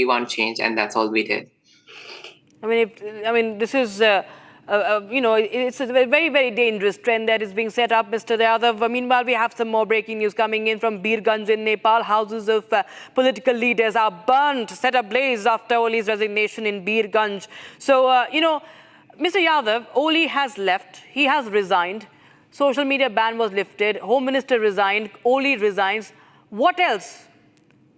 we want change, and that's all we did. This is, it's a very, very dangerous trend that is being set up, Mr. Yadav. Meanwhile, we have some more breaking news coming in from Birganj in Nepal. Houses of political leaders are burnt, set ablaze after Oli's resignation in Birganj. So, Mr. Yadav, Oli has left. He has resigned. Social media ban was lifted. Home Minister resigned. Oli resigns. What else?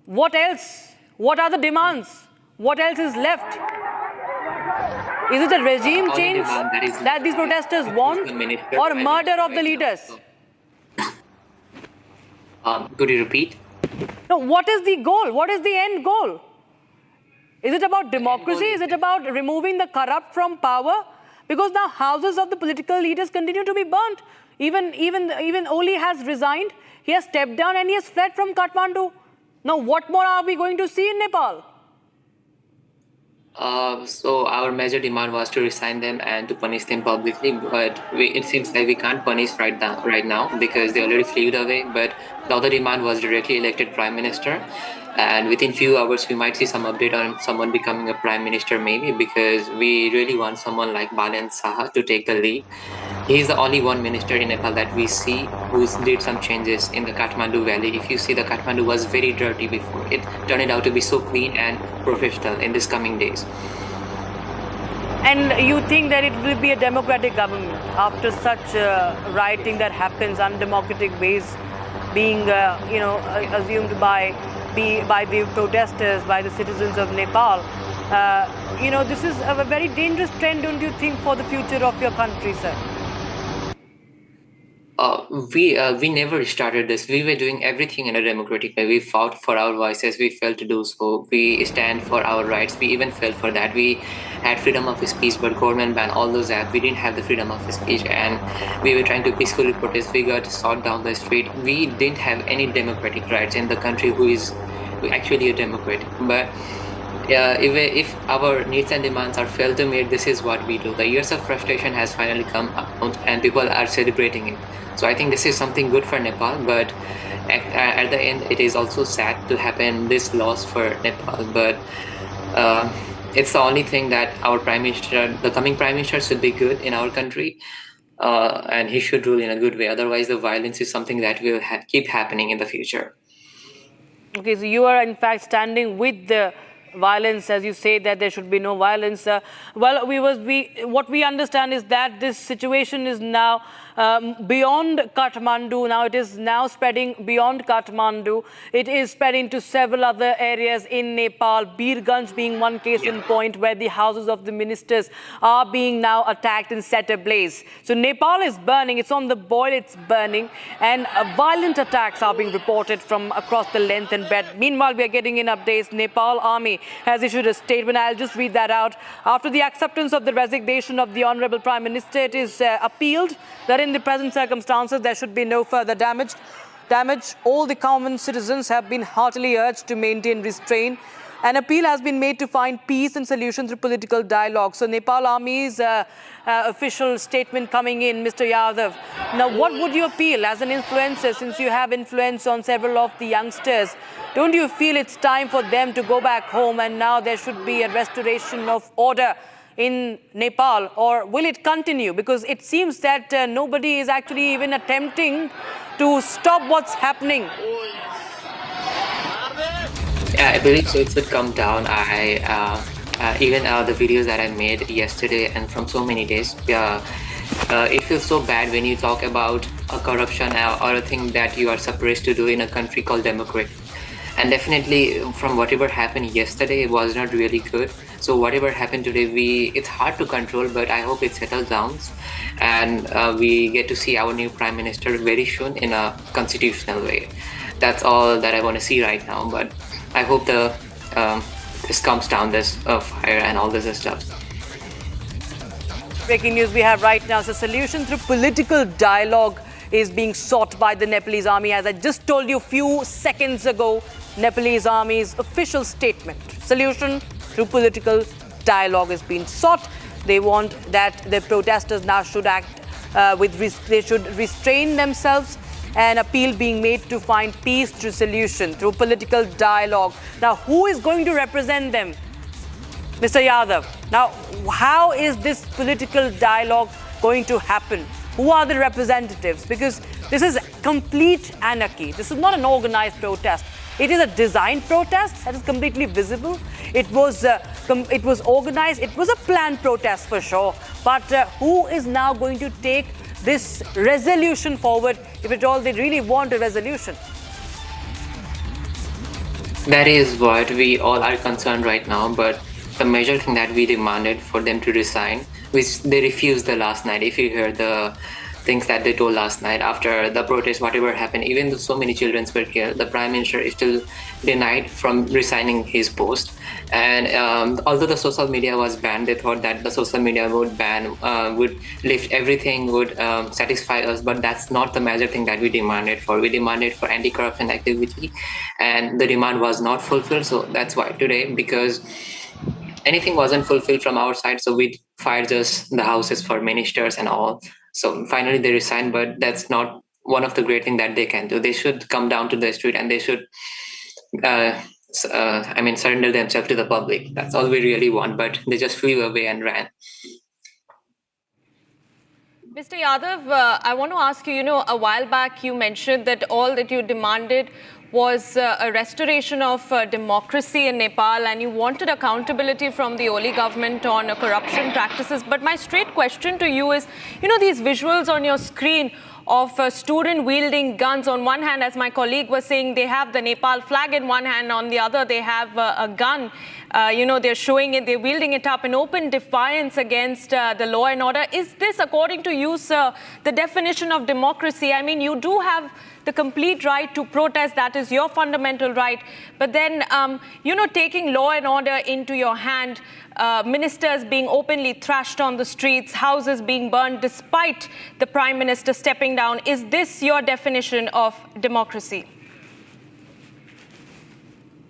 What else? What are the demands? What else is left? Is it a regime change that these protesters want, or murder of the leaders? Could you repeat? No, what is the goal? What is the end goal? Is it about democracy? Is it about removing the corrupt from power? Because now houses of the political leaders continue to be burnt. Even Oli has resigned. He has stepped down and he has fled from Kathmandu. Now, what more are we going to see in Nepal? So our major demand was to resign them and to punish them publicly, but it seems like we can't punish right now because they already flew away. But the other demand was directly elected prime minister, and within few hours we might see some update on someone becoming a prime minister, maybe, because we really want someone like Balen Saha to take the lead. He is the only one minister in Nepal that we see who did some changes in the Kathmandu Valley. If you see, the Kathmandu was very dirty before. It turned out to be so clean and professional in these coming days. And you think that it will be a democratic government after such rioting that happens, undemocratic ways being assumed by the protesters, by the citizens of Nepal? This is a very dangerous trend, don't you think, for the future of your country, sir? We never started this. We were doing everything in a democratic way. We fought for our voices. We failed to do so. We stand for our rights. We even fell for that. We had freedom of speech, but government banned all those apps. We didn't have the freedom of speech, and we were trying to peacefully protest. We got shot down the street. We didn't have any democratic rights in the country who is actually a democrat. But if our needs and demands are failed to meet, this is what we do. The years of frustration has finally come out, and people are celebrating it. So I think this is something good for Nepal, but at the end, it is also sad to happen this loss for Nepal. But it's the only thing that our prime minister, the coming prime minister, should be good in our country, and he should rule in a good way. Otherwise, the violence is something that will keep happening in the future. Okay, so you are in fact standing with the violence, as you say that there should be no violence. What we understand is that this situation is now beyond Kathmandu. Now it is now spreading beyond Kathmandu. It is spreading to several other areas in Nepal, Birganj being one case in point where the houses of the ministers are being now attacked and set ablaze. So Nepal is burning, it's on the boil, it's burning, and violent attacks are being reported from across the length and breadth. Meanwhile, we are getting in updates. Nepal Army has issued a statement. I'll just read that out. After the acceptance of the resignation of the Honorable Prime Minister, it is appealed that in the present circumstances there should be no further damage. All the common citizens have been heartily urged to maintain restraint. An appeal has been made to find peace and solution through political dialogue. So Nepal Army's official statement coming in, Mr. Yadav. Now, what would you appeal as an influencer, since you have influence on several of the youngsters? Don't you feel it's time for them to go back home and now there should be a restoration of order in Nepal, or will it continue? Because it seems that nobody is actually even attempting to stop what's happening. Yeah, I believe so. It should come down. Even the videos that I made yesterday and from so many days, it feels so bad when you talk about a corruption or a thing that you are supposed to do in a country called democracy. And definitely, from whatever happened yesterday, it was not really good. So whatever happened today, it's hard to control, but I hope it settles down, and we get to see our new prime minister very soon in a constitutional way. That's all that I want to see right now. But I hope this calms down, this fire and all this stuff. Breaking news we have right now. So solution through political dialogue is being sought by the Nepalese army. As I just told you a few seconds ago, Nepalese army's official statement. Solution through political dialogue is being sought. They want that the protesters now should act they should restrain themselves an appeal being made to find peace through solution, through political dialogue. Now, who is going to represent them? Mr. Yadav, now how is this political dialogue going to happen? Who are the representatives? Because this is complete anarchy. This is not an organized protest. It is a designed protest that is completely visible. It was organized. It was a planned protest for sure. But who is now going to take this resolution forward, if at all they really want a resolution? That is what we all are concerned right now, but the major thing that we demanded for them to resign, which they refused the last night. If you hear the things that they told last night after the protest, whatever happened, even though so many children were killed, the prime minister is still denied from resigning his post. And although the social media was banned, they thought that the social media would lift everything, would satisfy us, but that's not the major thing that we demanded for. We demanded for anti-corruption activity, and the demand was not fulfilled. So that's why today, because anything wasn't fulfilled from our side, so we fired just the houses for ministers and all. So finally they resigned, but that's not one of the great things that they can do. They should come down to the street and they should surrender themselves to the public. That's all we really want, but they just flew away and ran. Mr. Yadav, I want to ask you, a while back you mentioned that all that you demanded was a restoration of democracy in Nepal, and you wanted accountability from the Oli government on corruption practices. But my straight question to you is, these visuals on your screen of a student wielding guns. On one hand, as my colleague was saying, they have the Nepal flag in one hand. On the other, they have a gun. They're showing it, they're wielding it up in open defiance against the law and order. Is this, according to you, sir, the definition of democracy? I mean, you do have the complete right to protest. That is your fundamental right. But then, taking law and order into your hand, ministers being openly thrashed on the streets, houses being burned despite the prime minister stepping down. Is this your definition of democracy?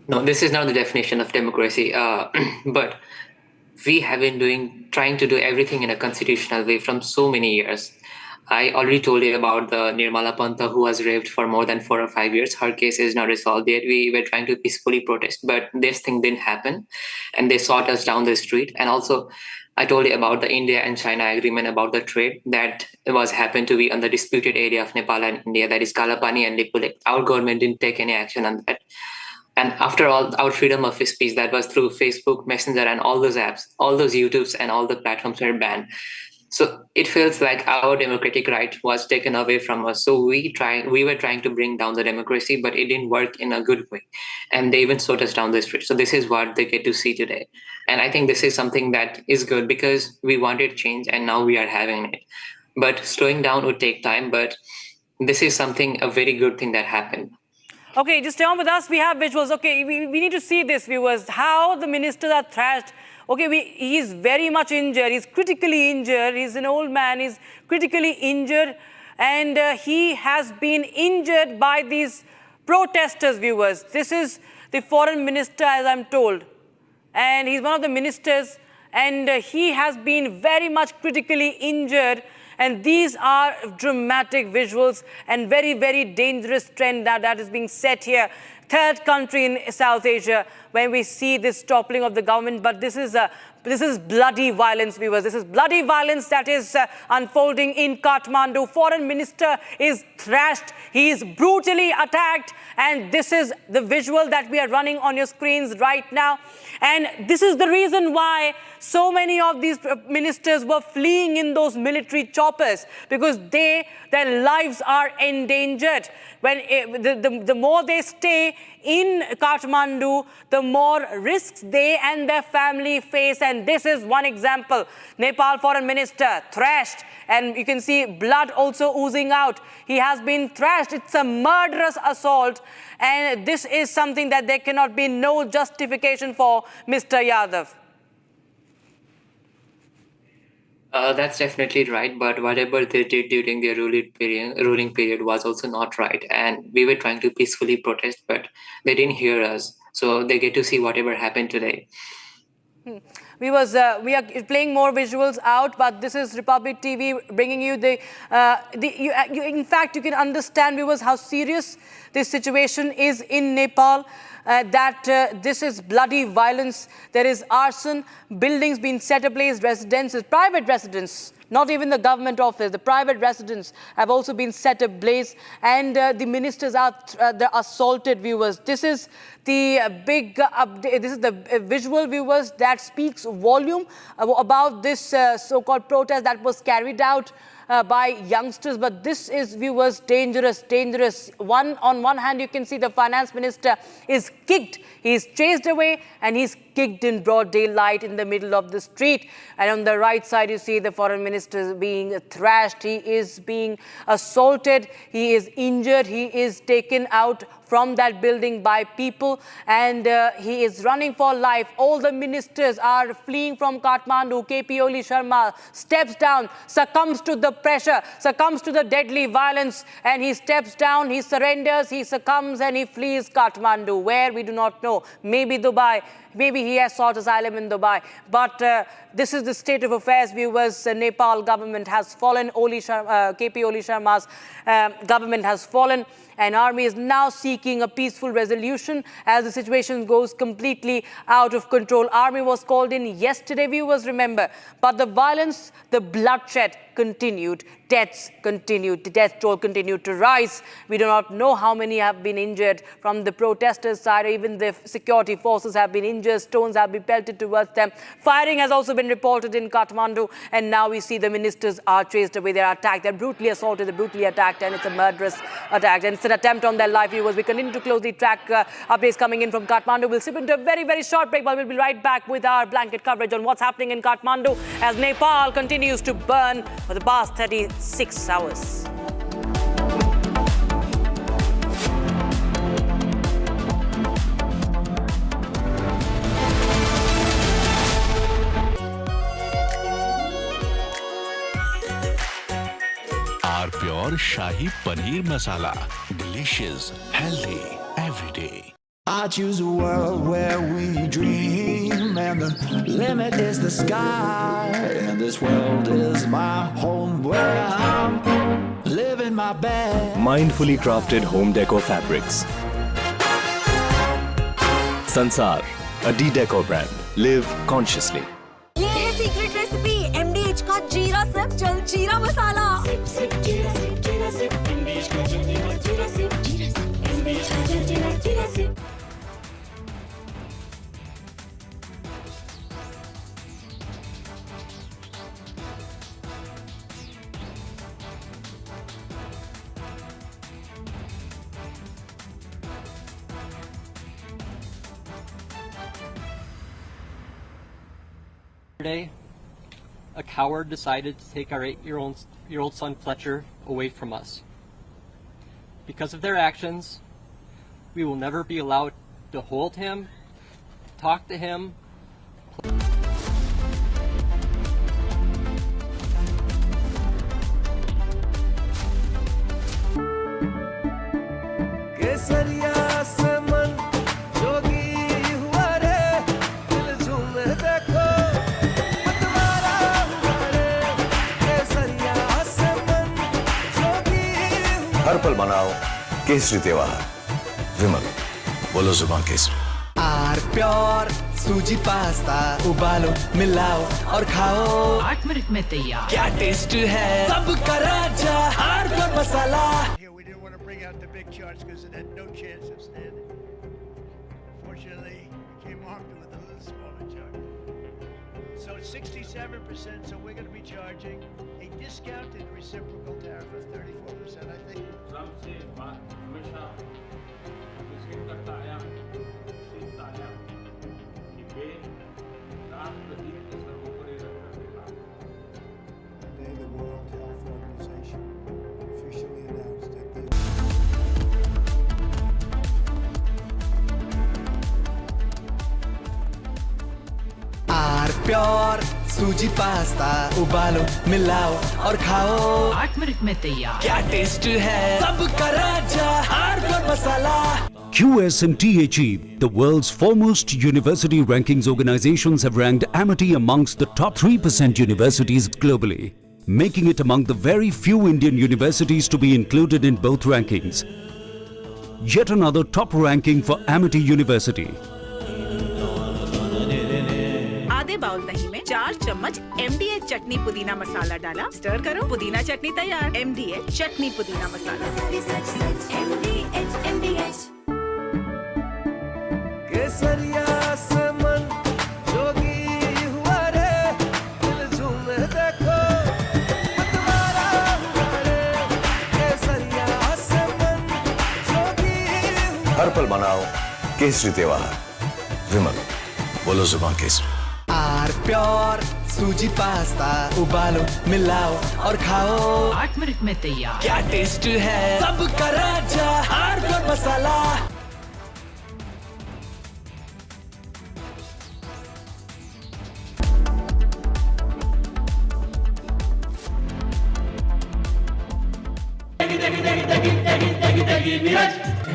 No, this is not the definition of democracy. But we have been trying to do everything in a constitutional way from so many years. I already told you about the Nirmala Panta who was raped for more than 4 or 5 years. Her case is not resolved yet. We were trying to peacefully protest, but this thing didn't happen. And they sought us down the street. And also, I told you about the India and China agreement about the trade that happened to be on the disputed area of Nepal and India, that is Kalapani and Lipulek. Our government didn't take any action on that. And after all, our freedom of speech, that was through Facebook, Messenger, and all those apps, all those YouTubes and all the platforms were banned. So it feels like our democratic right was taken away from us. So we were trying to bring down the democracy, but it didn't work in a good way. And they even sought us down the street. So this is what they get to see today. And I think this is something that is good because we wanted change and now we are having it. But slowing down would take time, but this is a very good thing that happened. Okay, just stay on with us. We have visuals. Okay, we need to see this, viewers, how the ministers are thrashed. Okay, he's very much injured. He's critically injured. He's an old man. He's critically injured. And he has been injured by these protesters, viewers. This is the foreign minister, as I'm told. And he's one of the ministers. And he has been very much critically injured. And these are dramatic visuals and very, very dangerous trend that is being set here. Third country in South Asia when we see this toppling of the government. But this is bloody violence, viewers. This is bloody violence that is unfolding in Kathmandu. Foreign minister is thrashed. He is brutally attacked. And this is the visual that we are running on your screens right now. And this is the reason why so many of these ministers were fleeing in those military choppers, because their lives are endangered. When the more they stay in Kathmandu, the more risks they and their family face. And this is one example. Nepal foreign minister thrashed, and you can see blood also oozing out. He has been thrashed. It's a murderous assault. And this is something that there cannot be no justification for, Mr. Yadav. That's definitely right, but whatever they did during their ruling period was also not right. And we were trying to peacefully protest, but they didn't hear us. So they get to see whatever happened today. We are playing more visuals out, but this is Republic TV bringing you in fact, you can understand, viewers, how serious this situation is in Nepal. This is bloody violence. There is arson, buildings being set ablaze, residences, private residents, not even the government office, the private residents have also been set ablaze, and the ministers are assaulted, viewers. This is the big update. This is the visual, viewers, that speaks volume about this so-called protest that was carried out by youngsters. But this is, viewers, dangerous. On one hand, you can see the finance minister is kicked. He's chased away and he's kicked in broad daylight in the middle of the street. And on the right side, you see the foreign minister being thrashed. He is being assaulted. He is injured. He is taken out from that building by people, and he is running for life. All the ministers are fleeing from Kathmandu. KP Oli Sharma steps down, succumbs to the pressure, succumbs to the deadly violence, and he steps down, he surrenders, he succumbs, and he flees Kathmandu. Where, we do not know. Maybe Dubai. Maybe he has sought asylum in Dubai. But this is the state of affairs, viewers. Nepal government has fallen. KP Oli Sharma's government has fallen. And army is now seeking a peaceful resolution as the situation goes completely out of control. Army was called in yesterday, viewers, remember. But the violence, the bloodshed continued. Deaths continued. The death toll continued to rise. We do not know how many have been injured from the protesters' side. Even the security forces have been injured. Stones have been pelted towards them. Firing has also been reported in Kathmandu. And now we see the ministers are chased away. They are attacked. They're brutally assaulted. They're brutally attacked. And it's a murderous attack. And it's an attempt on their life, viewers. We continue to closely track updates coming in from Kathmandu. We'll slip into a very, very short break, but we'll be right back with our blanket coverage on what's happening in Kathmandu as Nepal continues to burn for the past 36 hours. Our pure Shahi Paneer Masala. Delicious, healthy, every day. I choose a world where we dream, and the limit is the sky. And this world is my home where I'm living my best. Mindfully crafted home decor fabrics. Sansar, a D-Decor brand. Live consciously. ये है secret recipe MDH का जीरा sip jaljeera masala. Sip sip जीरा sip MDH का jaljeera sip MDH का jaljeera sip. Yesterday, a coward decided to take our 8-year-old son Fletcher away from us. Because of their actions, we will never be allowed to hold him, talk to him. हर पल मनाओ केसरी त्योहार। विमल, बोलो जुबान केसरी। Are pure सूजी pasta उबालो मिलाओ और खाओ 8 मिनट में तैयार। क्या टेस्ट है सबका राजा R pure masala. Yeah, we didn't want to bring out the big charts because it had no chance of standing. Fortunately, we came armed with a little smaller chart. So it's 67%, so we're going to be charging a discounted reciprocal tariff of 34%, I think. Today, the World Health Organization officially announced that they are pure सूजी pasta उबालो मिलाओ और खाओ 8 minute में तैयार। क्या taste है सबका राजा R pure masala. QS and THE, the world's foremost university rankings organizations, have ranked Amity amongst the top 3% universities globally, making it among the very few Indian universities to be included in both rankings. Yet another top ranking for Amity University. आधे bowl दही में 4 चम्मच MDH चटनी पुदीना मसाला डाला, stir करो, पुदीना चटनी तैयार। MDH चटनी पुदीना मसाला। MDH केसरिया से मन जोगी हुआ रे, दिल झूमे देखो मतवारा हुआ रे। केसरिया से मन जोगी हुआ। हर पल मनाओ केसरी त्योहार। विमल, बोलो जुबान केसरी। आर प्योर सूजी पास्ता, उबालो मिलाओ और खाओ। 8 मिनट में तैयार। क्या टेस्ट है सबका राजा, आर प्योर मसाला।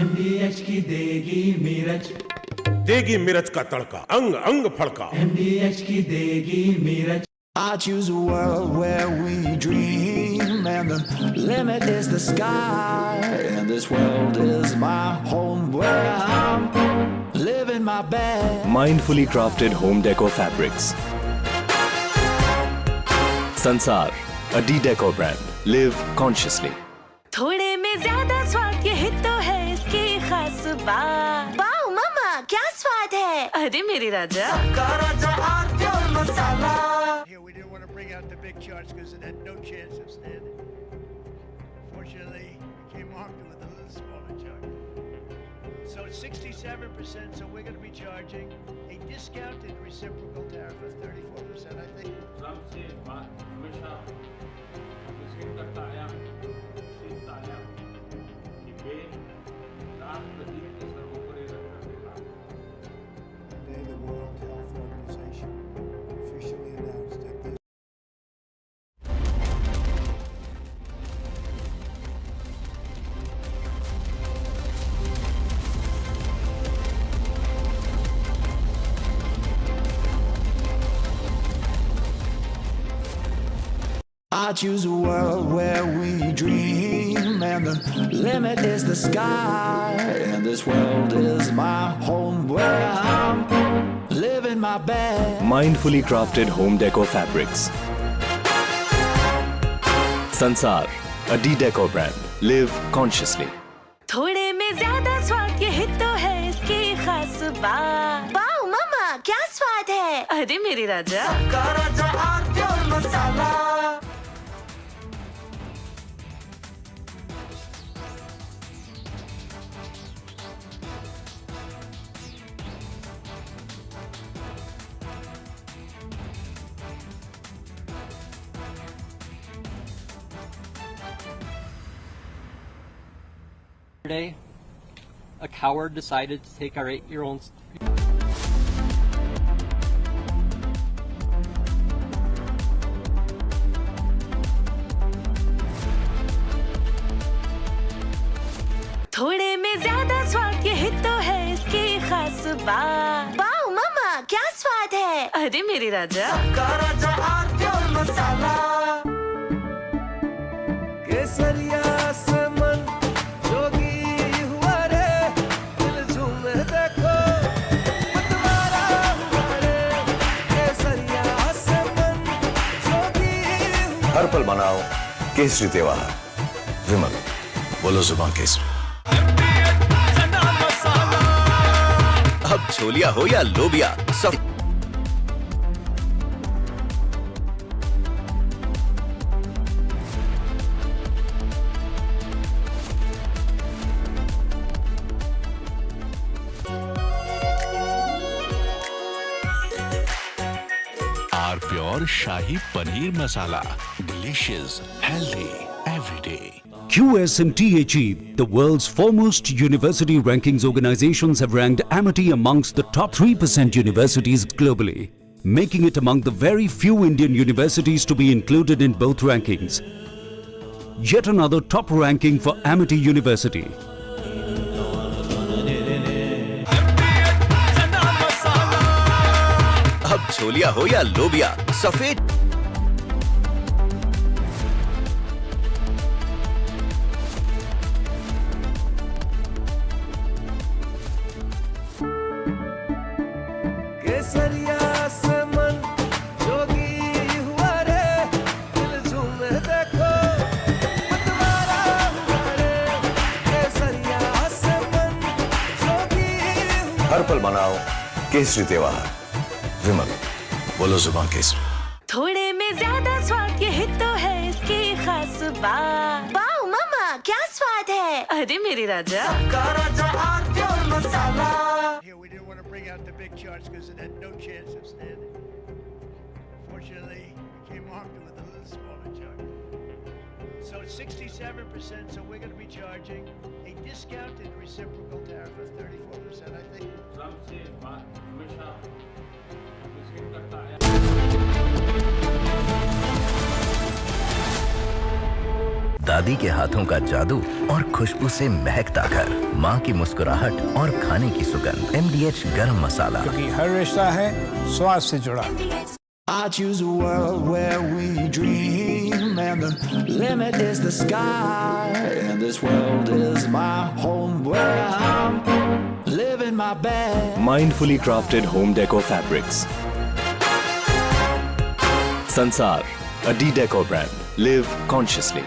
MDH की देगी मिर्च, देगी मिर्च का तड़का, अंग अंग फड़का। MDH की देगी मिर्च। I choose a world where we dream and the limit is the sky, and this world is my home where I'm living my best. Mindfully crafted home decor fabrics. Sansar, a decor brand. Live consciously. थोड़े में ज्यादा स्वाद, ये तो है इसकी खास बात। वाओ मामा, क्या स्वाद है। अरे मेरे राजा। Here we didn't want to bring out the big charts because it had no chance of standing. Fortunately, we came armed with a little smaller chart. So it's 67%, so we're going to be charging a discounted reciprocal tariff of 34%, I think. Today, the World Health Organization officially announced that this I choose a world where we dream and the limit is the sky, and this world is my home where I'm living my best. Mindfully crafted home decor fabrics. Sansar, a decor brand. Live consciously. थोड़े में ज्यादा स्वाद, ये तो है इसकी खास बात। वाओ मामा, क्या स्वाद है। अरे मेरे राजा। Yesterday, a coward decided to take our 8-year-old. थोड़े में ज्यादा स्वाद, ये तो है इसकी खास बात। वाओ मामा, क्या स्वाद है। अरे मेरे राजा। केसरिया से मन जोगी हुआ रे, दिल झूमे देखो मतवारा हुआ रे। केसरिया से मन जोगी हुआ। हर पल मनाओ केसरी त्योहार। विमल, बोलो जुबान केसरी। अब छोलिया हो या लोबिया, सब Our pure Shahi Paneer Masala. Delicious, healthy, every day. QS and THE, the world's foremost university rankings organizations, have ranked Amity amongst the top 3% universities globally, making it among the very few Indian universities to be included in both rankings. Yet another top ranking for Amity University. अब छोलिया हो या लोबिया, सफेद केसरिया से मन जोगी हुआ रे, दिल झूमे देखो मतवारा हुआ रे। केसरिया से मन जोगी हुआ। हर पल मनाओ केसरी त्योहार, विमल बोलो जुबान केसरी। थोड़े में ज्यादा स्वाद, यही तो है इसकी खास बात। वाओ मामा, क्या स्वाद है। अरे मेरे राजा। Here we didn't want to bring out the big charts because it had no chance of standing. Fortunately, we came armed with a little smaller chart. So it's 67%, so we're going to be charging a discounted reciprocal tariff of 34%, I think. दादी के हाथों का जादू और खुशबू से महकता घर, माँ की मुस्कुराहट और खाने की सुगंध। MDH गरम मसाला, क्योंकि हर रिश्ता है स्वाद से जुड़ा। I choose a world where we dream, and the limit is the sky. And this world is my home where I'm living my best. Mindfully crafted home decor fabrics. Sansar, a decor brand. Live consciously.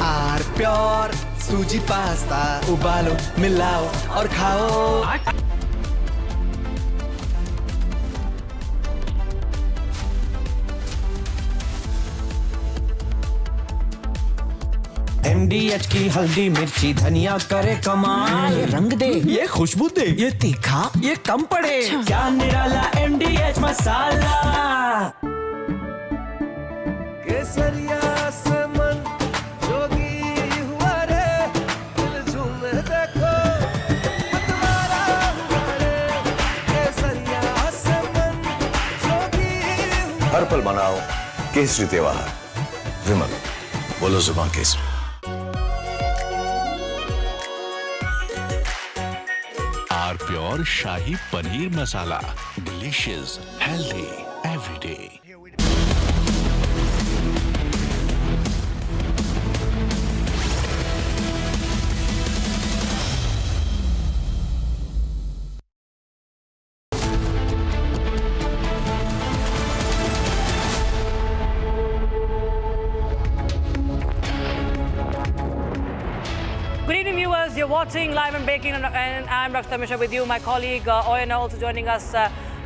Are pure सूजी pasta, उबालो मिलाओ और खाओ। MDH की हल्दी मिर्ची धनिया करे कमाल। ये रंग दे, ये खुशबू दे, ये तीखा, ये कम पड़े। क्या निराला MDH मसाला। केसरिया से मन जोगी हुआ रे, दिल झूमे देखो मतवारा हुआ रे। केसरिया से मन जोगी हुआ। हर पल मनाओ केसरी त्योहार, विमल बोलो जुबान केसरी। Are pure shahi paneer masala, delicious, healthy everyday. Good evening, viewers. You're watching Live and Breaking, and I'm Rakshita Mishra with you. My colleague Oyana also joining us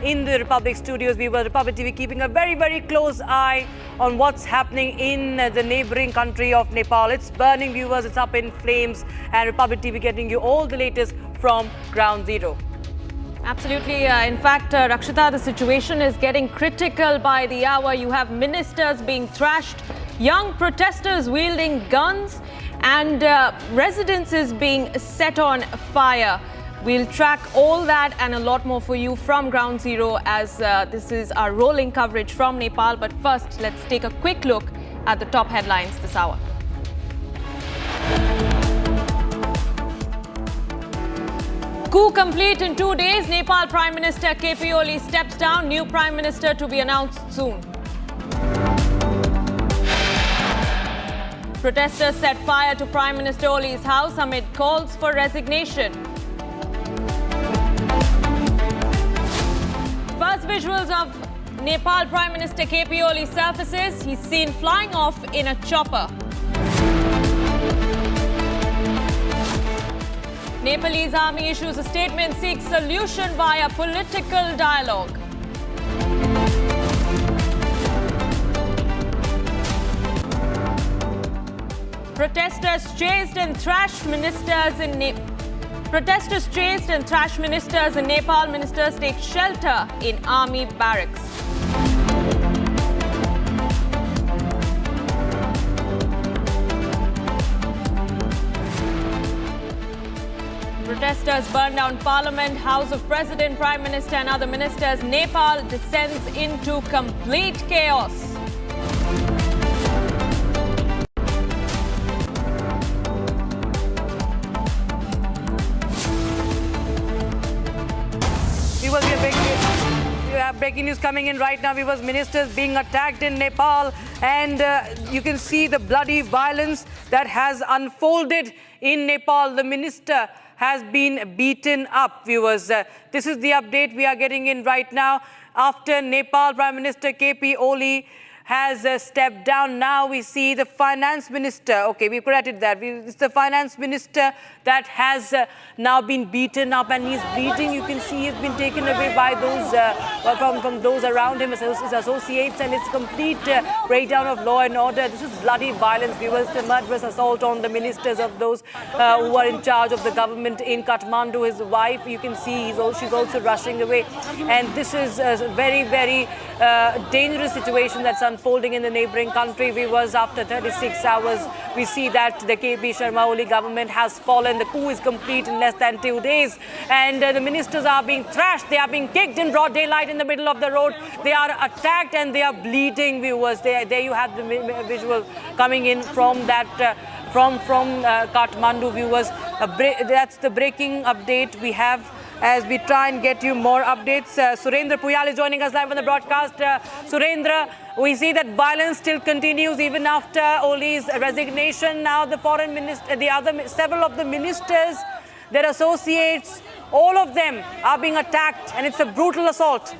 in the Republic studios. We were Republic TV keeping a very, very close eye on what's happening in the neighboring country of Nepal. It's burning, viewers. It's up in flames, and Republic TV getting you all the latest from ground zero. Absolutely. In fact, Rakshita, the situation is getting critical by the hour. You have ministers being thrashed, young protesters wielding guns, and residences being set on fire. We'll track all that and a lot more for you from ground zero as this is our rolling coverage from Nepal. But first, let's take a quick look at the top headlines this hour. Coup complete in 2 days. Nepal Prime Minister KP Oli steps down. New Prime Minister to be announced soon. Protesters set fire to Prime Minister Oli's house amid calls for resignation. First visuals of Nepal Prime Minister KP Oli surfaces. He's seen flying off in a chopper. Nepalese army issues a statement, seeks solution via political dialogue. Protesters chased and thrashed ministers in Nepal. Ministers take shelter in army barracks. Protesters burn down Parliament, House of President, Prime Minister and other ministers. Nepal descends into complete chaos. breaking news coming in right now. Viewers, ministers being attacked in Nepal, and you can see the bloody violence that has unfolded in Nepal. The minister has been beaten up, viewers. This is the update we are getting in right now. After Nepal Prime Minister KP Oli has stepped down, now we see the finance minister. Okay, we corrected that. It's the finance minister that has now been beaten up, and he's bleeding. You can see he's been taken away by those from those around him, his associates, and it's complete breakdown of law and order. This is bloody violence, viewers. The murderous assault on the ministers of those who are in charge of the government in Kathmandu. His wife, you can see, she's also rushing away, and this is a very, very dangerous situation that's unfolding in the neighboring country. Viewers, after 36 hours, we see that the KP Sharma Oli government has fallen. The coup is complete in less than 2 days, and the ministers are being thrashed. They are being kicked in broad daylight in the middle of the road. They are attacked and they are bleeding, viewers. There you have the visual coming in from that from Kathmandu, viewers. That's the breaking update we have as we try and get you more updates. Surendra Puyal is joining us live on the broadcast. Surendra, we see that violence still continues even after Oli's resignation. Now the foreign minister, several of the ministers, their associates, all of them are being attacked, and it's a brutal assault.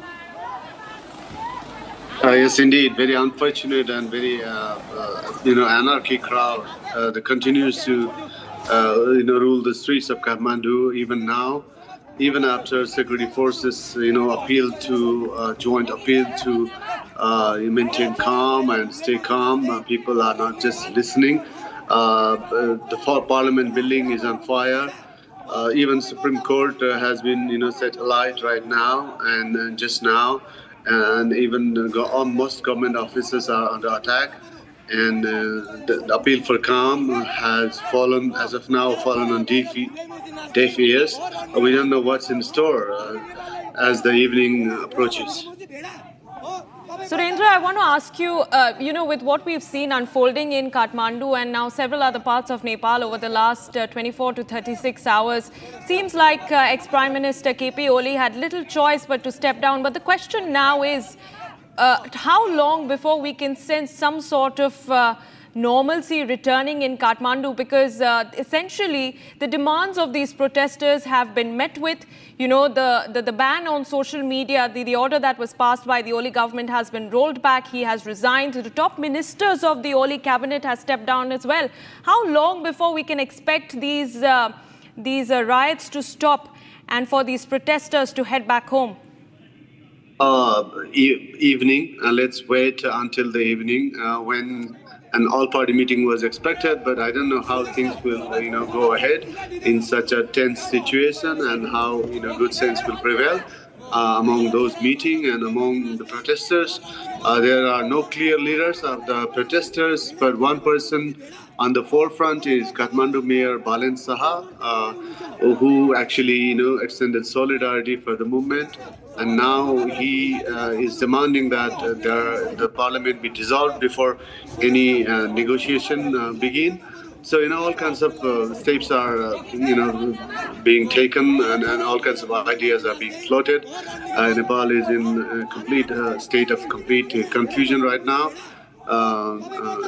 Yes, indeed. Very unfortunate and very, anarchy crowd that continues to, rule the streets of Kathmandu even now. Even after security forces, appealed to, joint appeal to maintain calm and stay calm. People are not just listening. The parliament building is on fire. Even Supreme Court has been, set alight right now and just now. And even most government offices are under attack. And the appeal for calm has fallen, as of now, on deaf ears. We don't know what's in store as the evening approaches. Surendra, I want to ask you, with what we've seen unfolding in Kathmandu and now several other parts of Nepal over the last 24 to 36 hours, seems like ex-Prime Minister KP Oli had little choice but to step down. But the question now is, how long before we can sense some sort of normalcy returning in Kathmandu? Because essentially the demands of these protesters have been met with. The ban on social media, the order that was passed by the Oli government has been rolled back. He has resigned. The top ministers of the Oli cabinet has stepped down as well. How long before we can expect these riots to stop and for these protesters to head back home? Evening. Let's wait until the evening when an all-party meeting was expected, but I don't know how things will, go ahead in such a tense situation, and how, good sense will prevail among those meeting and among the protesters. There are no clear leaders of the protesters, but one person on the forefront is Kathmandu Mayor Balen Saha, who actually, extended solidarity for the movement. And now he is demanding that the parliament be dissolved before any negotiation begin. So, all kinds of steps are, being taken, and all kinds of ideas are being floated. Nepal is in a complete state of complete confusion right now.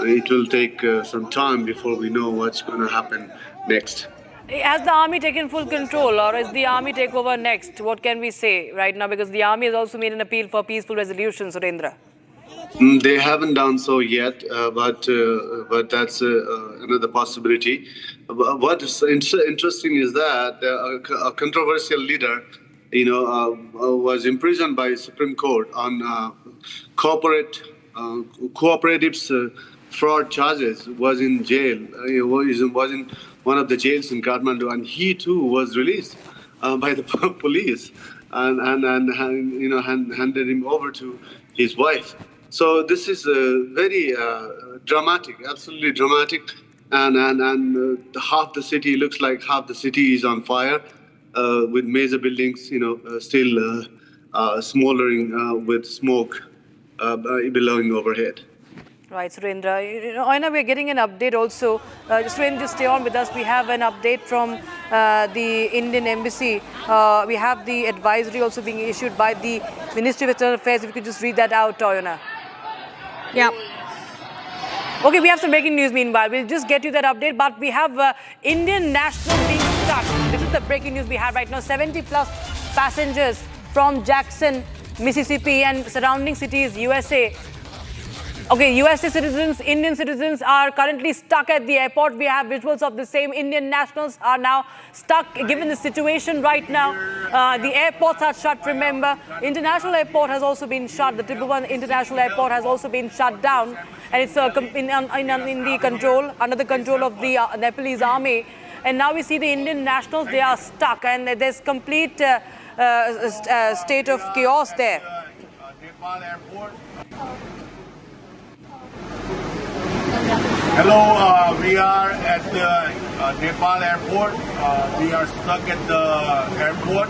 It will take some time before we know what's going to happen next. Has the army taken full control, or is the army take over next? What can we say right now? Because the army has also made an appeal for peaceful resolution, Surendra. They haven't done so yet, but that's another possibility. What is interesting is that a controversial leader, was imprisoned by Supreme Court on cooperatives fraud charges. Was in jail. Was in one of the jails in Kathmandu, and he too was released by the police and handed him over to his wife. So this is very dramatic, absolutely dramatic, and half the city looks like half the city is on fire, with major buildings, still smoldering with smoke billowing overhead. Right, Surendra. Aina, we're getting an update also. Surendra, just stay on with us. We have an update from the Indian Embassy. We have the advisory also being issued by the Ministry of External Affairs. If you could just read that out, Aina. Yeah. Okay, we have some breaking news meanwhile. We'll just get you that update. But we have Indian nationals being stuck. This is the breaking news we have right now. 70 plus passengers from Jackson, Mississippi and surrounding cities, USA. Okay, USA citizens, Indian citizens are currently stuck at the airport. We have visuals of the same. Indian nationals are now stuck given the situation right now. The airports are shut, remember. International airport has also been shut. The Tribhuvan International Airport has also been shut down. And it's in the control, under the control of the Nepalese army. And now we see the Indian nationals, they are stuck. And there's complete state of chaos there. Nepal Airport. Hello, we are at the Nepal Airport. We are stuck at the airport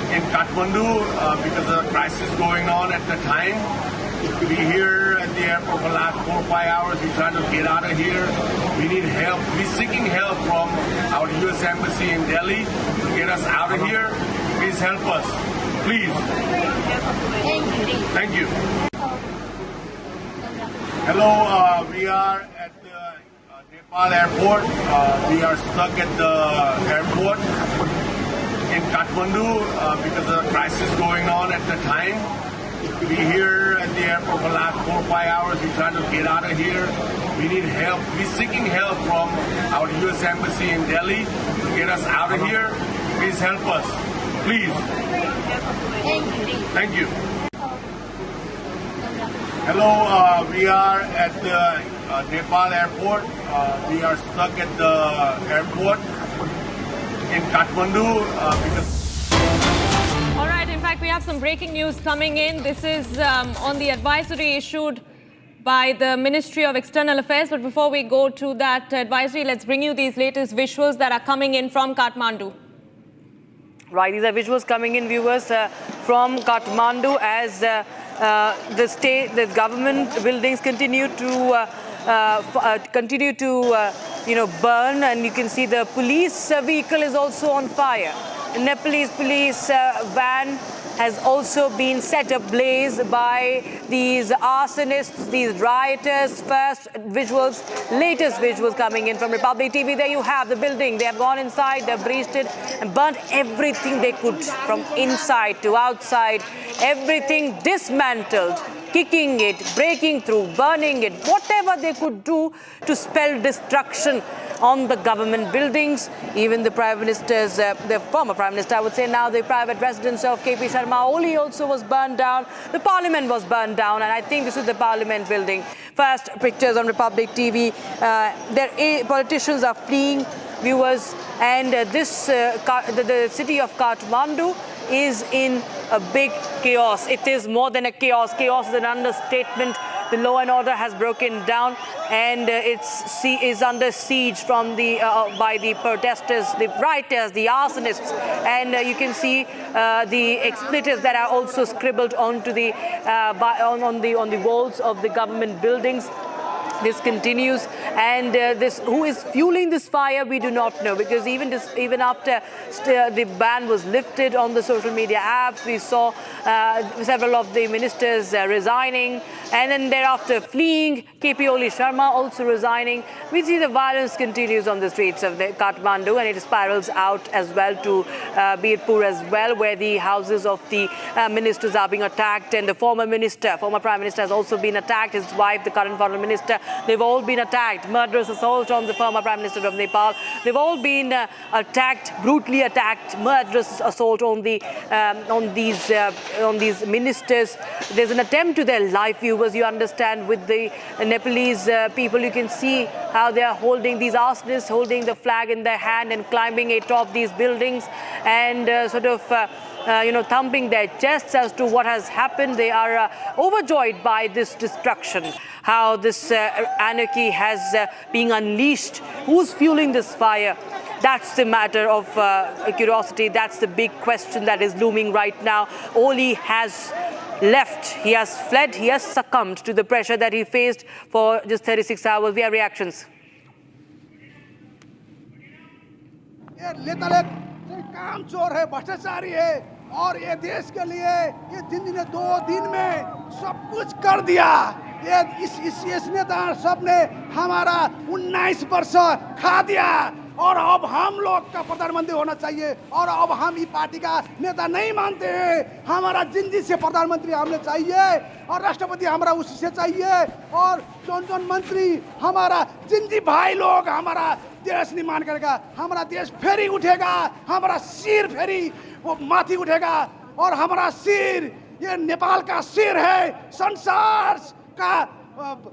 in Kathmandu because of the crisis going on at the time. We're here at the airport for the last 4 or 5 hours. We're trying to get out of here. We need help. We're seeking help from our U.S. Embassy in Delhi to get us out of here. Please help us. Please. Thank you. Hello, we are at the Nepal Airport. We are stuck at the airport in Kathmandu because of the crisis going on at the time. We're here at the airport for the last 4 or 5 hours. We're trying to get out of here. We need help. We're seeking help from our U.S. Embassy in Delhi to get us out of here. Please help us. Please. Thank you. Hello, we are at the Nepal Airport. We are stuck at the airport in Kathmandu because... All right, in fact, we have some breaking news coming in. This is on the advisory issued by the Ministry of External Affairs. But before we go to that advisory, let's bring you these latest visuals that are coming in from Kathmandu. Right, these are visuals coming in, viewers, from Kathmandu as the government buildings continue to burn, and you can see the police vehicle is also on fire. The Nepalese police van has also been set ablaze by these arsonists, these rioters. Latest visuals coming in from Republic TV. There you have the building. They have gone inside, they've breached it and burnt everything they could from inside to outside. Everything dismantled, kicking it, breaking through, burning it, whatever they could do to spell destruction on the government buildings. Even the Prime Minister's, the former Prime Minister, I would say now the private residence of KP Sharma Oli also was burned down. The Parliament was burned down, and I think this is the Parliament building. First pictures on Republic TV. Politicians are fleeing, viewers, and the city of Kathmandu is in a big chaos. It is more than a chaos. Chaos is an understatement. The law and order has broken down, and is under siege from by the protesters, the rioters, the arsonists, and you can see the expletives that are also scribbled onto the on the walls of the government buildings. This continues, and who is fueling this fire, we do not know, because even after the ban was lifted on the social media apps, we saw several of the ministers resigning, and then thereafter fleeing. KP Oli Sharma also resigning. We see the violence continues on the streets of the Kathmandu, and it spirals out as well to Birpur as well, where the houses of the ministers are being attacked, and the former Prime Minister has also been attacked. His wife, the current Foreign Minister, they've all been attacked. Murderous assault on the former Prime Minister of Nepal. They've all been attacked, brutally attacked. Murderous assault on these ministers. There's an attempt to their life, viewers. You understand, with the Nepalese people, you can see how they are holding these arsonists, holding the flag in their hand and climbing atop these buildings and thumping their chests as to what has happened. They are overjoyed by this destruction, how this anarchy has been unleashed. Who's fueling this fire? That's the matter of curiosity. That's the big question that is looming right now. Oli has left. He has fled. He has succumbed to the pressure that he faced for just 36 hours. We have reactions. ये लेतलेत काम चोर है, भ्रष्टाचारी है और ये देश के लिए ये ने 2 दिन में सब कुछ कर दिया। ये इस नेता सब ने हमारा 19 वर्ष खा दिया और अब हम लोग का प्रधानमंत्री होना चाहिए और अब हम ये पार्टी का नेता नहीं मानते हैं। हमारा जिंदगी से प्रधानमंत्री हमें चाहिए और राष्ट्रपति हमारा उसी से चाहिए और जौन मंत्री हमारा जिंदगी भाई लोग हमारा देश निर्माण करेगा, हमारा देश फेरी उठेगा, हमारा सिर फेरी वो माथी उठेगा और हमारा सिर ये नेपाल का सिर है। संसार का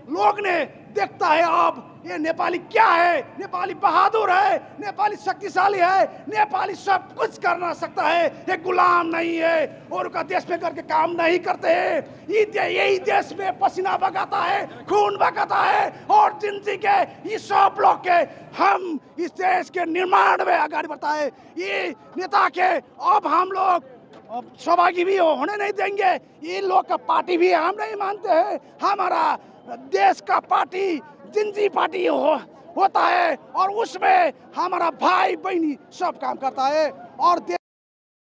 लोग ने देखता है अब ये नेपाली क्या है, नेपाली बहादुर है, नेपाली शक्तिशाली है, नेपाली सब कुछ करना सकता है, ये गुलाम नहीं है और उनका देश में करके काम नहीं करते हैं। यही देश में पसीना बगाता है, खून बगाता है और जिंदगी के ये सब लोग के हम इस देश के निर्माण में आगे बढ़ता है। ये नेता के अब हम लोग सहभागी भी होने नहीं देंगे। ये लोग का पार्टी भी हम नहीं मानते हैं। हमारा देश का पार्टी जिंदगी पार्टी होता है और उसमें हमारा भाई बहनी सब काम करता है और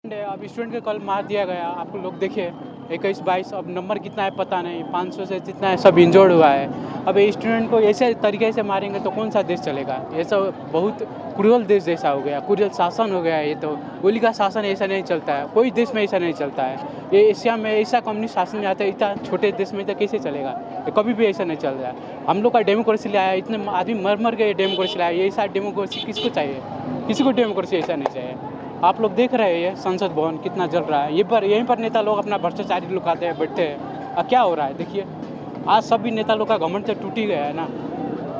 अब स्टूडेंट को कल मार दिया गया। आप लोग देखिए 21-22, अब नंबर कितना है पता नहीं, 500 से जितना है सब इंजर्ड हुआ है। अब ये स्टूडेंट को ऐसे तरीके से मारेंगे तो कौन सा देश चलेगा? ये सब बहुत क्रूरल देश जैसा हो गया, क्रूरल शासन हो गया। ये तो गोली का शासन ऐसा नहीं चलता है, कोई देश में ऐसा नहीं चलता है। ये एशिया में ऐसा कम्युनिस्ट शासन में आता है, इतना छोटे देश में तो कैसे चलेगा? ये कभी भी ऐसा नहीं चल रहा है। हम लोग का डेमोक्रेसी लाया, इतने आदमी मर के डेमोक्रेसी लाया। ये ऐसा डेमोक्रेसी किसको चाहिए? किसी को डेमोक्रेसी ऐसा नहीं चाहिए। आप लोग देख रहे हैं संसद भवन कितना जल रहा है। यहीं पर नेता लोग अपना भ्रष्टाचारी लुकाते हैं, बैठते हैं। अब क्या हो रहा है देखिए, आज सभी नेता लोग का घमंड तो टूट ही गया है ना,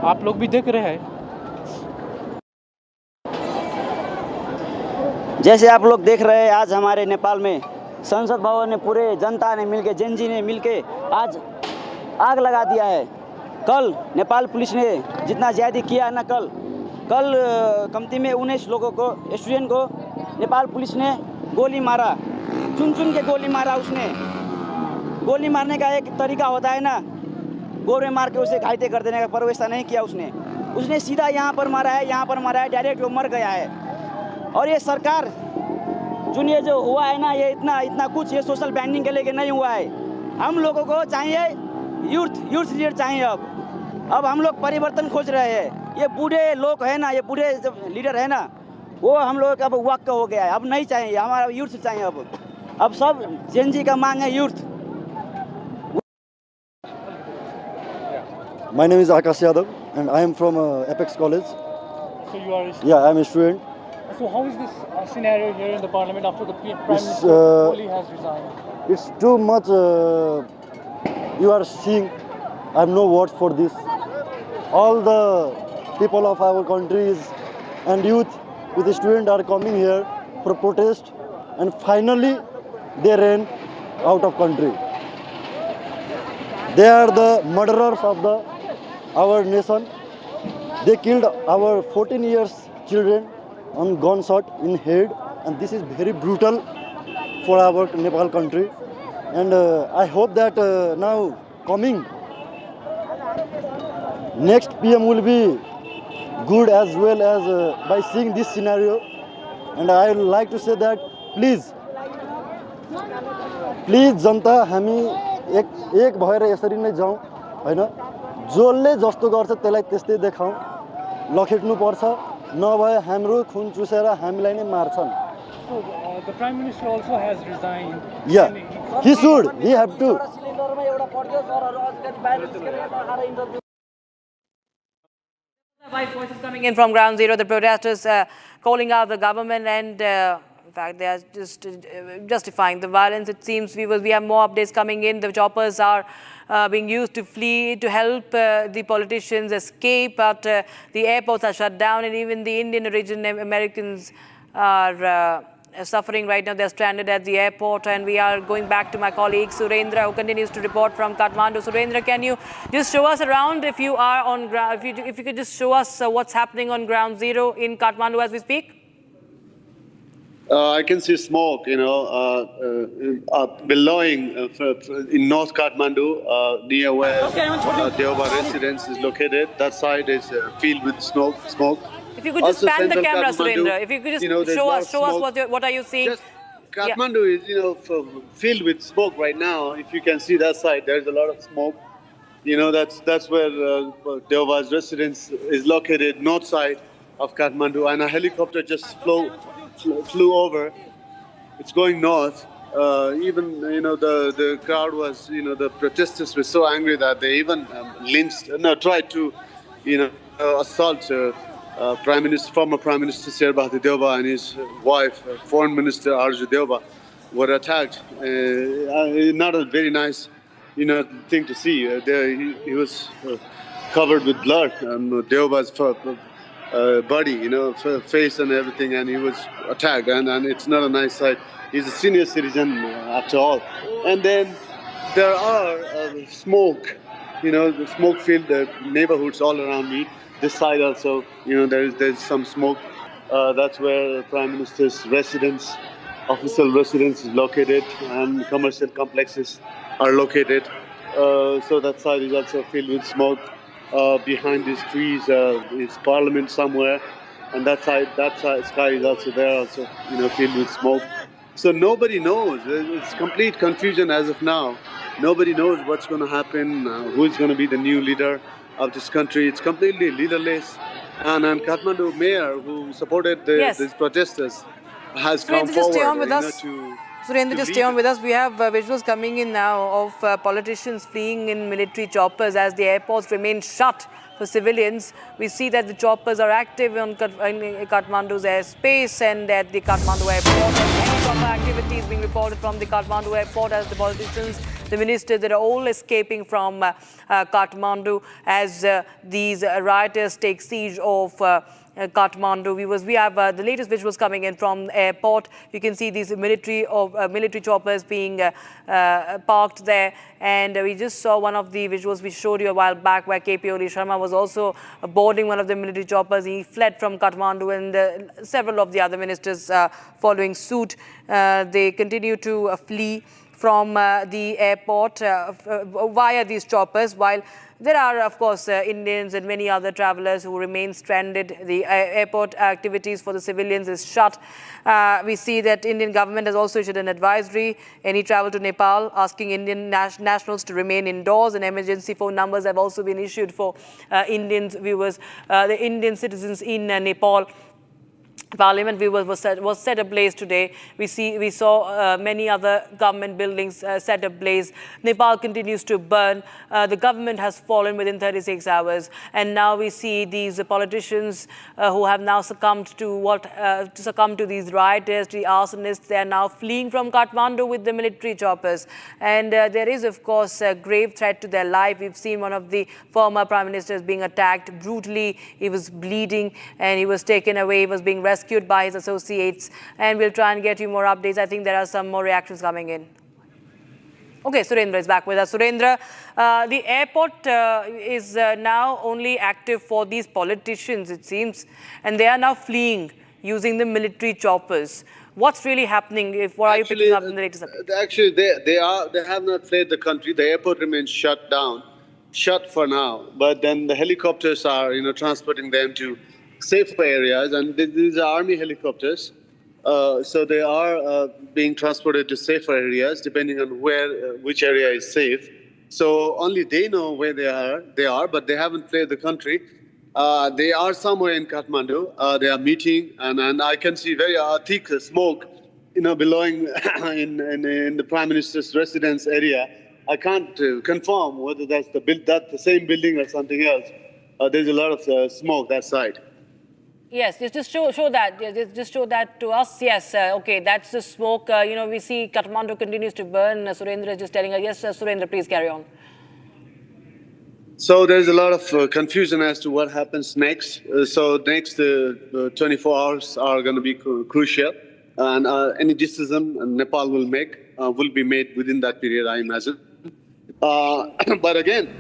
आप लोग भी देख रहे हैं। जैसे आप लोग देख रहे हैं आज हमारे नेपाल में संसद भवन में पूरे जनता ने मिलके, जेनजी ने मिलके आज आग लगा दिया है। कल नेपाल पुलिस ने जितना ज्यादा किया है ना, कल कमती में 19 लोगों को, स्टूडेंट को नेपाल पुलिस ने गोली मारा, चुन के गोली मारा। उसने गोली मारने का एक तरीका होता है ना, गोरे मार के उसे घायल कर देने का, पर वैसा नहीं किया उसने सीधा यहाँ पर मारा है, डायरेक्ट वो मर गया है। और ये सरकार ये जो हुआ है ना, ये इतना कुछ ये सोशल बैंडिंग के लेके नहीं हुआ है। हम लोगों को चाहिए यूथ लीडर चाहिए। अब हम लोग परिवर्तन खोज रहे हैं। ये बूढ़े लोग है ना, ये बूढ़े जब लीडर है ना, वो हम लोग अब वक्त हो गया है, अब नहीं चाहिए, हमारा यूथ चाहिए। अब सब जेनजी का मांग है youth. My name is Akash Yadav and I am from Apex College. So you are a student? Yeah, I am a student. So how is this scenario here in the parliament after the Prime Minister fully has resigned? It's too much. You are seeing, I have no words for this. All the people of our countries and youth with the students are coming here for protest, and finally they ran out of country. They are the murderers of our nation. They killed our 14 years children on gunshot in head, and this is very brutal for our Nepal country. And I hope that now coming next PM will be good as well as by seeing this scenario. And I would like to say that please जनता हामी एक भएर यसरी नै जाउँ हैन। जसले जस्तो गर्छ त्यसलाई त्यस्तै देखाउँ, लखेट्नु पर्छ, नभए हाम्रो खुन चुसेर हामीलाई नै मार्छन्। So the Prime Minister also has resigned. Yeah, he should. He have to. Voices coming in from ground zero, the protesters calling out the government and in fact they are just justifying the violence. It seems we have more updates coming in. The choppers are being used to flee, to help the politicians escape, but the airports are shut down, and even the Indian origin Americans are suffering right now. They're stranded at the airport, and we are going back to my colleague Surendra, who continues to report from Kathmandu. Surendra, can you just show us around if you are on ground? If you could just show us what's happening on ground zero in Kathmandu as we speak. I can see smoke, billowing in North Kathmandu, near where Deoba residence is located. That side is filled with smoke. If you could just Also, pan the central camera, Kathmandu, Surendra. If you could just there's show a lot us, of smoke. what are you seeing? Just Kathmandu is, filled with smoke right now. If you can see that side, there's a lot of smoke. That's where Deoba's residence is located, north side of Kathmandu, and a helicopter just flew over. It's going north. Even the crowd was, the protesters were so angry that they even tried to, assault former Prime Minister Serbati Deoba and his wife, Foreign Minister Arju Deoba, were attacked. Not a very nice, thing to see. He was covered with blood, and Deoba's body, face and everything, and he was attacked, and it's not a nice sight. He's a senior citizen after all. And then there are smoke, the smoke-filled neighborhoods all around me. This side also, there's some smoke. That's where the Prime Minister's residence, official residence is located, and commercial complexes are located. So that side is also filled with smoke. Behind these trees is Parliament somewhere, and that sky is also there, also filled with smoke. So nobody knows. It's complete confusion as of now. Nobody knows what's going to happen, who is going to be the new leader of this country. It's completely leaderless. And Kathmandu mayor, who supported these protesters, has come Surendra, just forward. stay on with us. Surendra, just stay on with us. We have visuals coming in now of politicians fleeing in military choppers as the airports remain shut for civilians. We see that the choppers are active in Kathmandu's airspace and at the Kathmandu airport. Chopper activities being reported from the Kathmandu airport as the politicians, the ministers, that are all escaping from Kathmandu as these rioters take siege of Kathmandu. We have the latest visuals coming in from the airport. You can see these military choppers being parked there, and we just saw one of the visuals we showed you a while back where KP Oli Sharma was also boarding one of the military choppers. He fled from Kathmandu, and several of the other ministers following suit. They continue to flee from the airport via these choppers, while there are, of course, Indians and many other travelers who remain stranded. The airport activities for the civilians is shut. We see that Indian government has also issued an advisory, any travel to Nepal, asking Indian nationals to remain indoors, and emergency phone numbers have also been issued for Indian viewers, the Indian citizens in Nepal. Parliament was set ablaze today. We saw many other government buildings set ablaze. Nepal continues to burn. The government has fallen within 36 hours, and now we see these politicians who have now succumbed to these rioters, the arsonists. They are now fleeing from Kathmandu with the military choppers, and there is, of course, a grave threat to their life. We've seen one of the former prime ministers being attacked brutally. He was bleeding, and he was taken away. He was being rescued by his associates, and we'll try and get you more updates. I think there are some more reactions coming in. Okay, Surendra is back with us. Surendra, the airport is now only active for these politicians, it seems, and they are now fleeing using the military choppers. What's really happening? What are you picking up in the latest update? Actually, they have not fled the country. The airport remains shut for now. But then the helicopters are, transporting them to safer areas, and these are army helicopters, so they are being transported to safer areas depending on which area is safe. So only they know where they are, but they haven't fled the country. They are somewhere in Kathmandu. They are meeting, and I can see very thick smoke, billowing in the Prime Minister's residence area. I can't confirm whether that's the same building or something else. There's a lot of smoke that side. Yes, just show that. Just show that to us. Yes, okay, that's the smoke. We see Kathmandu continues to burn. Surendra is just telling us. Yes, Surendra, please carry on. So there's a lot of confusion as to what happens next. So next 24 hours are going to be crucial, and any decision Nepal will make will be made within that period, I imagine. But again,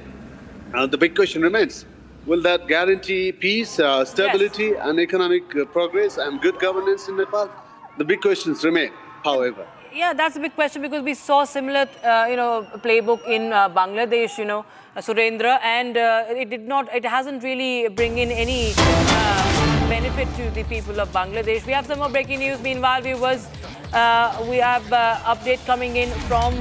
the big question remains. Will that guarantee peace, stability, and economic progress and good governance in Nepal? The big questions remain, however. Yeah, that's a big question because we saw similar, playbook in Bangladesh, Surendra, and it hasn't really bring in any benefit to the people of Bangladesh. We have some more breaking news. Meanwhile, viewers, we have update coming in from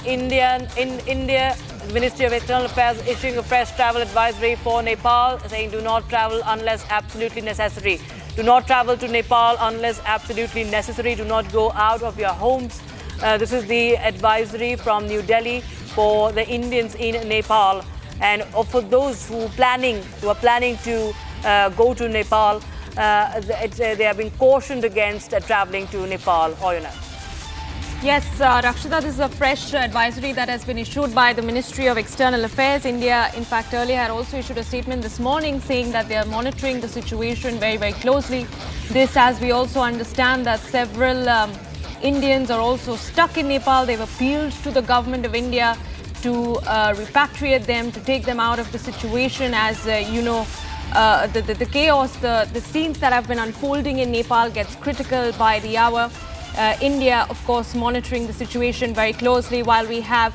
India. Ministry of External Affairs issuing a fresh travel advisory for Nepal, saying do not travel unless absolutely necessary. Do not travel to Nepal unless absolutely necessary. Do not go out of your homes. This is the advisory from New Delhi for the Indians in Nepal, and for those who are planning to go to Nepal, they have been cautioned against traveling to Nepal. Oyana. Yes, Rakshita, this is a fresh advisory that has been issued by the Ministry of External Affairs. India, in fact, earlier had also issued a statement this morning saying that they are monitoring the situation very, very closely. This, as we also understand, that several Indians are also stuck in Nepal. They've appealed to the government of India to repatriate them, to take them out of the situation. As the chaos, the scenes that have been unfolding in Nepal gets critical by the hour. India, of course, monitoring the situation very closely, while we have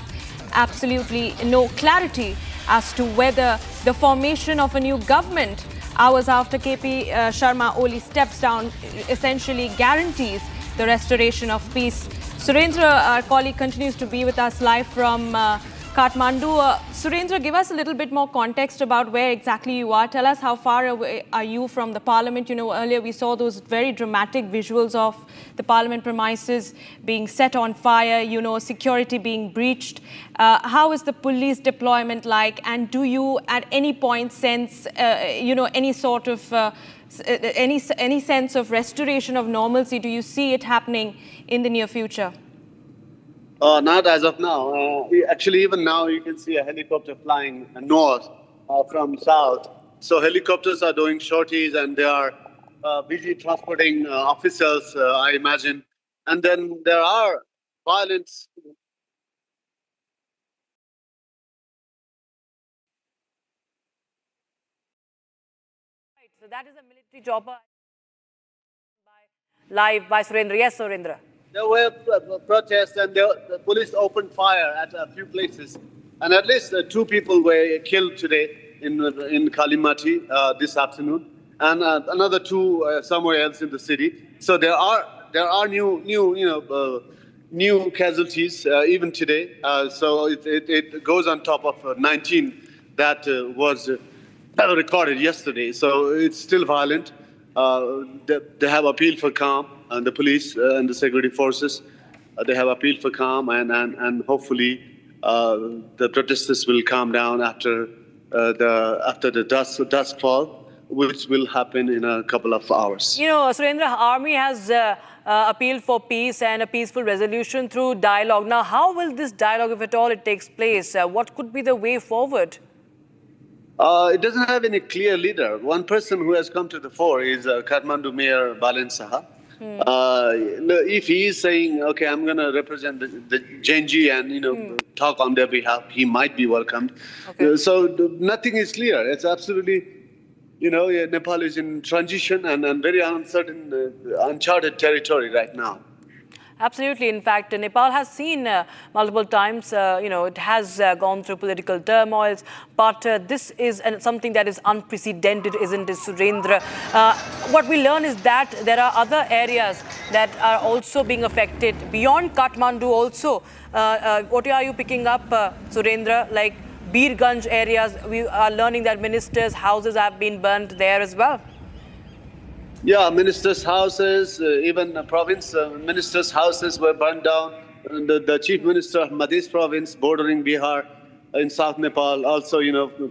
absolutely no clarity as to whether the formation of a new government hours after KP Sharma Oli steps down essentially guarantees the restoration of peace. Surendra, our colleague, continues to be with us live from Kathmandu. Surendra, give us a little bit more context about where exactly you are. Tell us how far away are you from the parliament. Earlier we saw those very dramatic visuals of the parliament premises being set on fire, security being breached. How is the police deployment like? And do you at any point sense, any sort of, any sense of restoration of normalcy? Do you see it happening in the near future? Not as of now. Actually, even now, you can see a helicopter flying north from south. So helicopters are doing sorties and they are busy transporting officers, I imagine. And then there are violence. Right, so that is a military chopper live by Surendra. Yes, Surendra. There were protests and the police opened fire at a few places. And at least 2 people were killed today in Kalimati this afternoon. And another 2 somewhere else in the city. So there are new casualties even today. So it goes on top of 19 that was recorded yesterday. So it's still violent. They have appealed for calm, and the police and the security forces, they have appealed for calm, and hopefully the protesters will calm down after the dusk fall, which will happen in a couple of hours. Surendra, army has appealed for peace and a peaceful resolution through dialogue. Now, how will this dialogue, if at all it takes place, what could be the way forward? It doesn't have any clear leader. One person who has come to the fore is Kathmandu Mayor Balen Saha. If he is saying, okay, I'm going to represent the Genji and, talk on their behalf, he might be welcomed. Okay. So nothing is clear. It's absolutely, Nepal is in transition and very uncertain, uncharted territory right now. Absolutely. In fact, Nepal has seen multiple times, it has gone through political turmoils, but this is something that is unprecedented, isn't it, Surendra? What we learn is that there are other areas that are also being affected beyond Kathmandu also. What are you picking up, Surendra, like Birganj areas? We are learning that ministers' houses have been burnt there as well. Yeah, ministers' houses, even province ministers' houses were burned down. The chief minister of Madhya province bordering Bihar in South Nepal also,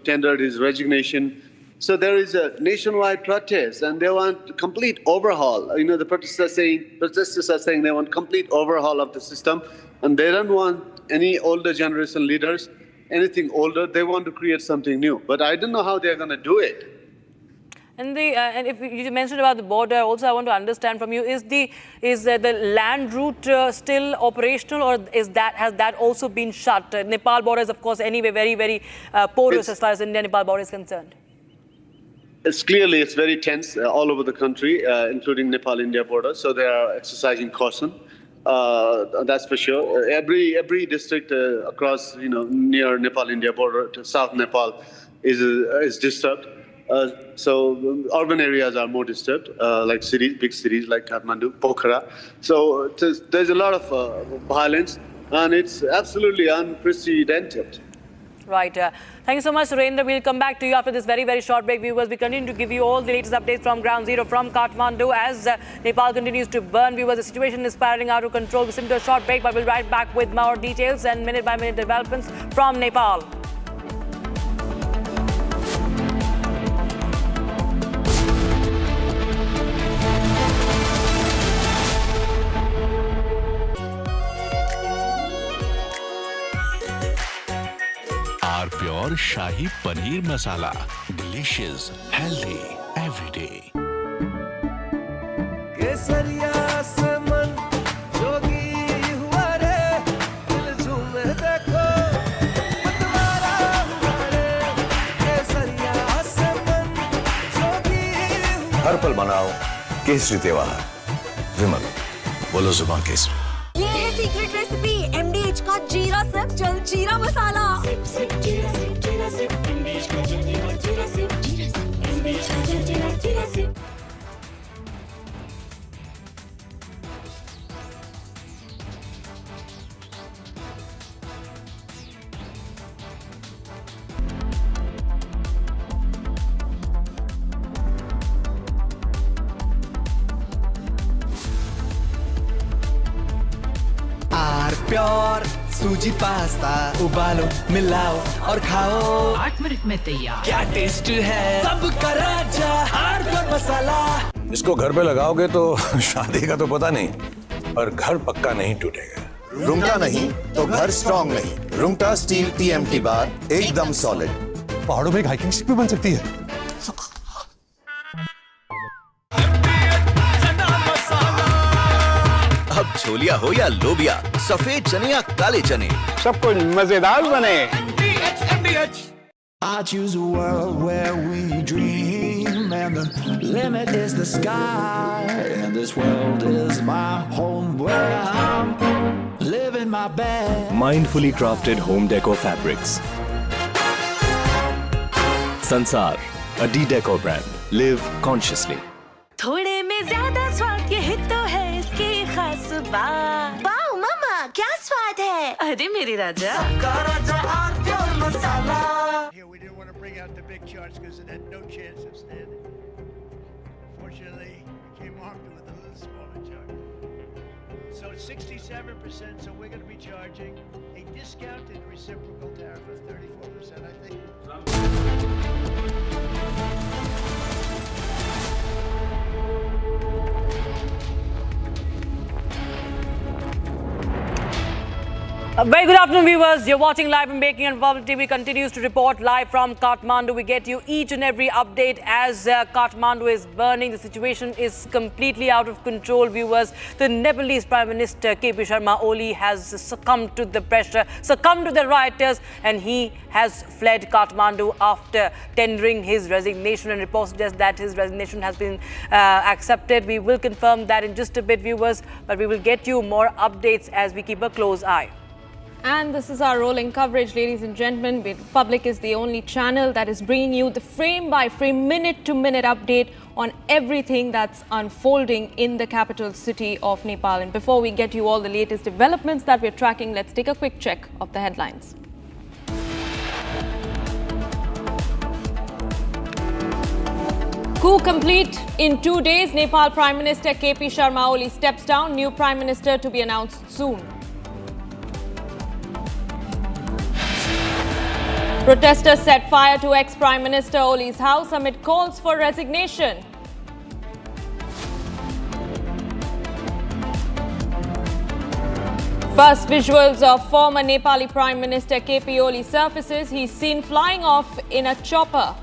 tendered his resignation. So there is a nationwide protest and they want complete overhaul. The protesters are saying they want complete overhaul of the system and they don't want any older generation leaders, anything older. They want to create something new. But I don't know how they're going to do it. And if you mentioned about the border, also I want to understand from you: is the land route still operational, or has that also been shut? Nepal border is, of course, anyway very porous as far as India-Nepal border is concerned. It's very tense all over the country, including Nepal-India border. So they are exercising caution. That's for sure. Every district across, near Nepal-India border to South Nepal is disturbed. So urban areas are more disturbed, like big cities like Kathmandu, Pokhara. So there's a lot of violence, and it's absolutely unprecedented. Right. Thank you so much, Surendra. We'll come back to you after this very, very short break. Viewers, we continue to give you all the latest updates from Ground Zero from Kathmandu as Nepal continues to burn. Viewers, the situation is spiraling out of control. We'll listen to a short break, but we'll be right back with more details and minute-by-minute developments from Nepal. Our pure Shahi Paneer Masala. Delicious, healthy, every day. हर पल मनाओ केसरी त्योहार। विमल, बोलो जुबान केसरी। ये है secret recipe MDH का जीरा SIP जल जीरा मसाला। सिप सिप जीरा सिप MDH का जल जीरा सिप MDH का जल जीरा सिप। प्योर सूजी पास्ता उबालो मिलाओ और खाओ 8 मिनट में तैयार। क्या टेस्ट है सबका राजा हार्डकोर मसाला। इसको घर पे लगाओगे तो शादी का तो पता नहीं, पर घर पक्का नहीं टूटेगा। रुंगटा नहीं तो घर स्ट्रॉन्ग नहीं। रुंगटा स्टील TMT बार एकदम सॉलिड। पहाड़ों में एक हाइकिंग स्टिक भी बन सकती है। अब छोलिया हो या लोबिया, सफेद चने या काले चने, सब कुछ मजेदार बने। I choose a world where we dream, and the limit is the sky, and this world is my home where I'm living my best. Mindfully crafted home decor fabrics. Sansar, a decor brand. Live consciously. थोड़े में ज्यादा स्वाद यही तो है इसकी खास बात। वाओ मामा क्या स्वाद है। अरे मेरे राजा। सबका राजा pure masala. Here we didn't want to bring out the big charts because it had no chance of standing. Fortunately, we came armed with a little smaller chart. So it's 67%, so we're going to be charging a discounted reciprocal tariff of 34%, I think. Very good afternoon, viewers. You're watching live in Baking and Bubble TV. Continues to report live from Kathmandu. We get you each and every update as Kathmandu is burning. The situation is completely out of control, viewers. The Nepalese Prime Minister KP Sharma Oli has succumbed to the pressure, succumbed to the rioters, and he has fled Kathmandu after tendering his resignation. And reports suggest that his resignation has been accepted. We will confirm that in just a bit, viewers, but we will get you more updates as we keep a close eye. And this is our rolling coverage, ladies and gentlemen. The Public is the only channel that is bringing you the frame-by-frame, minute-to-minute update on everything that's unfolding in the capital city of Nepal. And before we get you all the latest developments that we're tracking, let's take a quick check of the headlines. Coup complete in 2 days. Nepal Prime Minister KP Sharma Oli steps down. New Prime Minister to be announced soon. Protesters set fire to ex-Prime Minister Oli's house amid calls for resignation. First visuals of former Nepali Prime Minister KP Oli surfaces. He's seen flying off in a chopper.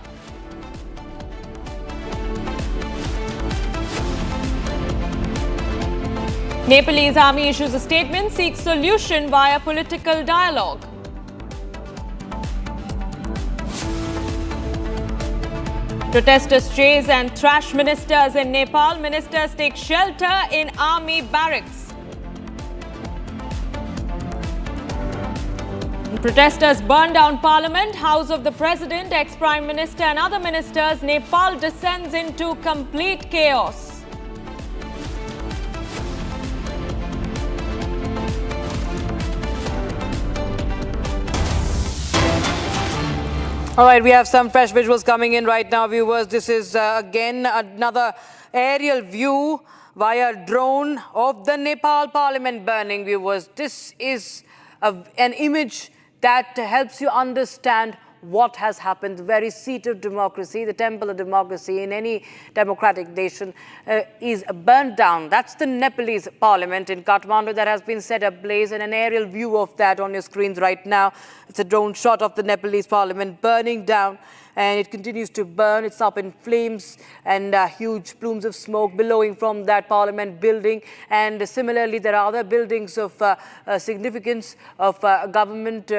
Nepalese army issues a statement, seeks solution via political dialogue. Protesters chase and thrash ministers in Nepal. Ministers take shelter in army barracks. Protesters burn down parliament, house of the president, ex-prime minister and other ministers. Nepal descends into complete chaos. All right, we have some fresh visuals coming in right now, viewers. This is again another aerial view via drone of the Nepal parliament burning, viewers. This is an image that helps you understand what has happened. The very seat of democracy, the temple of democracy in any democratic nation is burned down. That's the Nepalese parliament in Kathmandu that has been set ablaze, and an aerial view of that on your screens right now. It's a drone shot of the Nepalese parliament burning down, and it continues to burn. It's up in flames and huge plumes of smoke billowing from that parliament building. And similarly, there are other buildings of significance of government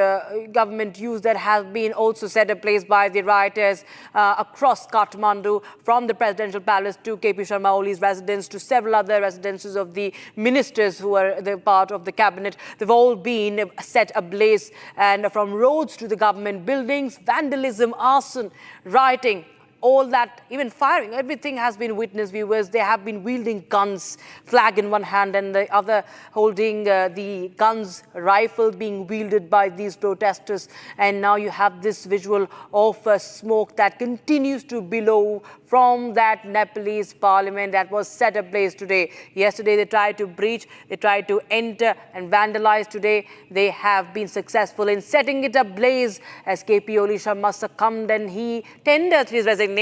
use that have been also set ablaze by the rioters across Kathmandu, from the presidential palace to KP Sharma Oli's residence to several other residences of the ministers who are the part of the cabinet. They've all been set ablaze, and from roads to the government buildings, vandalism, arson, rioting, all that, even firing, everything has been witnessed, viewers. They have been wielding guns, flag in one hand and the other holding the guns, rifle being wielded by these protesters. And now you have this visual of smoke that continues to billow from that Nepalese parliament that was set ablaze today. Yesterday they tried to breach, they tried to enter and vandalize. Today they have been successful in setting it ablaze as KP Oli Sharma succumbed and he tendered his resignation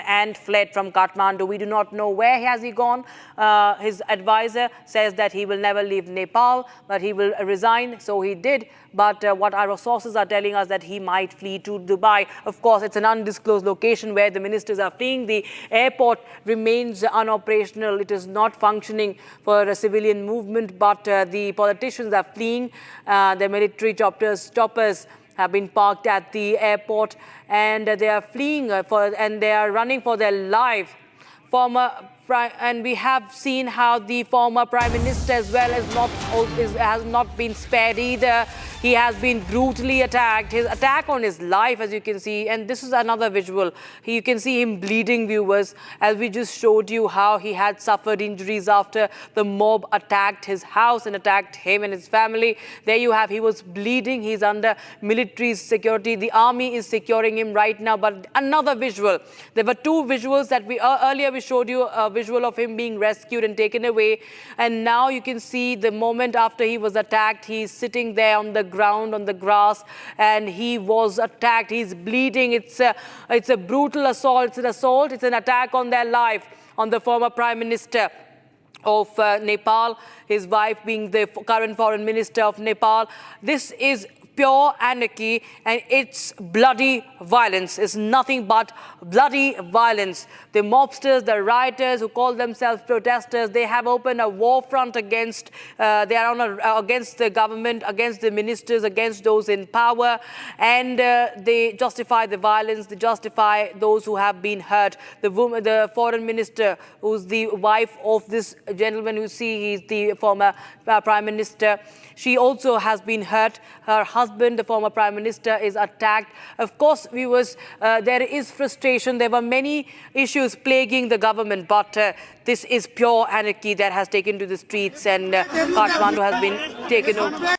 and fled from Kathmandu. We do not know where has he gone. His advisor says that he will never leave Nepal, but he will resign. So he did. But what our sources are telling us that he might flee to Dubai. Of course, it's an undisclosed location where the ministers are fleeing. The airport remains unoperational. It is not functioning for a civilian movement, but the politicians are fleeing. The military choppers have been parked at the airport, and they are fleeing and they are running for their life. And we have seen how the former prime minister as well has not been spared either. He has been brutally attacked. His attack on his life, as you can see, and this is another visual. You can see him bleeding, viewers, as we just showed you how he had suffered injuries after the mob attacked his house and attacked him and his family. There you have, he was bleeding. He's under military security. The army is securing him right now. But another visual. There were two visuals that earlier we showed you a visual of him being rescued and taken away. And now you can see the moment after he was attacked, he's sitting there on the ground, on the grass, and he was attacked. He's bleeding. It's a brutal assault. It's an assault. It's an attack on their life, on the former prime minister of Nepal, his wife being the current foreign minister of Nepal. This is pure anarchy, and it's bloody violence. It's nothing but bloody violence. The mobsters, the rioters who call themselves protesters, they have opened a war front against against the government, against the ministers, against those in power, and they justify the violence. They justify those who have been hurt. The foreign minister, who's the wife of this gentleman you see, he's the former prime minister. She also has been hurt. Her husband, the former prime minister, is attacked. Of course, viewers, there is frustration. There were many issues plaguing the government, but this is pure anarchy that has taken to the streets, and Kathmandu has been taken over.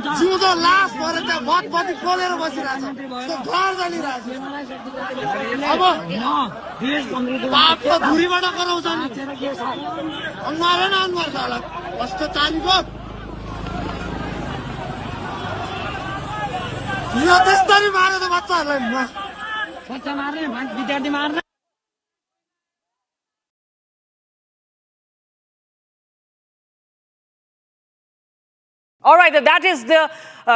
जिउँदो लास भएर त्यहाँ भतपति खोलेर बसिरहेछ त्यो घर जलिरहेछ अब बापको धुरीबाट कराउँछ नि अनुहारै न अनुहार छ होला कस्तो चालीको यो त्यसरी मारे त बच्चाहरूलाई बच्चा मार्ने विद्यार्थी मार्ने. All right, that is the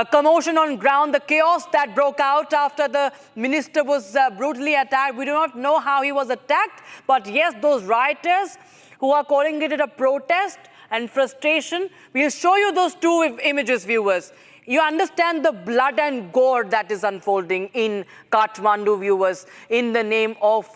commotion on ground, the chaos that broke out after the minister was brutally attacked. We do not know how he was attacked, but yes, those rioters who are calling it a protest and frustration. We'll show you those two images, viewers. You understand the blood and gore that is unfolding in Kathmandu, viewers, in the name of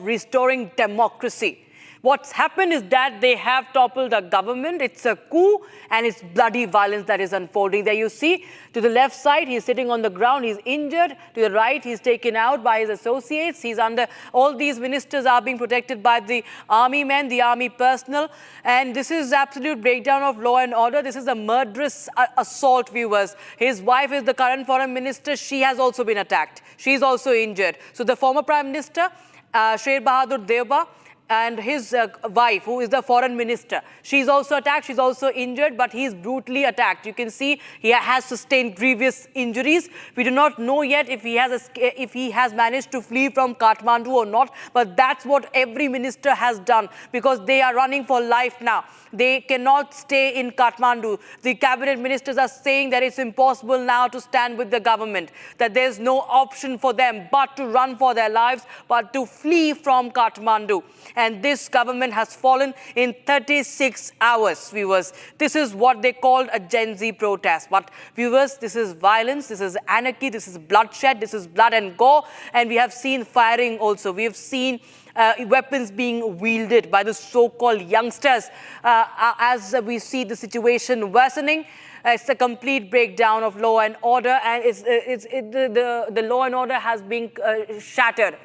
restoring democracy. What's happened is that they have toppled a government. It's a coup, and it's bloody violence that is unfolding. There you see, to the left side, he's sitting on the ground. He's injured. To the right, he's taken out by his associates. He's under, all these ministers are being protected by the army men, the army personnel. And this is absolute breakdown of law and order. This is a murderous assault, viewers. His wife is the current foreign minister. She has also been attacked. She's also injured. So the former prime minister, Sher Bahadur Deuba, and his wife, who is the foreign minister, she's also attacked, she's also injured, but he's brutally attacked. You can see he has sustained grievous injuries. We do not know yet if he has managed to flee from Kathmandu or not, but that's what every minister has done, because they are running for life now. They cannot stay in Kathmandu. The cabinet ministers are saying that it's impossible now to stand with the government, that there's no option for them but to run for their lives, but to flee from Kathmandu. And this government has fallen in 36 hours, viewers. This is what they called a Gen Z protest. But viewers, this is violence, this is anarchy, this is bloodshed, this is blood and gore. And we have seen firing also. We have seen weapons being wielded by the so-called youngsters as we see the situation worsening. It's a complete breakdown of law and order, and the law and order has been shattered.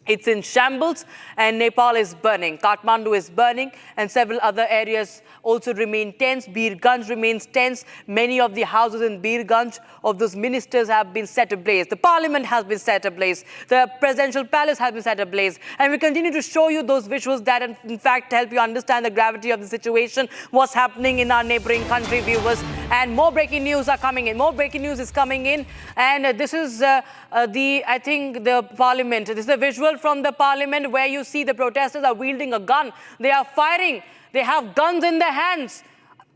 It's in shambles, and Nepal is burning. Kathmandu is burning, and several other areas also remain tense. Birganj remains tense. Many of the houses in Birganj of those ministers have been set ablaze. The parliament has been set ablaze. The presidential palace has been set ablaze. And we continue to show you those visuals that, in fact, help you understand the gravity of the situation, what's happening in our neighboring country, viewers. And more breaking news are coming in. More breaking news is coming in. And this is the parliament. This is a visual from the parliament where you see the protesters are wielding a gun. They are firing. They have guns in their hands.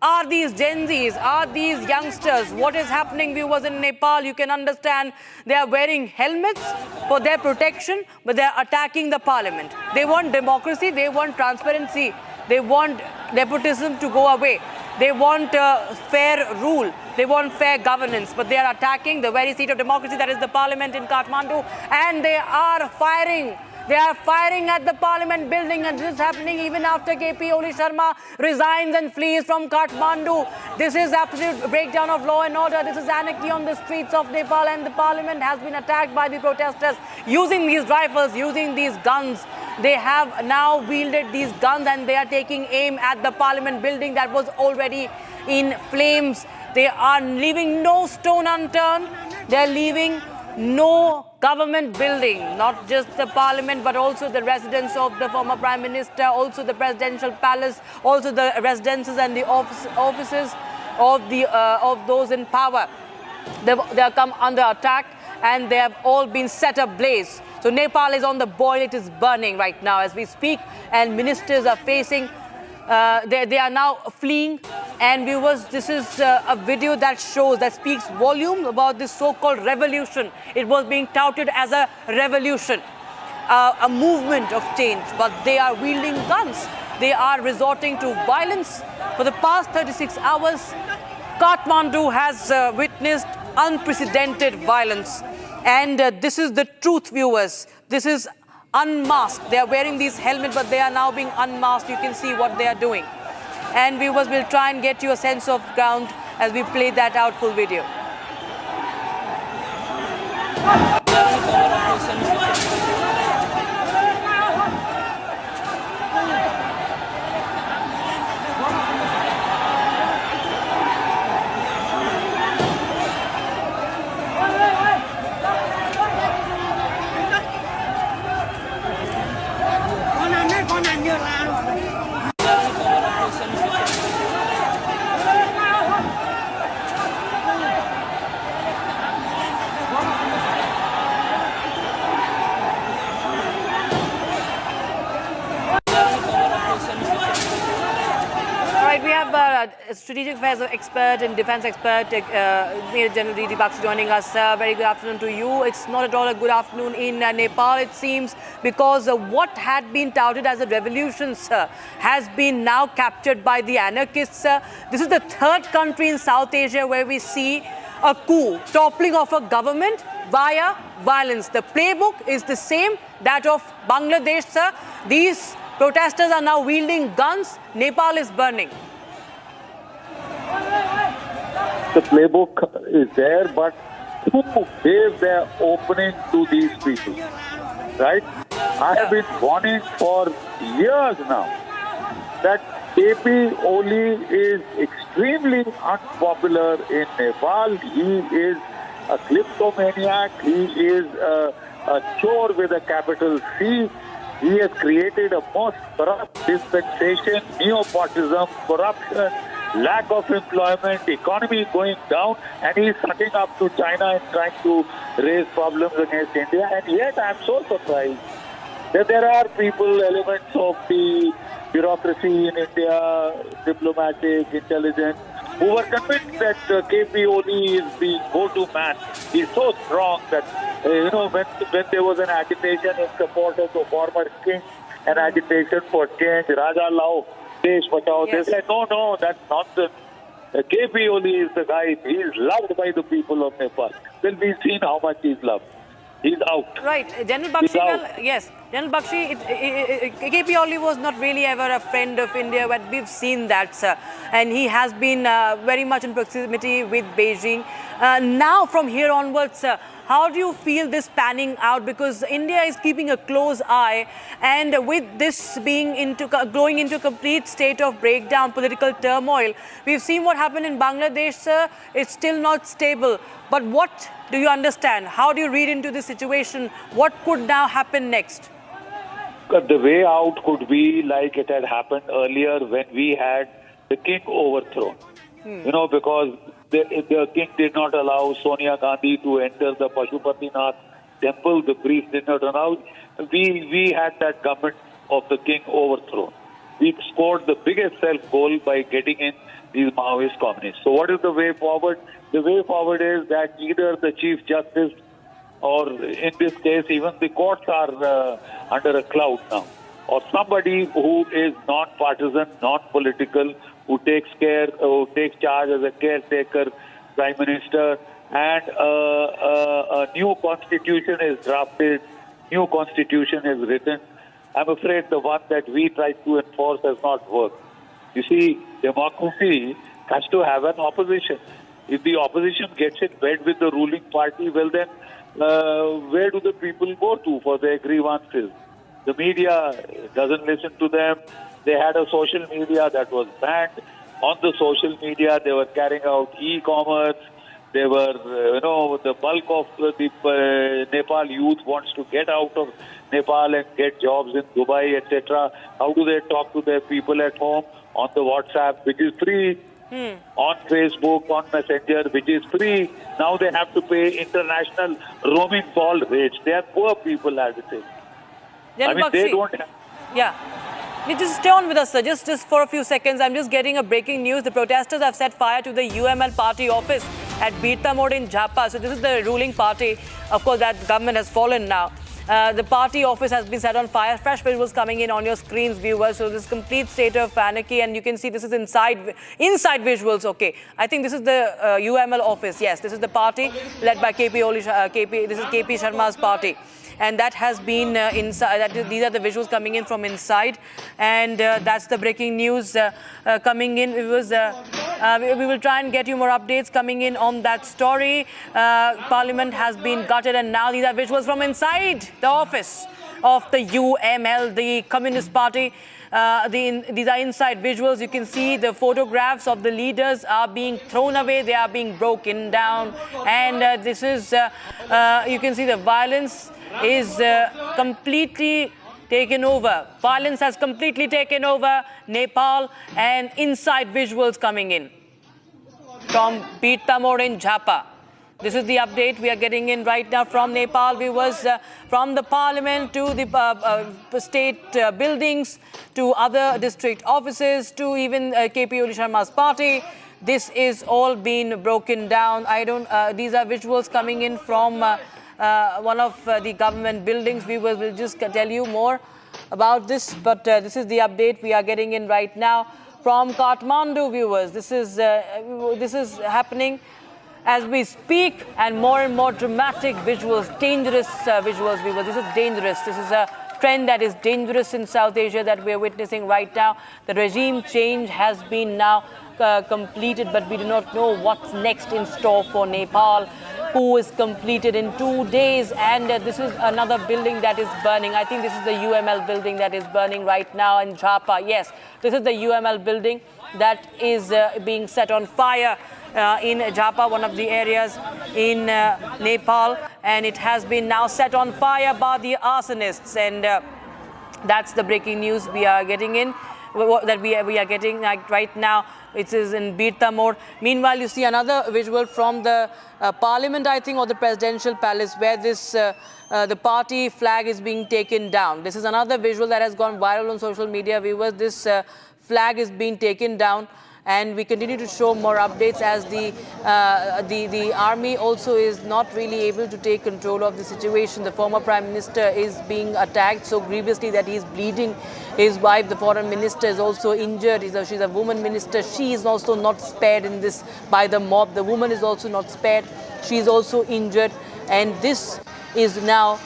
Are these Gen Zs? Are these youngsters? What is happening, viewers, in Nepal? You can understand they are wearing helmets for their protection, but they are attacking the parliament. They want democracy. They want transparency. They want nepotism to go away. They want fair rule. They want fair governance, but they are attacking the very seat of democracy, that is the parliament in Kathmandu, and they are firing. They are firing at the parliament building, and this is happening even after KP Oli Sharma resigns and flees from Kathmandu. This is absolute breakdown of law and order. This is anarchy on the streets of Nepal, and the parliament has been attacked by the protesters using these rifles, using these guns. They have now wielded these guns, and they are taking aim at the parliament building that was already in flames. They are leaving no stone unturned. They are leaving no government building, not just the parliament, but also the residence of the former prime minister, also the presidential palace, also the residences and the offices of those in power. They have come under attack, and they have all been set ablaze. So Nepal is on the boil. It is burning right now as we speak, and ministers are facing, they are now fleeing. And viewers, this is a video that speaks volume about this so-called revolution. It was being touted as a revolution, a movement of change, but they are wielding guns. They are resorting to violence. For the past 36 hours, Kathmandu has witnessed unprecedented violence. And this is the truth, viewers. This is unmasked. They are wearing these helmets, but they are now being unmasked. You can see what they are doing. And viewers, will try and get you a sense of ground as we play that out full video. strategic affairs expert and defense expert, Major General D.D. Bakshi joining us. Very good afternoon to you. It's not at all a good afternoon in Nepal, it seems, because what had been touted as a revolution, sir, has been now captured by the anarchists. This is the third country in South Asia where we see a coup, toppling of a government via violence. The playbook is the same, that of Bangladesh, sir. These protesters are now wielding guns. Nepal is burning. The playbook is there, but who gave their opening to these people? Right? I have been warning for years now that KP Oli is extremely unpopular in Nepal. He is a kleptomaniac. He is a chore with a capital C. He has created a most corrupt dispensation, nepotism, corruption, lack of employment, economy going down, and he is sucking up to China and trying to raise problems against India. And yet I am so surprised that there are people, elements of the bureaucracy in India, diplomatic, intelligence, who were convinced that KP Oli is the go-to man. He's so strong that, when there was an agitation in support of the former king, an agitation for change, Raja Lao, Desh Bachao, they said, no, that's nonsense. KP Oli is the guy, he is loved by the people of Nepal. Well, we've seen how much he's loved. He's out. Right. General Bakshi, yes. General Bakshi, KP Oli was not really ever a friend of India, but we've seen that, sir. And he has been very much in proximity with Beijing. Now, from here onwards, sir, how do you feel this panning out? Because India is keeping a close eye, and with this being going into a complete state of breakdown, political turmoil, we've seen what happened in Bangladesh, sir. It's still not stable. But what do you understand? How do you read into this situation? What could now happen next? The way out could be like it had happened earlier when we had the king overthrown. Because the king did not allow Sonia Gandhi to enter the Pashupatinath temple. The priest did not allow. We had that government of the king overthrown. We scored the biggest self-goal by getting in these Maoist communists. So what is the way forward? The way forward is that either the Chief Justice or in this case even the courts are under a cloud now, or somebody who is non-partisan, non-political, who takes charge as a caretaker prime minister, and a new constitution is drafted, new constitution is written. I'm afraid the one that we tried to enforce has not worked. You see, democracy has to have an opposition. If the opposition gets in bed with the ruling party, well then, where do the people go to for their grievances? The media doesn't listen to them. They had a social media that was banned. On the social media, they were carrying out e-commerce. They were, the bulk of the Nepal youth wants to get out of Nepal and get jobs in Dubai, etc. How do they talk to their people at home? On the WhatsApp, which is free. On Facebook, on Messenger, which is free. Now they have to pay international roaming call rates. They are poor people, as it is. They don't have... Yeah. You just stay on with us, sir. Just for a few seconds. I'm just getting a breaking news. The protesters have set fire to the UML party office at Birta Mode in Jhapa. So this is the ruling party. Of course, that government has fallen now. The party office has been set on fire. Fresh visuals coming in on your screens, viewers. So this complete state of anarchy, and you can see this is inside visuals. Okay, I think this is the UML office. Yes, this is the party led by KP Oli. This is KP Sharma's party. And that has been inside. These are the visuals coming in from inside, and that's the breaking news coming in. We will try and get you more updates coming in on that story. Parliament has been gutted, and now these are visuals from inside the office of the UML, the Communist Party. These are inside visuals. You can see the photographs of the leaders are being thrown away. They are being broken down, and this is. You can see the violence is completely taken over. Violence has completely taken over Nepal, and inside visuals coming in from Birta Mode in Jhapa. This is the update we are getting in right now from Nepal. Viewers, from the parliament to the state buildings to other district offices to even KP Oli Sharma's party. This is all been broken down. These are visuals coming in from one of the government buildings. Viewers will just tell you more about this, but this is the update we are getting in right now from Kathmandu. Viewers, this is happening as we speak, and more dramatic visuals, dangerous visuals, viewers. This is dangerous. This is a trend that is dangerous in South Asia that we are witnessing right now. The regime change has been now completed, but we do not know what's next in store for Nepal. Coup is completed in 2 days, and this is another building that is burning. I think this is the UML building that is burning right now in Jhapa. Yes, this is the UML building that is being set on fire in Jhapa, one of the areas in Nepal, and it has been now set on fire by the arsonists, and that's the breaking news we are getting in, that we are getting right now. It is in Birta Mode. Meanwhile, you see another visual from the parliament, I think, or the presidential palace, where this the party flag is being taken down. This is another visual that has gone viral on social media, viewers. This flag is being taken down, and we continue to show more updates as the army also is not really able to take control of the situation. The former prime minister is being attacked so grievously that he is bleeding. His wife, the foreign minister, is also injured. She's a woman minister. She is also not spared in this by the mob. The woman is also not spared. She is also injured, and this is now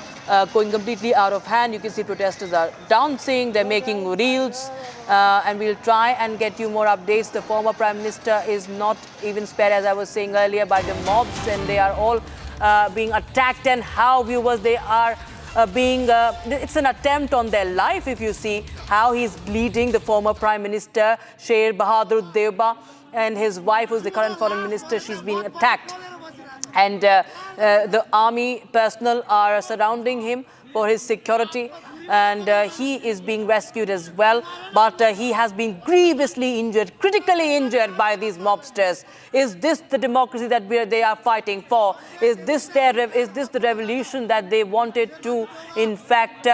going completely out of hand. You can see protesters are dancing, they're making reels, and we'll try and get you more updates. The former prime minister is not even spared, as I was saying earlier, by the mobs, and they are all being attacked. And how, viewers, they are it's an attempt on their life. If you see how he's bleeding, the former prime minister Sher Bahadur Deuba, and his wife, who's the current foreign minister, she's being attacked. And the army personnel are surrounding him for his security, and he is being rescued as well. But he has been grievously injured, critically injured by these mobsters. Is this the democracy that they are fighting for? Is this the revolution that they wanted to, in fact,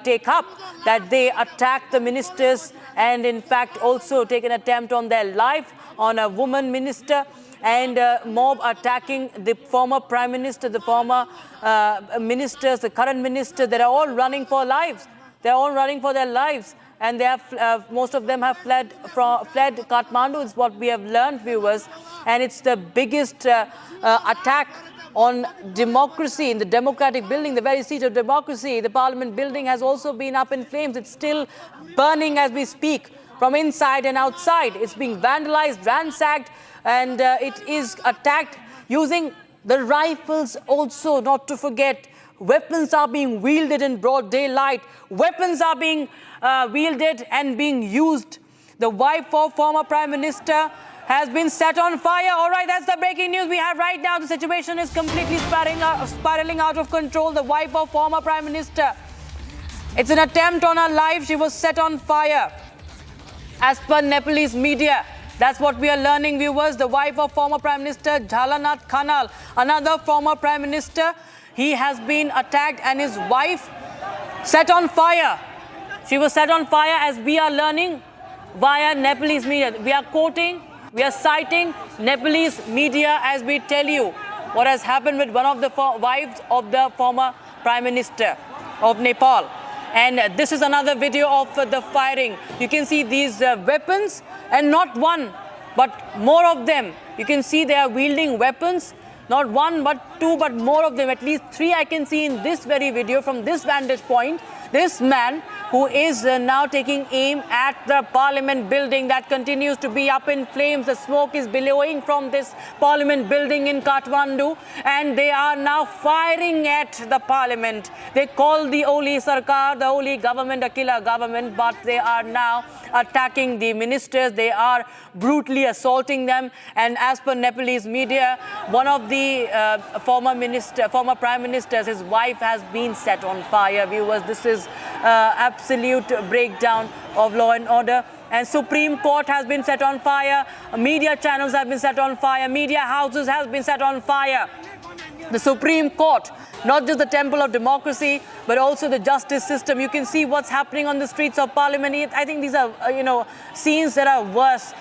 take up? That they attack the ministers and, in fact, also take an attempt on their life, on a woman minister, and mob attacking the former prime minister, the former ministers, the current minister. They are all running for lives. They are all running for their lives, and they have most of them have fled Kathmandu. Is what we have learned, viewers, and it's the biggest attack on democracy in the democratic building, the very seat of democracy. The parliament building has also been up in flames. It's still burning as we speak, from inside and outside. It's being vandalized, ransacked, and it is attacked using the rifles also, not to forget. Weapons are being wielded in broad daylight. Weapons are being wielded and being used. The wife of former prime minister has been set on fire. All right, that's the breaking news we have right now. The situation is completely spiraling out of control. The wife of former prime minister, it's an attempt on her life. She was set on fire. As per Nepalese media, that's what we are learning, viewers. The wife of former Prime Minister Jhalanath Khanal, another former Prime Minister, he has been attacked and his wife set on fire. She was set on fire, as we are learning via Nepalese media. We are quoting, we are citing Nepalese media as we tell you what has happened with one of the wives of the former Prime Minister of Nepal. And this is another video of the firing. You can see these weapons, and not one, but more of them. You can see they are wielding weapons, not one, but two, but more of them. At least three I can see in this very video from this vantage point. This man who is now taking aim at the parliament building that continues to be up in flames. The smoke is billowing from this parliament building in Kathmandu, and they are now firing at the parliament. They call the Oli Sarkar, the Oli government, Akila government, but they are now attacking the ministers. They are brutally assaulting them. And as per Nepalese media, one of the former prime ministers, his wife has been set on fire. Viewers, this is absolute breakdown of law and order. And Supreme Court has been set on fire. Media channels have been set on fire. Media houses have been set on fire. The Supreme Court, not just the temple of democracy, but also the justice system. You can see what's happening on the streets of Parliament. I think these are, scenes that are worse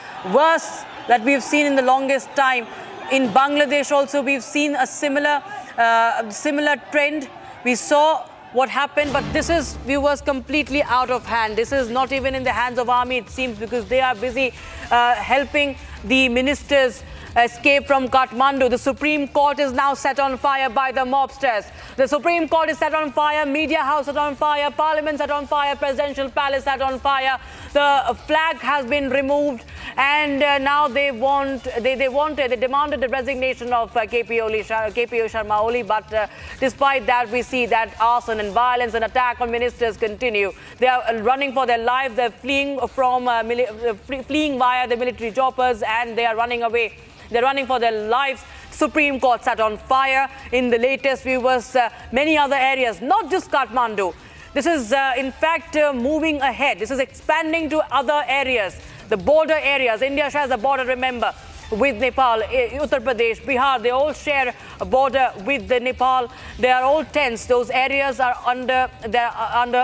that we've seen in the longest time. In Bangladesh also, we've seen a similar trend. We saw what happened, but this is, viewers, completely out of hand. This is not even in the hands of army, it seems, because they are busy helping the ministers escape from Kathmandu. The Supreme Court is now set on fire by the mobsters. The Supreme Court is set on fire, Media House set on fire, Parliament set on fire, Presidential Palace set on fire. The flag has been removed, and now they demanded the resignation of KPO Sharma Oli. But despite that, we see that arson and violence and attack on ministers continue. They are running for their lives. They're fleeing fleeing via the military choppers, and they are running away. They're running for their lives. Supreme Court set on fire. In the latest, viewers, many other areas, not just Kathmandu. This is, in fact, moving ahead. This is expanding to other areas, the border areas. India shares a border, remember, with Nepal, Uttar Pradesh, Bihar. They all share a border with the Nepal. They are all tense. Those areas are under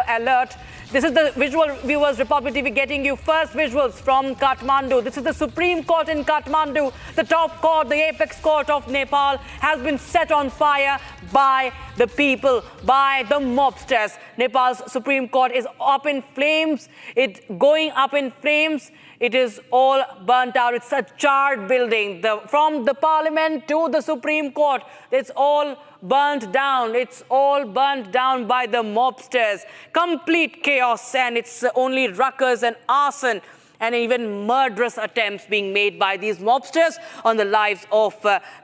alert. This is the visual, viewers, Republic TV getting you first visuals from Kathmandu. This is the Supreme Court in Kathmandu. The top court, the apex court of Nepal, has been set on fire by the people, by the mobsters. Nepal's Supreme Court is up in flames. It's going up in flames. It is all burnt out. It's a charred building. From the Parliament to the Supreme Court, it's all burnt down. It's all burnt down by the mobsters. Complete chaos, and it's only ruckus and arson and even murderous attempts being made by these mobsters on the lives of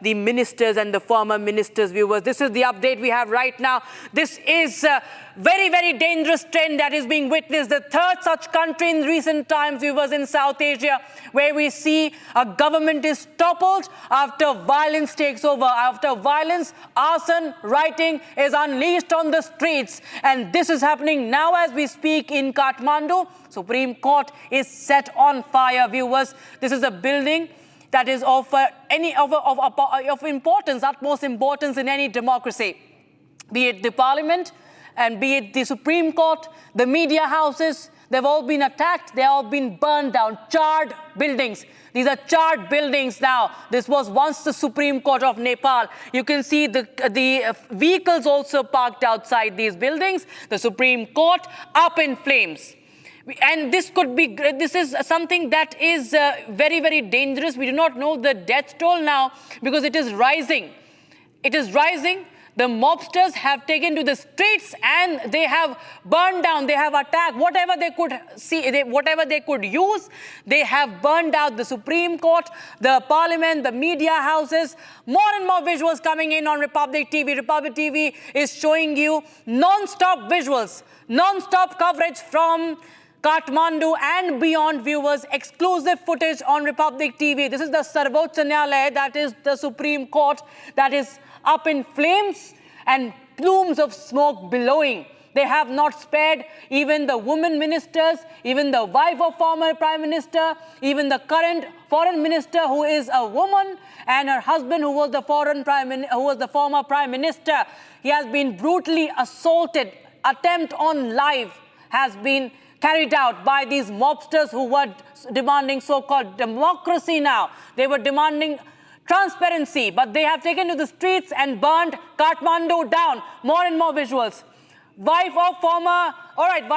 the ministers and the former ministers. Viewers, this is the update we have right now. This is a very, very dangerous trend that is being witnessed. The third such country in recent times, viewers, in South Asia, where we see a government is toppled after violence takes over. After violence, arson, rioting is unleashed on the streets. And this is happening now as we speak in Kathmandu. Supreme Court is set on fire, viewers. This is a building that is of importance, utmost importance in any democracy. Be it the Parliament and be it the Supreme Court, the media houses, they've all been attacked. They've all been burned down, charred buildings. These are charred buildings now. This was once the Supreme Court of Nepal. You can see the vehicles also parked outside these buildings. The Supreme Court up in flames. And this is something that is very, very dangerous. We do not know the death toll now because it is rising. It is rising. The mobsters have taken to the streets and they have burned down, they have attacked whatever they could see, whatever they could use. They have burned out the Supreme Court, the Parliament, the media houses. More and more visuals coming in on Republic TV. Republic TV is showing you non-stop visuals, non-stop coverage from Kathmandu and beyond, viewers. Exclusive footage on Republic TV. This is the Sarvocha Nyayalaya, that is the Supreme Court, that is up in flames and plumes of smoke billowing. They have not spared even the women ministers, even the wife of former Prime Minister, even the current foreign minister who is a woman, and her husband who was the former Prime Minister. He has been brutally assaulted. Attempt on life has been carried out by these mobsters who were demanding so-called democracy now. They were demanding transparency, but they have taken to the streets and burned Kathmandu down. More and more visuals. Wife of former Prime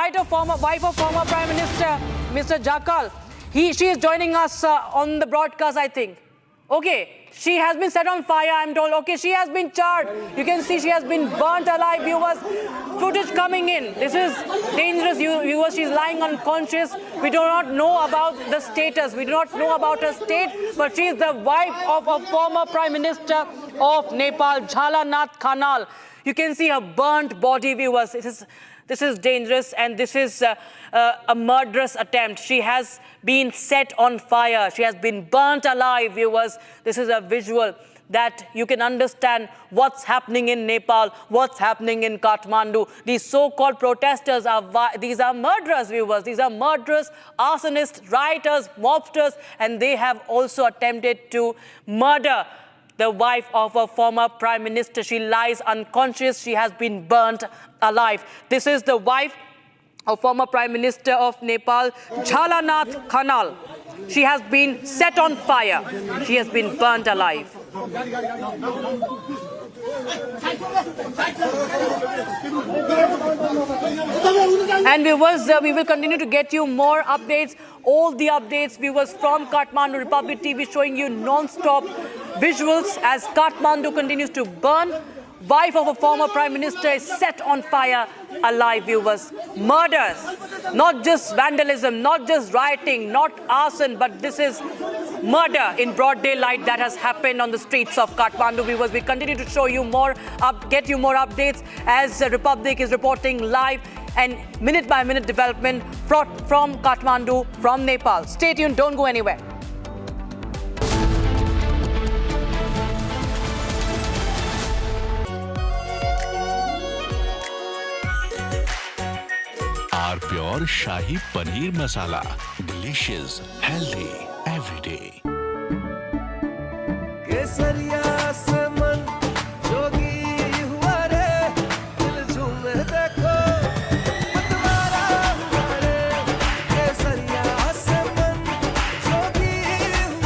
Minister, Mr. Jakal. She is joining us on the broadcast, I think. Okay, she has been set on fire, I'm told. Okay, she has been charred. You can see she has been burnt alive, viewers. Footage coming in. This is dangerous, viewers. She's lying unconscious. We do not know about the status. We do not know about her state, but she is the wife of a former Prime Minister of Nepal, Jhalanath Khanal. You can see her burnt body, viewers. This is dangerous, and this is a murderous attempt. She has been set on fire. She has been burnt alive, viewers. This is a visual that you can understand what's happening in Nepal, what's happening in Kathmandu. These so-called protesters these are murderers, viewers. These are murderers, arsonists, rioters, mobsters, and they have also attempted to murder the wife of a former prime minister. She lies unconscious. She has been burnt alive. This is the wife of former prime minister of Nepal, Jhalanath Khanal. She has been set on fire. She has been burnt alive. And viewers, we will continue to get you more updates. All the updates, viewers, from Kathmandu, Republic TV showing you non-stop visuals as Kathmandu continues to burn. Wife of a former prime minister is set on fire alive, viewers. Murders, not just vandalism, not just rioting, not arson, but this is murder in broad daylight that has happened on the streets of Kathmandu, viewers. We continue to show you more, get you more updates as Republic is reporting live and minute-by-minute development from Kathmandu, from Nepal. Stay tuned, don't go anywhere. Our pure Shahi Paneer Masala. Delicious, healthy, every day.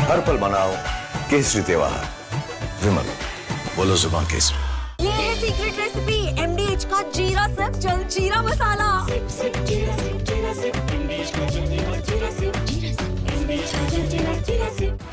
हर पल मनाओ केसरी त्योहार। विमल, बोलो जुबान केसरी। ये है secret recipe MDH का जीरा SIP जल जीरा मसाला। सिप सिप जीरा सिप MDH का जल जीरा सिप MDH का जल जीरा SIP.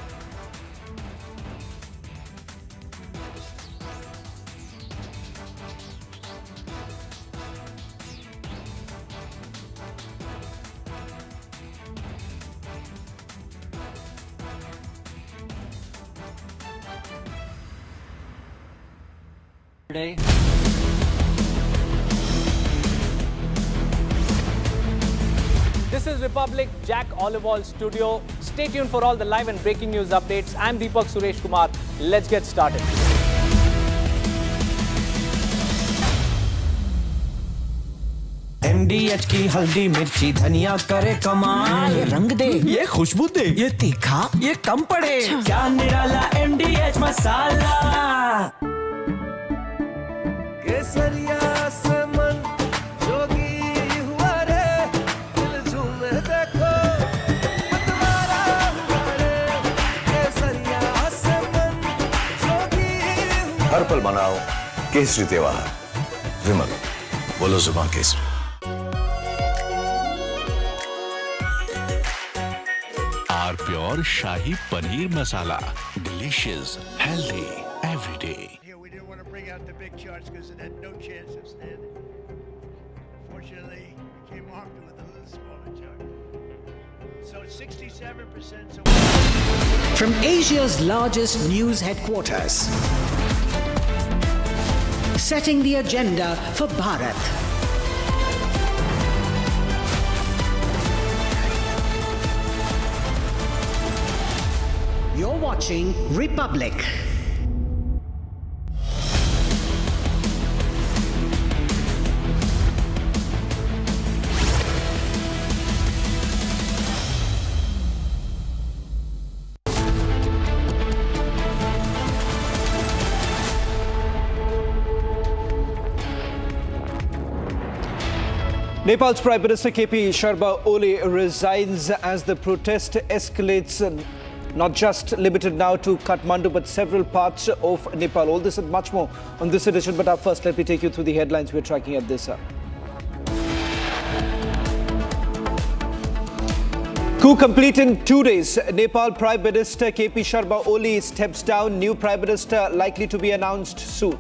This is Republic Jack Olival Studio. Stay tuned for all the live and breaking news updates. I'm Deepak Suresh Kumar. Let's get started. MDH की हल्दी मिर्ची धनिया करे कमाल। ये रंग दे, ये खुशबू दे, ये तीखा, ये कम पड़े। क्या निराला MDH मसाला। केसरिया से मन जोगी हुआ रे, दिल झूमे देखो तुम्हारा हुआ रे। केसरिया से मन जोगी हुआ। हर पल मनाओ केसरी त्योहार। विमल, बोलो जुबान Kesari. Our pure Shahi Paneer Masala. Delicious, healthy, every day. We didn't want to bring out the big charge because it had no chance of standing. Fortunately, we came armed with a little smaller charge. So 67%. From Asia's largest news headquarters, setting the agenda for Bharat. You're watching Republic. Nepal's Prime Minister KP Sharma Oli resigns as the protest escalates, not just limited now to Kathmandu but several parts of Nepal. All this and much more on this edition, but first let me take you through the headlines we're tracking at this hour. Coup complete in 2 days. Nepal Prime Minister KP Sharma Oli steps down. New Prime Minister likely to be announced soon.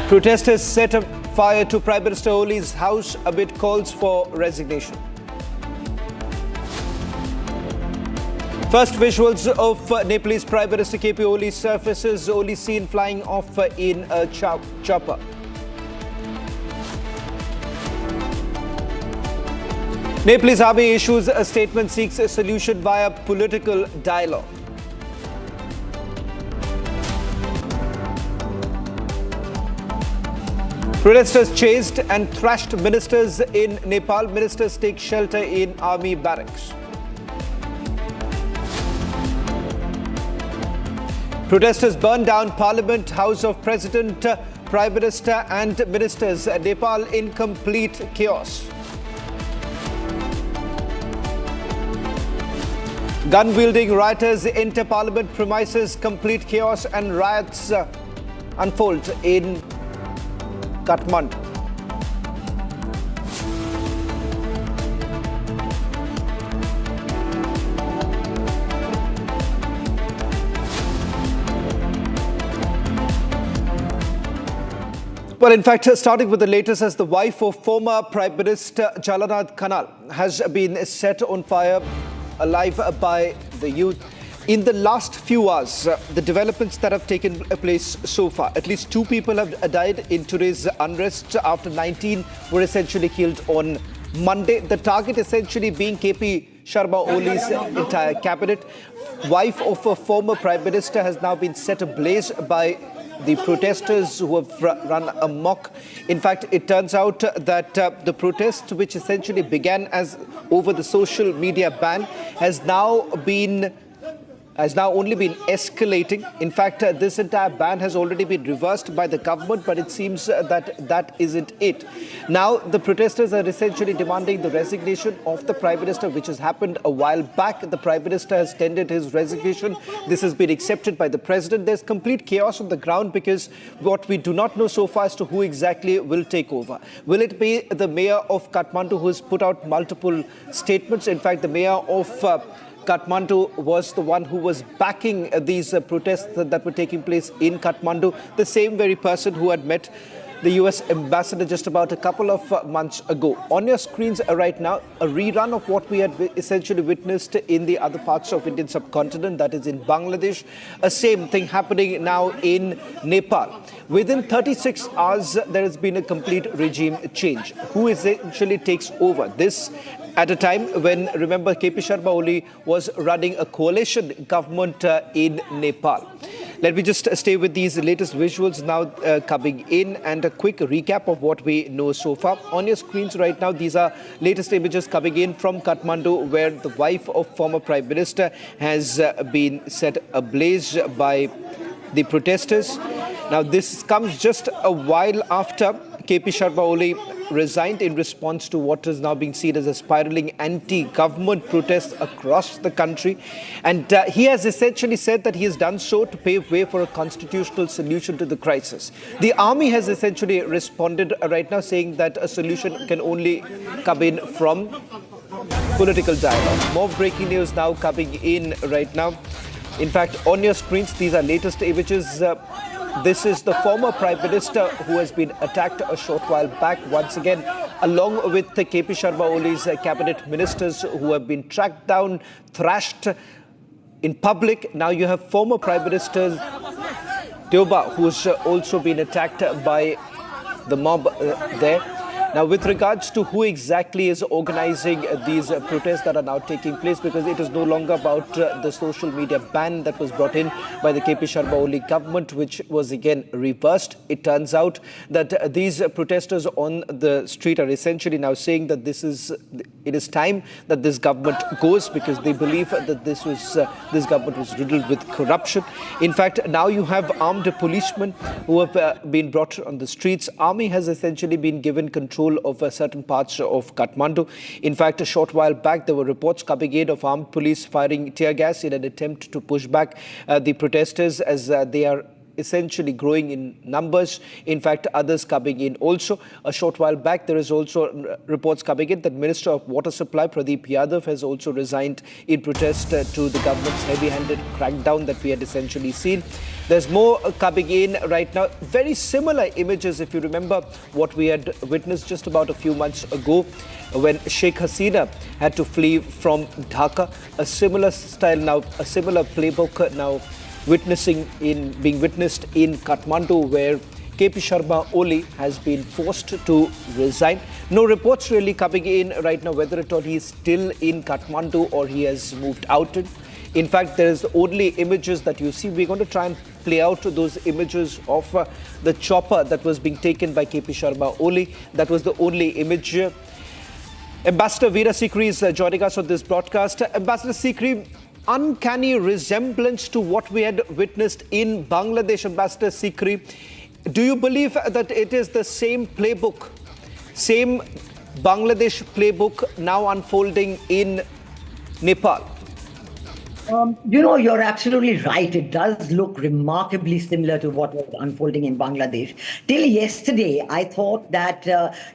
Protesters set fire to Prime Minister Oli's house amid calls for resignation. First visuals of Nepalese Prime Minister KP Oli surfaces. Oli seen flying off in a chopper. Nepal's army issues a statement, seeks a solution via political dialogue. Protesters chased and thrashed ministers in Nepal. Ministers take shelter in army barracks. Protesters burned down Parliament, House of President, Prime Minister and ministers. Nepal in complete chaos. Gun-wielding rioters enter Parliament premises. Complete chaos and riots unfold in Kathmandu. Well, in fact, starting with the latest, as the wife of former Prime Minister Jalanath Khanal has been set on fire alive by the youth. In the last few hours, the developments that have taken place so far, at least 2 people have died in today's unrest after 19 were essentially killed on Monday. The target essentially being KP Sharma Oli's entire cabinet. Wife of a former Prime Minister has now been set ablaze by the protesters who have run amok. In fact, it turns out that the protest, which essentially began as over the social media ban, has now only been escalating. In fact, this entire ban has already been reversed by the government, but it seems that isn't it. Now, the protesters are essentially demanding the resignation of the Prime Minister, which has happened a while back. The Prime Minister has tendered his resignation. This has been accepted by the President. There's complete chaos on the ground because what we do not know so far as to who exactly will take over. Will it be the mayor of Kathmandu who has put out multiple statements? In fact, the mayor of Kathmandu was the one who was backing these protests that were taking place in Kathmandu. The same very person who had met the US ambassador just about a couple of months ago. On your screens right now, a rerun of what we had essentially witnessed in the other parts of Indian subcontinent, that is in Bangladesh. A same thing happening now in Nepal. Within 36 hours, there has been a complete regime change. Who essentially takes over? This at a time when, remember, KP Sharma Oli was running a coalition government in Nepal. Let me just stay with these latest visuals now coming in and a quick recap of what we know so far. On your screens right now, these are latest images coming in from Kathmandu, where the wife of former Prime Minister has been set ablaze by the protesters. Now, this comes just a while after KP Sharma Oli resigned in response to what is now being seen as a spiraling anti-government protest across the country. And he has essentially said that he has done so to pave way for a constitutional solution to the crisis. The army has essentially responded right now, saying that a solution can only come in from political dialogue. More breaking news now coming in right now. In fact, on your screens, these are latest images. This is the former Prime Minister who has been attacked a short while back, once again, along with the KP Sharma Oli's cabinet ministers who have been tracked down, thrashed in public. Now you have former Prime Minister Teuba, who's also been attacked by the mob there. Now, with regards to who exactly is organizing these protests that are now taking place, because it is no longer about the social media ban that was brought in by the KP Sharma Oli government, which was again reversed. It turns out that these protesters on the street are essentially now saying that it is time that this government goes, because they believe that this government was riddled with corruption. In fact, now you have armed policemen who have been brought on the streets. Army has essentially been given control of certain parts of Kathmandu. In fact, a short while back, there were reports coming in of armed police firing tear gas in an attempt to push back the protesters as they are essentially growing in numbers. In fact, others coming in also. A short while back, there is also reports coming in that Minister of Water Supply, Pradeep Yadav, has also resigned in protest to the government's heavy-handed crackdown that we had essentially seen. There's more coming in right now. Very similar images, if you remember what we had witnessed just about a few months ago when Sheikh Hasina had to flee from Dhaka. A similar style now, a similar playbook now being witnessed in Kathmandu, where KP Sharma Oli has been forced to resign. No reports really coming in right now whether at all he is still in Kathmandu or he has moved out. In fact, there is only images that you see. We're going to try and play out those images of the chopper that was being taken by KP Sharma Oli. That was the only image. Ambassador Veera Sikri is joining us on this broadcast. Ambassador Sikri, uncanny resemblance to what we had witnessed in Bangladesh. Ambassador Sikri, do you believe that it is the same playbook, same Bangladesh playbook now unfolding in Nepal? You're absolutely right. It does look remarkably similar to what was unfolding in Bangladesh. Till yesterday, I thought that,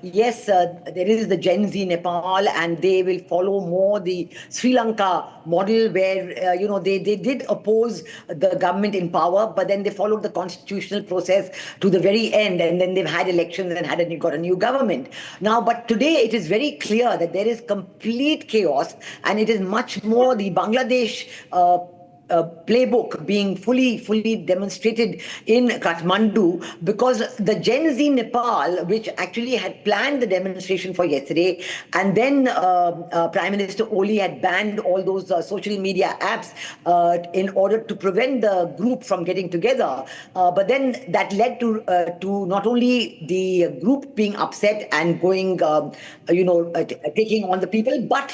yes, there is the Gen Z Nepal and they will follow more the Sri Lanka model where, they did oppose the government in power, but then they followed the constitutional process to the very end, and then they've had elections and got a new government. Now, but today it is very clear that there is complete chaos, and it is much more the Bangladesh playbook being fully demonstrated in Kathmandu, because the Gen Z Nepal, which actually had planned the demonstration for yesterday, and then Prime Minister Oli had banned all those social media apps in order to prevent the group from getting together. But then that led to not only the group being upset and going, taking on the people, but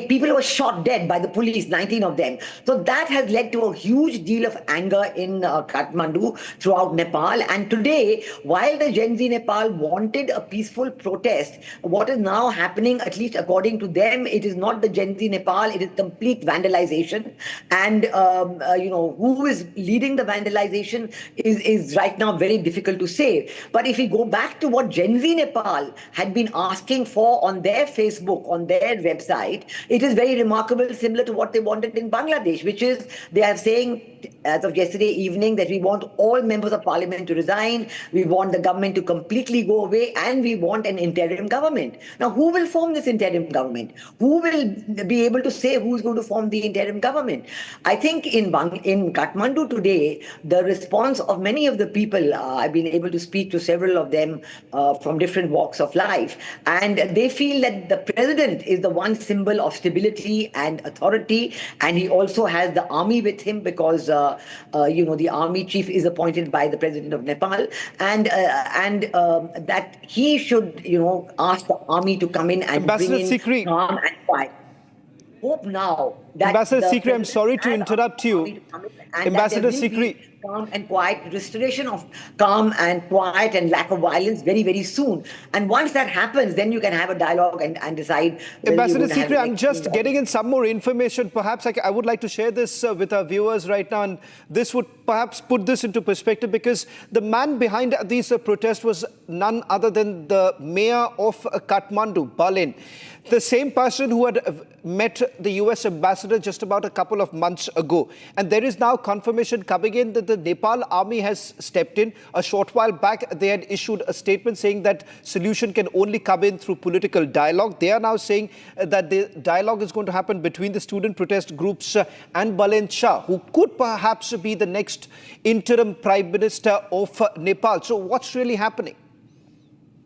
people were shot dead by the police, 19 of them. So that has led to a huge deal of anger in Kathmandu throughout Nepal. And today, while the Gen Z Nepal wanted a peaceful protest, what is now happening, at least according to them, it is not the Gen Z Nepal, it is complete vandalization. And, who is leading the vandalization is right now very difficult to say. But if we go back to what Gen Z Nepal had been asking for on their Facebook, on their website, it is very remarkable, similar to what they wanted in Bangladesh, which is they are saying, as of yesterday evening, that we want all members of parliament to resign, we want the government to completely go away, and we want an interim government. Now, who will form this interim government? Who will be able to say who's going to form the interim government? I think in Kathmandu today, the response of many of the people, I've been able to speak to several of them from different walks of life, and they feel that the president is the one symbol of stability and authority, and he also has the army with him, because the army chief is appointed by the president of Nepal, and that he should ask the army to come in and Ambassador bring in Sikri, calm and quiet. Hope now that Ambassador Sikri, I'm sorry to interrupt you. Ambassador Sikri, calm and quiet, restoration of calm and quiet and lack of violence very, very soon. And once that happens, then you can have a dialogue and decide. Ambassador Sikri, I'm just getting in some more information. Perhaps I would like to share this with our viewers right now, and this would perhaps put this into perspective, because the man behind these protests was none other than the mayor of Kathmandu, Balin. The same person who had met the US ambassador just about a couple of months ago. And there is now confirmation coming in that the Nepal army has stepped in. A short while back, they had issued a statement saying that solution can only come in through political dialogue. They are now saying that the dialogue is going to happen between the student protest groups and Balin Shah, who could perhaps be the next interim prime minister of Nepal. So what's really happening?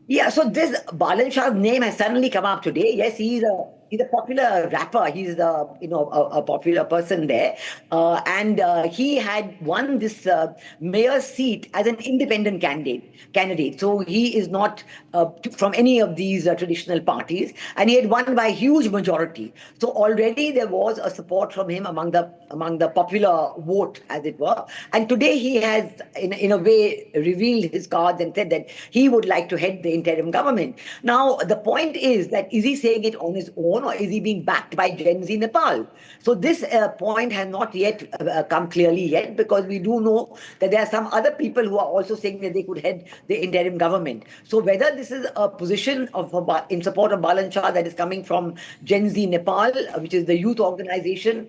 Yeah, so this Balin Shah's name has suddenly come up today. Yes, he's a popular rapper. He's a popular person there, and he had won this mayor's seat as an independent candidate. So he is not from any of these traditional parties, and he had won by a huge majority. So already there was a support from him among the popular vote, as it were. And today he has, in a way, revealed his cards and said that he would like to head the interim government. Now the point is that, is he saying it on his own, or is he being backed by Gen Z Nepal? So this point has not yet come clearly yet, because we do know that there are some other people who are also saying that they could head the interim government. So whether this is a position in support of Balin Shah that is coming from Gen Z Nepal, which is the youth organization,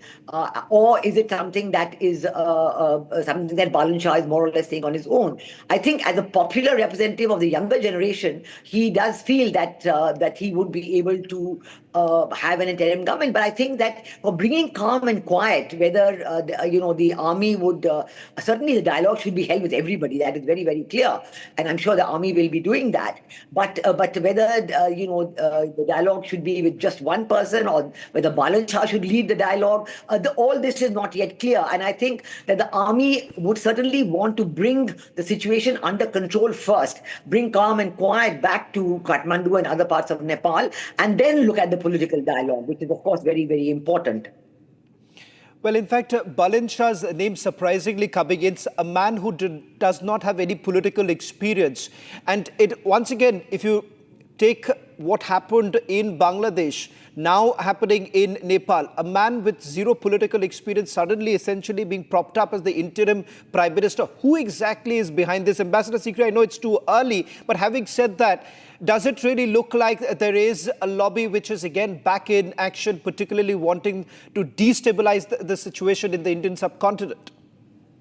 or is it something that is something that Balin Shah is more or less saying on his own? I think as a popular representative of the younger generation, he does feel that he would be able to have an interim government. But I think that for bringing calm and quiet, whether the army would certainly the dialogue should be held with everybody. That is very, very clear, and I'm sure the army will be doing that. But whether the dialogue should be with just one person or whether Balan Shah should lead the dialogue, all this is not yet clear. And I think that the army would certainly want to bring the situation under control first, bring calm and quiet back to Kathmandu and other parts of Nepal, and then look at the political dialogue, which is of course very, very important. Well, in fact, Balan Shah's name surprisingly coming in, a man who does not have any political experience. And once again, if you take what happened in Bangladesh, now happening in Nepal, a man with zero political experience suddenly essentially being propped up as the interim prime minister. Who exactly is behind this? Ambassador Sikri, I know it's too early, but having said that, does it really look like there is a lobby which is again back in action, particularly wanting to destabilize the situation in the Indian subcontinent?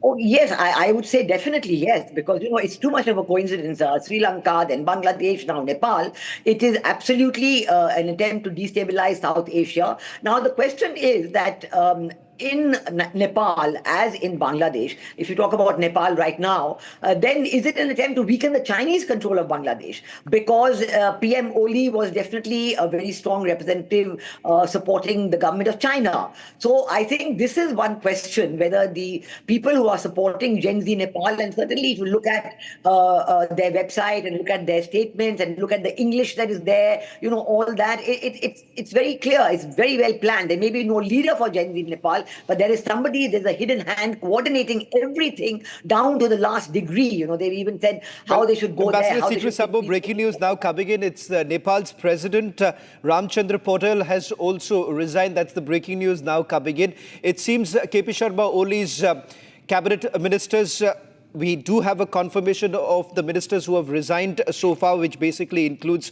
Oh, yes, I would say definitely yes, because, it's too much of a coincidence. Sri Lanka, then Bangladesh, now Nepal. It is absolutely an attempt to destabilize South Asia. Now, the question is that in Nepal, as in Bangladesh, if you talk about Nepal right now, then is it an attempt to weaken the Chinese control of Bangladesh? Because PM Oli was definitely a very strong representative supporting the government of China. So I think this is one question, whether the people who are supporting Gen Z Nepal, and certainly if you look at their website and look at their statements and look at the English that is there, all that, it's very clear, it's very well planned. There may be no leader for Gen Z Nepal, but there's a hidden hand coordinating everything down to the last degree. They've even said how they should go there. Ambassador Sikri, breaking news now coming in. It's Nepal's president, Ramchandra Patel, has also resigned. That's the breaking news now coming in. It seems KP Sharma Oli's cabinet ministers, we do have a confirmation of the ministers who have resigned so far, which basically includes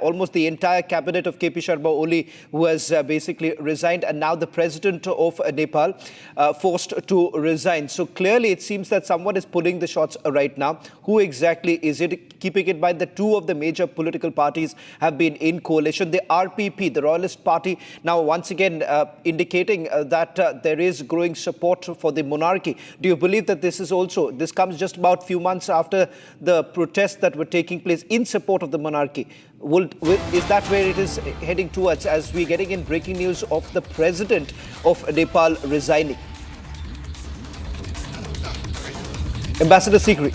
almost the entire cabinet of KP Sharma Oli, who has basically resigned, and now the president of Nepal forced to resign. So clearly it seems that someone is pulling the shots right now. Who exactly is it? Keeping in mind that two of the major political parties have been in coalition. The RPP, the Royalist Party, now once again indicating that there is growing support for the monarchy. Do you believe that this comes just about a few months after the protests that were taking place in support of the monarchy? Is that where it is heading towards, as we're getting in breaking news of the president of Nepal resigning? Ambassador Sikri.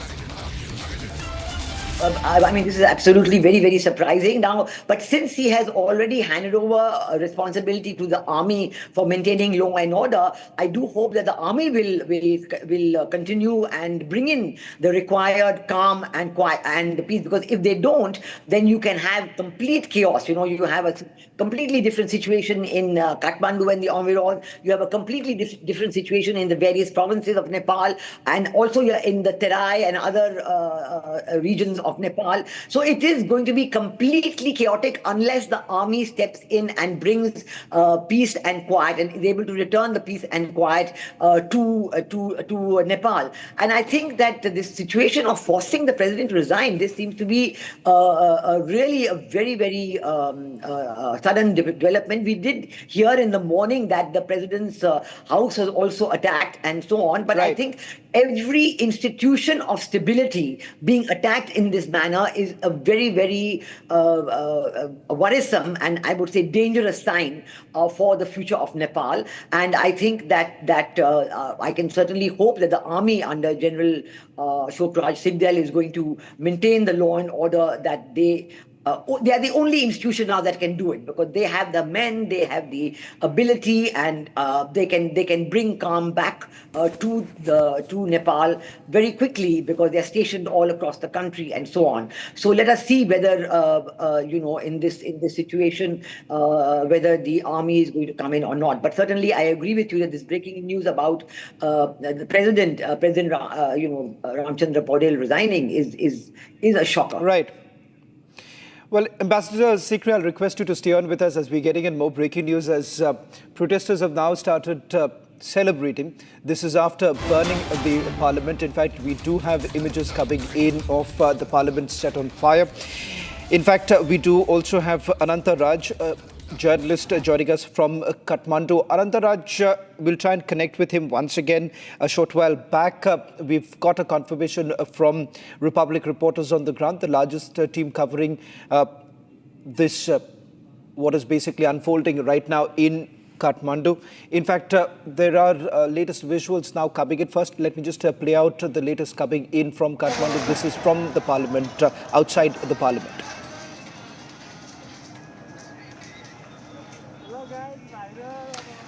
I mean, this is absolutely very, very surprising now. But since he has already handed over responsibility to the army for maintaining law and order, I do hope that the army will continue and bring in the required calm and quiet and peace. Because if they don't, then you can have complete chaos. You have a completely different situation in Kathmandu and the environs. You have a completely different situation in the various provinces of Nepal, and also in the Terai and other regions of Nepal. So it is going to be completely chaotic unless the army steps in and brings peace and quiet and is able to return the peace and quiet to Nepal. And I think that this situation of forcing the president to resign, this seems to be really a very, very sudden development. We did hear in the morning that the president's house was also attacked and so on. But I think every institution of stability being attacked in this manner is a very, very worrisome and I would say dangerous sign for the future of Nepal. And I think that I can certainly hope that the army under General Shokraj Sigdel is going to maintain the law and order that they are the only institution now that can do it, because they have the men, they have the ability, and they can bring calm back to Nepal very quickly, because they are stationed all across the country and so on. So let us see whether in this situation whether the army is going to come in or not. But certainly I agree with you that this breaking news about the President Ramchandra Patel resigning is a shocker. Right. Well, Ambassador Sikri, I'll request you to stay on with us as we're getting in more breaking news, as protesters have now started celebrating. This is after burning the parliament. In fact, we do have images coming in of the parliament set on fire. In fact, we do also have Ananta Raj, journalist joining us from Kathmandu. Anantaraj, we'll try and connect with him once again. A short while back, we've got a confirmation from Republic reporters on the ground, the largest team covering this, what is basically unfolding right now in Kathmandu. In fact, there are latest visuals now coming in. First, let me just play out the latest coming in from Kathmandu. This is from the parliament, outside the parliament.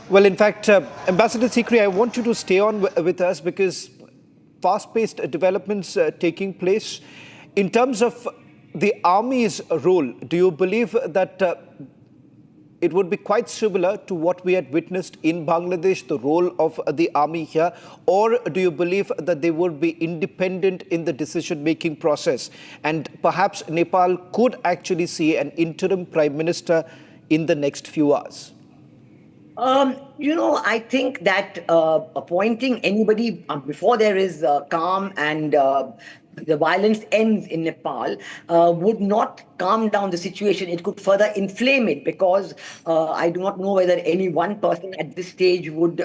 Well, in fact, Ambassador Sikri, I want you to stay on with us because fast-paced developments taking place. In terms of the army's role, do you believe that it would be quite similar to what we had witnessed in Bangladesh, the role of the army here? Or do you believe that they would be independent in the decision-making process? And perhaps Nepal could actually see an interim prime minister in the next few hours? I think that appointing anybody before there is calm and the violence ends in Nepal would not calm down the situation. It could further inflame it because I do not know whether any one person at this stage would,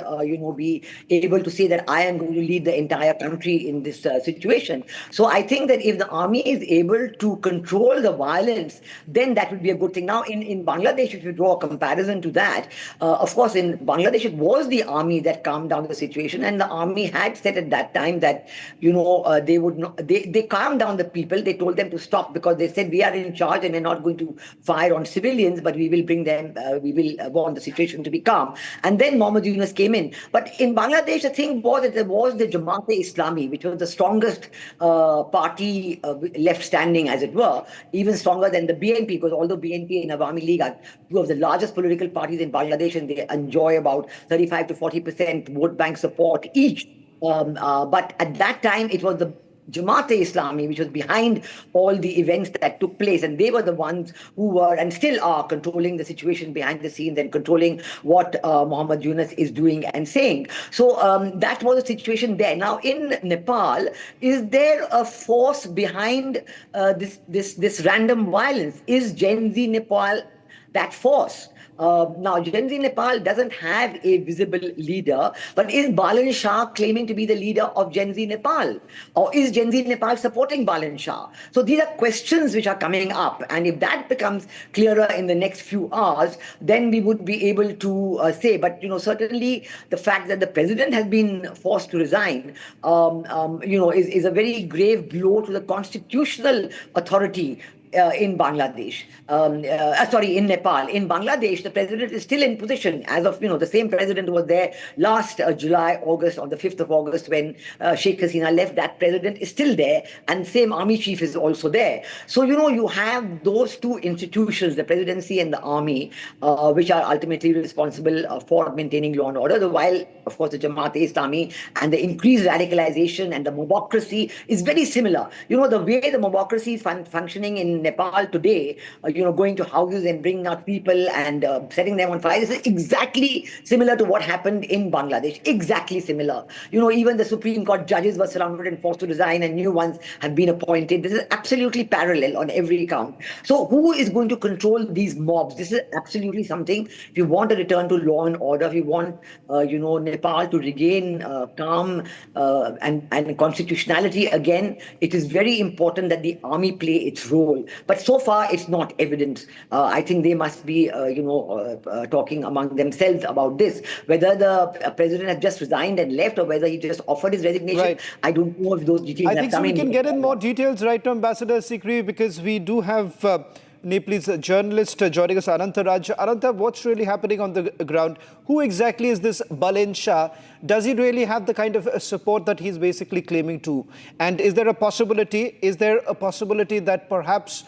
be able to say that I am going to lead the entire country in this situation. So I think that if the army is able to control the violence, then that would be a good thing. Now, in Bangladesh, if you draw a comparison to that, of course, in Bangladesh, it was the army that calmed down the situation, and the army had said at that time that, they would not. They calmed down the people. They told them to stop because they said we are in charge and we're not going to fire on civilians, but we will bring them, we will want the situation to be calm. And then Mohammad Yunus came in. But in Bangladesh, the thing was that there was the Jamaat-e-Islami, which was the strongest party left standing, as it were, even stronger than the BNP, because although BNP and Awami League are two of the largest political parties in Bangladesh and they enjoy about 35 to 40% vote bank support each. But at that time, it was the Jamaat-e-Islami, which was behind all the events that took place. And they were the ones who were and still are controlling the situation behind the scenes and controlling what Mohammad Yunus is doing and saying. So that was the situation there. Now, in Nepal, is there a force behind this random violence? Is Gen Z Nepal that force? Now, Gen Z Nepal doesn't have a visible leader, but is Balan Shah claiming to be the leader of Gen Z Nepal? Or is Gen Z Nepal supporting Balan Shah? So these are questions which are coming up. And if that becomes clearer in the next few hours, then we would be able to say. But, certainly the fact that the president has been forced to resign, is a very grave blow to the constitutional authority in Bangladesh, in Nepal. In Bangladesh, the president is still in position as of, the same president was there last July, August, on the 5th of August when Sheikh Hasina left. That president is still there, and same army chief is also there. So, you have those two institutions, the presidency and the army, which are ultimately responsible for maintaining law and order, while, of course, the Jamaat-e-Islami and the increased radicalization and the mobocracy is very similar. The way the mobocracy is functioning in Nepal today, going to houses and bringing out people and setting them on fire, this is exactly similar to what happened in Bangladesh. Exactly similar. Even the Supreme Court judges were surrounded and forced to resign and new ones have been appointed. This is absolutely parallel on every count. So who is going to control these mobs? This is absolutely something. If you want a return to law and order, if you want, Nepal to regain calm and constitutionality again, it is very important that the army play its role. But so far, it's not evident. I think they must be, talking among themselves about this. Whether the president has just resigned and left or whether he just offered his resignation, right. I don't know if those details have come in. I think we can get in more details right now, Ambassador Sikri, because we do have Nepal's journalist joining us, Anantaraj. Ananta, what's really happening on the ground? Who exactly is this Balan Shah? Does he really have the kind of support that he's basically claiming to? And is there a possibility that perhaps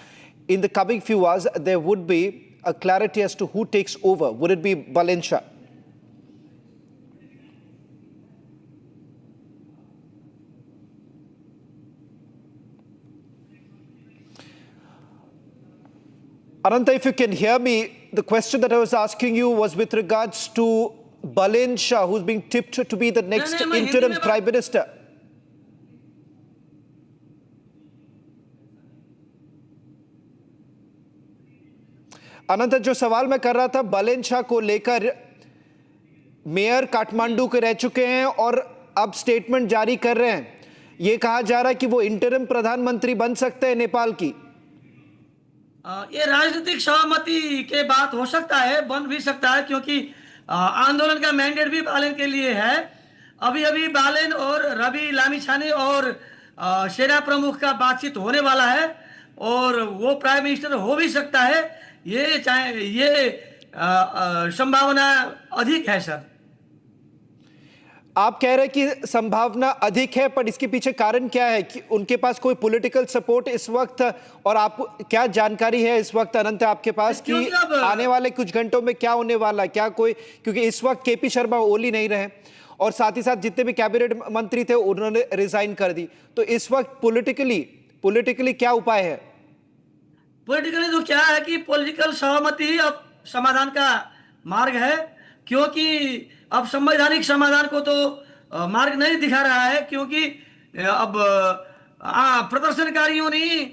in the coming few hours there would be a clarity as to who takes over? Would it be Balan Shah? Ananta, if you can hear me, the question that I was asking you was with regards to Balan Shah, who's being tipped to be the next interim prime minister. अनंत, जो सवाल मैं कर रहा था बालेन को लेकर, mayor Kathmandu के रह चुके हैं और अब स्टेटमेंट जारी कर रहे हैं। ये कहा जा रहा है कि वो इंटरिम प्रधानमंत्री बन सकते हैं नेपाल की। ये राजनीतिक सहमति के बात हो सकता है, बन भी सकता है, क्योंकि आंदोलन का मैंडेट भी बालेन के लिए है। अभी अभी बालेन और रवि लामिछाने और सेना प्रमुख का बातचीत होने वाला है और वो प्राइम मिनिस्टर हो भी सकता है। ये संभावना अधिक है सर। आप कह रहे हैं कि संभावना अधिक है, पर इसके पीछे कारण क्या है कि उनके पास कोई पॉलिटिकल सपोर्ट इस वक्त, और आप क्या जानकारी है इस वक्त अनंत आपके पास कि आने वाले कुछ घंटों में क्या होने वाला है? क्या कोई, क्योंकि इस वक्त केपी शर्मा ओली नहीं रहे और साथ ही साथ जितने भी कैबिनेट मंत्री थे उन्होंने रिजाइन कर दी, तो इस वक्त पॉलिटिकली क्या उपाय है? पॉलिटिकली तो क्या है कि पॉलिटिकल सहमति अब समाधान का मार्ग है, क्योंकि अब संवैधानिक समाधान को तो मार्ग नहीं दिखा रहा है, क्योंकि अब प्रदर्शनकारियों ने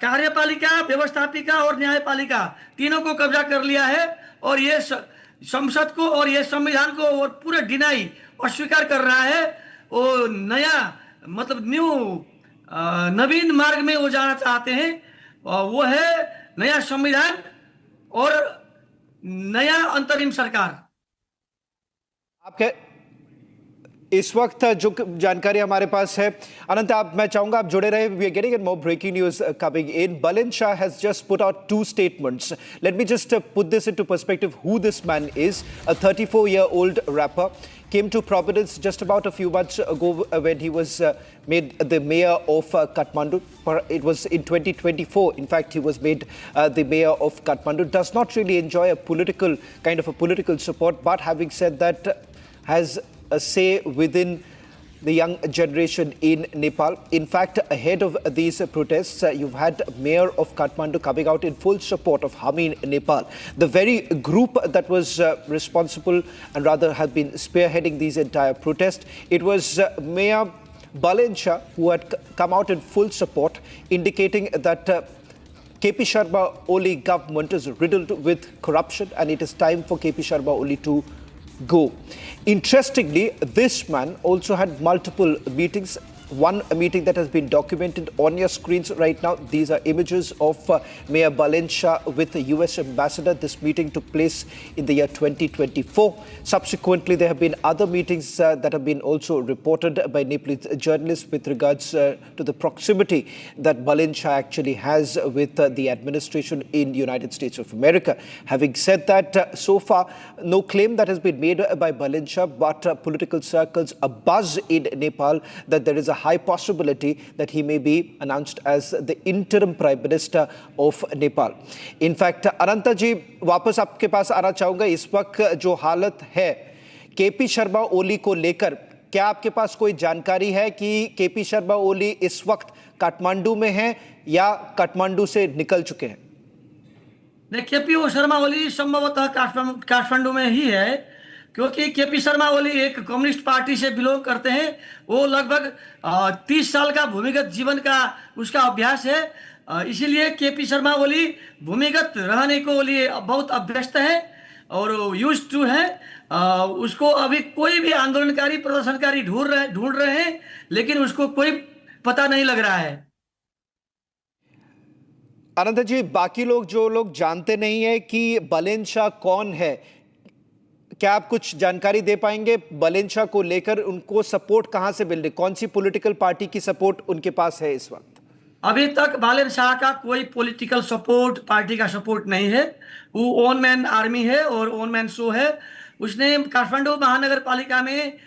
कार्यपालिका, व्यवस्थापिका और न्यायपालिका तीनों को कब्जा कर लिया है और ये संसद को और ये संविधान को और पूरे डिनाई अस्वीकार कर रहा है। वो नया मतलब नवीन मार्ग में वो जाना चाहते हैं, वो है नया संविधान और नया अंतरिम सरकार। आपके इस वक्त जो जानकारी हमारे पास है, अनंत मैं चाहूंगा आप जुड़े रहे। We are getting more breaking news coming in. Balin Shah has just put out 2 statements. Let me just put this into perspective who this man is. A 34-year-old rapper came to prominence just about a few months ago when he was made the mayor of Kathmandu. It was in 2024. In fact, he was made the mayor of Kathmandu. Does not really enjoy a political support, but having said that, has a say within the young generation in Nepal. In fact, ahead of these protests, you've had Mayor of Kathmandu coming out in full support of Hami in Nepal. The very group that was responsible and rather had been spearheading these entire protests, it was Mayor Balin Shah who had come out in full support, indicating that KP Sharma Oli government is riddled with corruption and it is time for KP Sharma Oli to go. Interestingly, this man also had multiple meetings. One meeting that has been documented on your screens right now. These are images of Mayor Balin Shah with the US ambassador. This meeting took place in the year 2024. Subsequently, there have been other meetings that have been also reported by Nepalese journalists with regards to the proximity that Balin Shah actually has with the administration in the United States of America. Having said that, so far, no claim that has been made by Balin Shah, but political circles, a buzz in Nepal that there is a high possibility that he may be announced as the interim Prime Minister of Nepal. In fact, अनंता जी वापस आपके पास आना चाहूंगा। इस वक्त जो हालत है KP Sharma Oli को लेकर, क्या आपके पास कोई जानकारी है कि केपी शर्मा ओली इस वक्त काठमांडू में हैं या काठमांडू से निकल चुके हैं? केपी शर्मा ओली संभवतः काठमांडू में ही है, क्योंकि केपी शर्मा ओली एक कम्युनिस्ट पार्टी से बिलोंग करते हैं। वो लगभग 30 साल का भूमिगत जीवन का उसका अभ्यास है, इसीलिए केपी शर्मा ओली भूमिगत रहने को लिए बहुत अभ्यस्त है और यूज्ड टू है। उसको अभी कोई भी आंदोलनकारी, प्रदर्शनकारी ढूंढ रहे हैं, लेकिन उसको कोई पता नहीं लग रहा है। अनंत जी, बाकी लोग जो लोग जानते नहीं है कि बालिन शाह कौन है, क्या आप कुछ जानकारी दे पाएंगे? बालिन शाह को लेकर उनको सपोर्ट कहां से मिल रही, कौन सी पॉलिटिकल पार्टी की सपोर्ट उनके पास है इस वक्त? अभी तक बालिन शाह का कोई पॉलिटिकल सपोर्ट, पार्टी का सपोर्ट नहीं है। वो ओन मैन आर्मी है और ओन मैन शो है। उसने काठमांडू महानगर पालिका में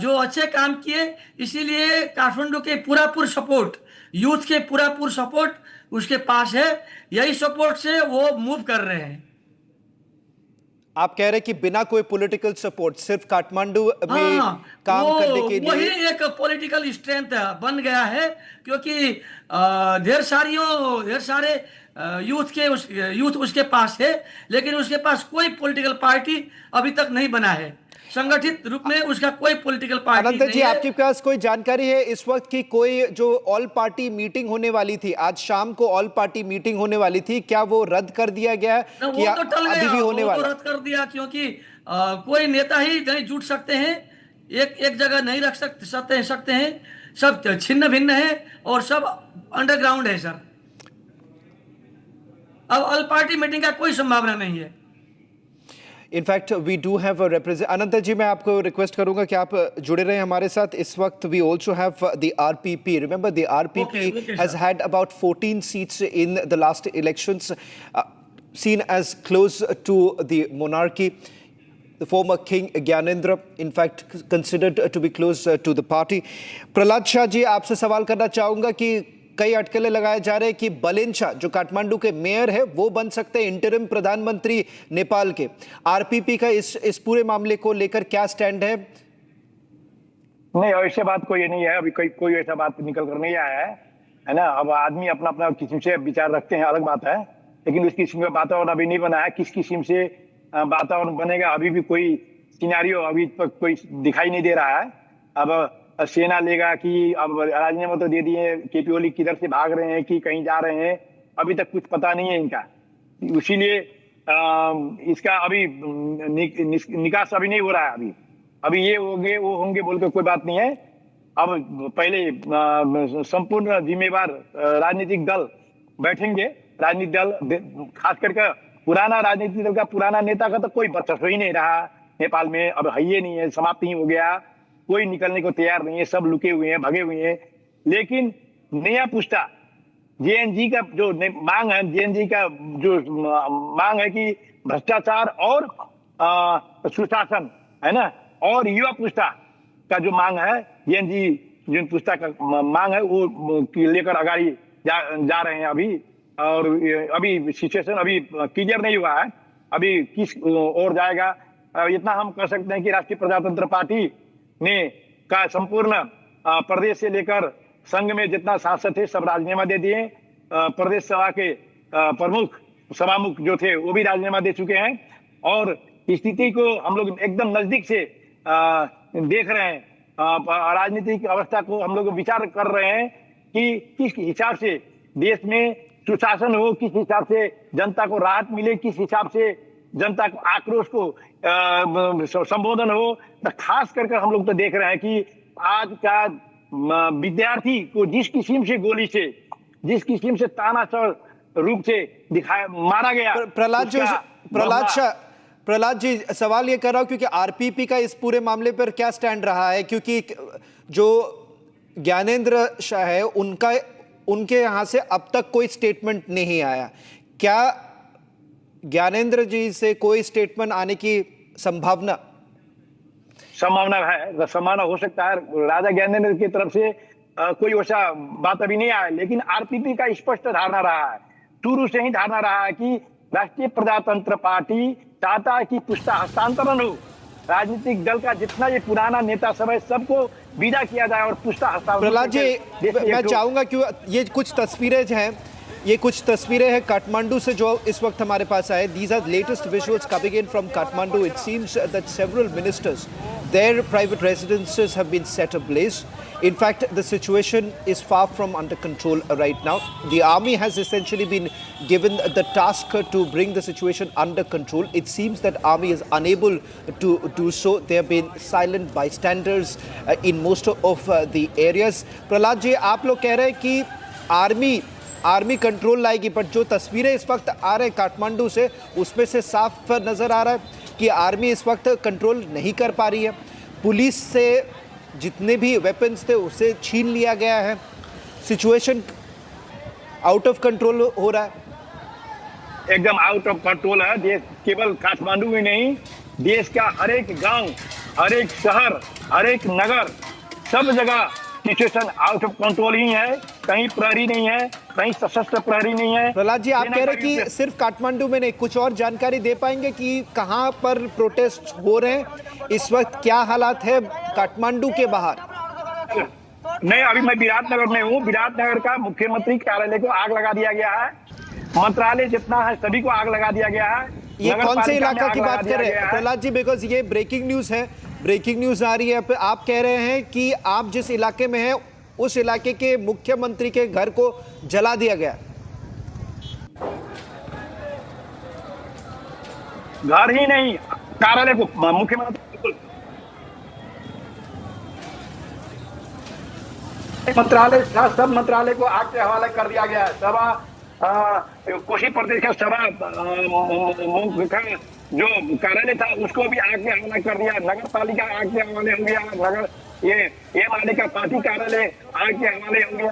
जो अच्छे काम किए, इसीलिए काठमांडू के पूरा सपोर्ट, यूथ के पूरा सपोर्ट उसके पास है। यही सपोर्ट से वो मूव कर रहे हैं। आप कह रहे हैं कि बिना कोई पॉलिटिकल सपोर्ट, सिर्फ काठमांडू में काम करने के लिए वही एक पॉलिटिकल स्ट्रेंथ बन गया है, क्योंकि ढेर सारे यूथ उसके पास है, लेकिन उसके पास कोई पॉलिटिकल पार्टी अभी तक नहीं बना है। संगठित रूप में उसका कोई पॉलिटिकल पार्टी अनंत जी, आपके पास कोई जानकारी है इस वक्त की कोई जो ऑल पार्टी मीटिंग होने वाली थी, आज शाम को ऑल पार्टी मीटिंग होने वाली थी, क्या वो रद्द कर दिया गया है? वो तो टल गया, अभी भी होने वाला? रद्द कर दिया, क्योंकि कोई नेता ही नहीं जुट सकते हैं, एक जगह नहीं रख सकते हैं, सब छिन्न भिन्न है और सब अंडरग्राउंड है सर। अब ऑल पार्टी मीटिंग का कोई संभावना नहीं है। In fact we do have a represent. Anant ji, मैं आपको रिक्वेस्ट करूंगा कि आप जुड़े रहें हमारे साथ। इस वक्त we also have the RPP. Remember the RPP has had about 14 seats in the last elections, seen as close to the monarchy. The former king Gyanendra, in fact, considered to be close to the party. Prahlad Shah ji, आपसे सवाल करना चाहूंगा कि कई अटकलें लगाए जा रहे हैं कि बलेन शाह जो काठमांडू के मेयर है वो बन सकते हैं इंटरिम प्रधानमंत्री नेपाल के। आरपीपी का इस पूरे मामले को लेकर क्या स्टैंड है? नहीं, ऐसे बात कोई नहीं है, अभी कोई ऐसा बात निकल कर नहीं आया है ना। अब आदमी अपना अपना किस्म से विचार रखते हैं, अलग बात है, लेकिन उस किस्म का वातावरण अभी नहीं बना है। किस किस्म से वातावरण बनेगा अभी भी कोई सिनेरियो अभी तक कोई दिखाई नहीं दे रहा है। अब सेना लेगा कि अब राजीनामा तो दे दिए, केपी ओली किधर से भाग रहे हैं कि कहीं जा रहे हैं, अभी तक कुछ पता नहीं है इनका। इसीलिए इसका अभी निकास अभी नहीं हो रहा है। अभी ये होंगे वो होंगे बोल के कोई बात नहीं है। अब पहले संपूर्ण जिम्मेवार राजनीतिक दल बैठेंगे। राजनीतिक दल, खास करके पुराना राजनीतिक दल का पुराना नेता का तो कोई वर्चस्व ही नहीं रहा नेपाल में, अब है ही नहीं है, समाप्त ही हो गया। कोई निकलने को तैयार नहीं है, सब लुके हुए हैं, भगे हुए हैं। लेकिन नया पुस्ता जेएनजी का जो मांग है, जेएनजी का जो मांग है कि भ्रष्टाचार और सुशासन है ना, और युवा पुस्ता का जो मांग है, जेएनजी जिन पुस्ता का मांग है वो लेकर आगे जा रहे हैं अभी। और अभी सिचुएशन अभी क्लियर नहीं हुआ है, अभी किस ओर जाएगा। इतना हम कह सकते हैं कि राष्ट्रीय प्रजातंत्र पार्टी ने का संपूर्ण प्रदेश से लेकर संघ में जितना सांसद थे सब राजीनामा दे दिए। प्रदेश सभा के प्रमुख सभामुख जो थे वो भी राजीनामा दे चुके हैं। और स्थिति को हम लोग एकदम नजदीक से देख रहे हैं। राजनीतिक अवस्था को हम लोग विचार कर रहे हैं कि किस हिसाब से देश में सुशासन हो, किस हिसाब से जनता को राहत मिले, किस हिसाब से जनता को आक्रोश को संबोधन हो। तो खास करके हम लोग तो देख रहे हैं कि आज का विद्यार्थी को जिस किस्म से गोली से, जिस किस्म से तानाशाह रूप से दिखाया मारा गया। प्रहलाद जी, सवाल ये कर रहा हूं क्योंकि आरपीपी का इस पूरे मामले पर क्या स्टैंड रहा है, क्योंकि जो ज्ञानेंद्र शाह है उनके यहां से अब तक कोई स्टेटमेंट नहीं आया। क्या ज्ञानेंद्र जी से कोई स्टेटमेंट आने की संभावना है? संभावना हो सकता है राजा ज्ञानेंद्र की तरफ से कोई वैसा बात अभी नहीं आया, लेकिन आरपीपी का स्पष्ट धारणा रहा है, शुरू से ही धारणा रहा है कि राष्ट्रीय प्रजातंत्र पार्टी चाहता है कि पुस्ता हस्तांतरण हो। राजनीतिक दल का जितना ये पुराना नेता सब है सबको विदा किया जाए और पुस्ता हस्तांतरण। प्रहलाद जी, मैं चाहूंगा कि ये कुछ तस्वीरें हैं, ये कुछ तस्वीरें हैं काठमांडू से जो इस वक्त हमारे पास आए। These are latest visuals coming in from Kathmandu. It seems that several ministers, their private residences have been set ablaze. In fact, the situation is far from under control right now. The army has essentially been given the task to bring the situation under control. It seems that army is unable to do so. There have been silent bystanders in most of the areas. Prahlad ji, आप लोग कह रहे हैं कि army control लाएगी, पर जो तस्वीरें इस वक्त आ रहे हैं काठमांडू से उसमें से साफ नजर आ रहा है कि आर्मी इस वक्त कंट्रोल नहीं कर पा रही है। पुलिस से जितने भी वेपन्स थे उसे छीन लिया गया है। सिचुएशन आउट ऑफ कंट्रोल हो रहा है, एकदम आउट ऑफ कंट्रोल है। देश केवल काठमांडू में नहीं, देश का हर एक गांव, हर एक शहर, हर एक नगर, सब जगह सिचुएशन आउट ऑफ कंट्रोल ही है। कहीं प्रहरी नहीं है, कहीं सशस्त्र प्रहरी नहीं है। प्रहलाद जी, आप कह रहे हैं कि सिर्फ काठमांडू में नहीं, कुछ और जानकारी दे पाएंगे कि कहां पर प्रोटेस्ट हो रहे हैं इस वक्त, क्या हालात है काठमांडू के बाहर? नहीं, अभी मैं विराटनगर में हूँ। विराटनगर का मुख्यमंत्री कार्यालय को आग लगा दिया गया है, मंत्रालय जितना है सभी को आग लगा दिया गया है। ये कौन से इलाका की बात कर रहे हैं प्रहलाद जी? बिकॉज ये ब्रेकिंग न्यूज है, ब्रेकिंग न्यूज आ रही है। आप कह रहे हैं कि आप जिस इलाके में हैं उस इलाके के मुख्यमंत्री के घर को जला दिया गया। घर ही नहीं, कार्यालय को, मुख्यमंत्री मंत्रालय, सब मंत्रालय को आग के हवाले कर दिया गया है। सभा, कोशी प्रदेश का सभा जो कार्यालय था उसको भी आग के हवाले कर दिया। नगर पालिका आग के हवाले हो गया, नगर ये माले का पार्टी कार्यालय आग के हवाले हो गया।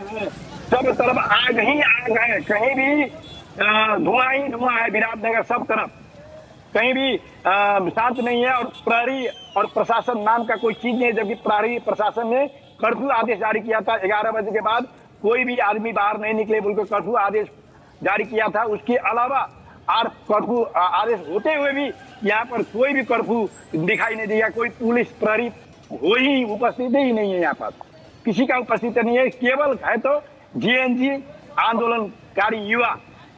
सब तरफ आग ही आग है, कहीं भी धुआं ही धुआं है। विराटनगर सब तरफ कहीं भी शांत नहीं है। और प्रहरी और प्रशासन नाम का कोई चीज नहीं है, जबकि प्रहरी प्रशासन ने कर्फ्यू आदेश जारी किया था। 11 बजे के बाद कोई भी आदमी बाहर नहीं निकले बोलकर कर्फ्यू आदेश जारी किया था। उसके अलावा कर्फ्यू आदेश होते हुए भी यहाँ पर कोई भी कर्फ्यू दिखाई नहीं दिया। कोई पुलिस प्रहरी हो ही उपस्थित ही नहीं है, यहाँ पर किसी का उपस्थित नहीं है। केवल है तो जीएनजी आंदोलनकारी युवा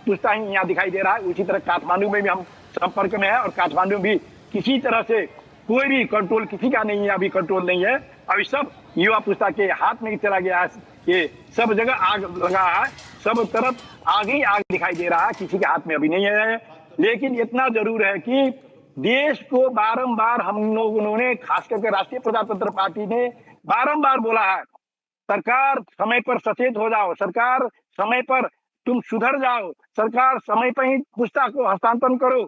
पुस्ता ही यहाँ दिखाई दे रहा है। उसी तरह काठमांडू में भी हम संपर्क में है और काठमांडू भी किसी तरह से कोई भी कंट्रोल किसी का नहीं है, अभी कंट्रोल नहीं है। अभी सब युवा पुस्ता के हाथ में चला गया है। ये सब जगह आग लगा है, सब तरफ आग ही आग दिखाई दे रहा है, किसी के हाथ में अभी नहीं है। लेकिन इतना जरूर है कि देश को बारंबार हम लोगों ने, खास करके राष्ट्रीय प्रजातंत्र पार्टी ने बारंबार बोला है, सरकार समय पर सचेत हो जाओ, सरकार समय पर तुम सुधर जाओ, सरकार समय पर ही पुस्ता को हस्तांतरण करो।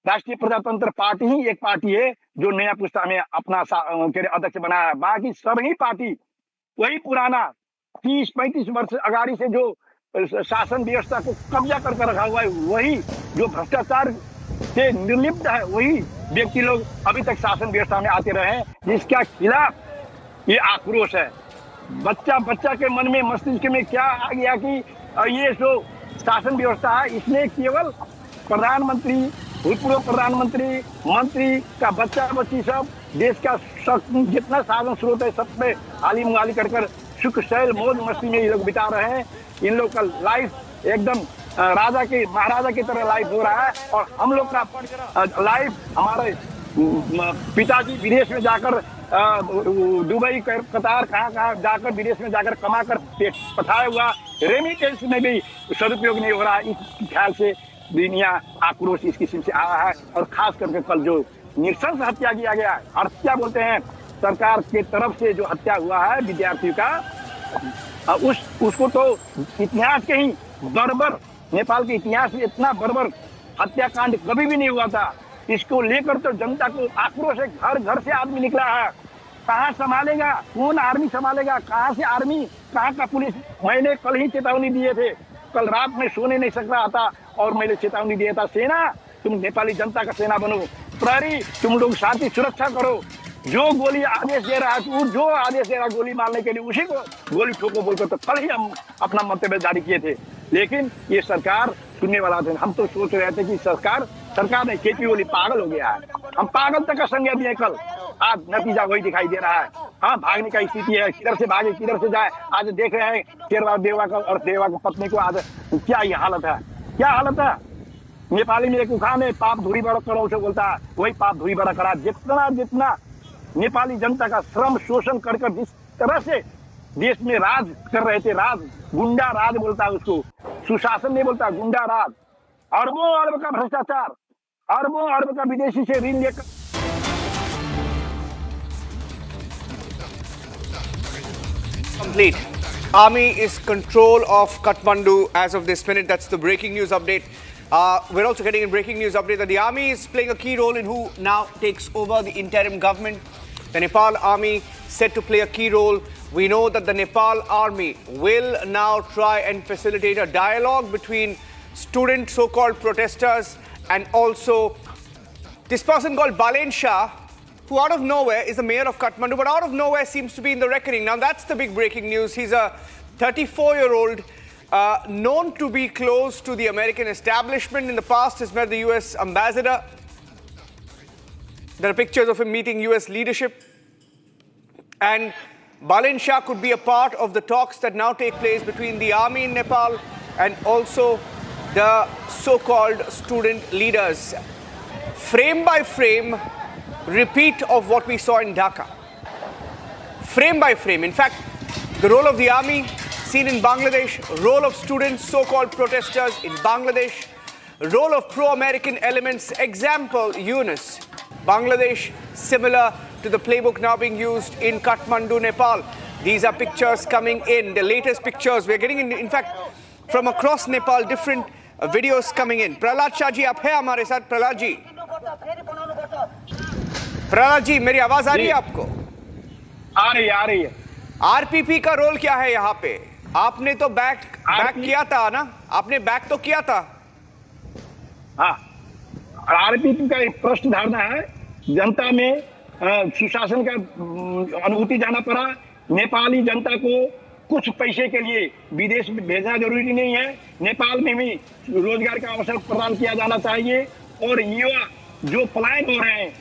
राष्ट्रीय प्रजातंत्र पार्टी ही एक पार्टी है जो नया पुस्ता में अपना अध्यक्ष बनाया है। बाकी सब ही पार्टी वही पुराना 30-35 वर्ष अगाड़ी से जो शासन व्यवस्था को कब्जा करके रखा हुआ है, वही जो भ्रष्टाचार से निर्लिप्त है, वही व्यक्ति लोग अभी तक शासन व्यवस्था में आते रहे हैं, जिसका खिलाफ ये आक्रोश है। बच्चा के मन में, मस्तिष्क में क्या आ गया कि ये जो शासन व्यवस्था है इसमें केवल प्रधानमंत्री, भूतपूर्व प्रधानमंत्री, मंत्री का बच्ची सब देश का जितना साधन स्रोत है सब पे हाली मुहाली कर सुख शैल मौज मस्ती में ये लोग बिता रहे हैं। इन लोग का लाइफ एकदम राजा के महाराजा की तरह लाइफ हो रहा है। और हम लोग का लाइफ, हमारे पिताजी विदेश में जाकर दुबई, कतार, कहाँ जाकर विदेश में जाकर कमा कर पेट पठाया हुआ, रेमिटेंस में भी सदुपयोग नहीं हो रहा है। इस ख्याल से दुनिया आक्रोश इस किस्म से आया है। और खास करके कल जो नृशंस हत्या किया गया है, हत्या बोलते हैं, सरकार के तरफ से जो हत्या हुआ है विद्यार्थियों का, उसको तो इतिहास के ही बर्बर, नेपाल के इतिहास में इतना बर्बर हत्याकांड कभी भी नहीं हुआ था। इसको लेकर तो जनता को आक्रोश है, घर घर से आदमी निकला है। कहाँ संभालेगा, कौन आर्मी संभालेगा, कहाँ से आर्मी, कहाँ का पुलिस। मैंने कल ही चेतावनी दिए थे, कल रात में सोने नहीं सक रहा था और मैंने चेतावनी दिया था, सेना तुम नेपाली जनता का सेना बनो, प्रहरी तुम लोग शांति सुरक्षा करो, जो गोली आदेश दे रहा है, जो आदेश दे रहा है गोली मारने के लिए उसी को गोली ठोको बोलकर तो कल ही हम अपना मंतव्य जारी किए थे। लेकिन ये सरकार सुनने वाला थे। हम तो सोच रहे थे कि सरकार नहीं, केपी ओली पागल हो गया है। हम पागल तक का संज्ञा दिए कल, आज नतीजा वही दिखाई दे रहा है। हाँ, भागने का स्थिति है, किधर से भागे किधर से जाए। आज देख रहे हैं शेरवा देवा का और देवा की पत्नी को, आज क्या ये हालत है, क्या हालत है। नेपाली में एक उखान है, पाप धूरी बड़ा करो उसे बोलता है, वही पाप धूरी बड़ा करा। जितना नेपाली जनता का श्रम शोषण कर जिस तरह से देश में राज कर रहे थे, राज, गुंडा राज बोलता है उसको, सुशासन नहीं बोलता, गुंडा राज, अरबों अरब का भ्रष्टाचार, अरबों अरब का विदेशी से ऋण लेकर। Complete. Army is control of Kathmandu as of this minute. That's the breaking news update. We're also getting a breaking news update that the army is playing a key role in who now takes over the interim government. The Nepal army set to play a key role. We know that the Nepal army will now try and facilitate a dialogue between student so-called protesters and also this person called Balen Shah, who out of nowhere is the mayor of Kathmandu, but out of nowhere seems to be in the reckoning. Now that's the big breaking news. He's a 34-year-old known to be close to the American establishment. In the past, has met the US ambassador. There are pictures of him meeting US leadership. And Balen Shah could be a part of the talks that now take place between the army in Nepal and also the so-called student leaders. frame by frame repeat of what we saw in Dhaka. Frame by frame. In fact, the role of the army seen in Bangladesh, role of students, so-called protesters in Bangladesh, role of pro-American elements. Example, Yunus, Bangladesh, similar to the playbook now being used in Kathmandu, Nepal. These are pictures coming in, the latest pictures. We're getting in fact, from across Nepal, different videos coming in. Prahlad Shah ji, आप हैं हमारे साथ? प्रहलाद जी, प्रहलाद जी, मेरी आवाज आ रही है आपको? आ रही है। आरपीपी का रोल क्या है यहाँ पे? आपने तो बैक किया था ना? आपने बैक तो किया था? हाँ, आरपीपी का एक प्रश्न धारणा है, जनता में सुशासन का अनुभूति जाना पड़ा। नेपाली जनता को कुछ पैसे के लिए विदेश में भेजना जरूरी नहीं है, नेपाल में भी रोजगार का अवसर प्रदान किया जाना चाहिए। और युवा जो पलायन हो रहे हैं,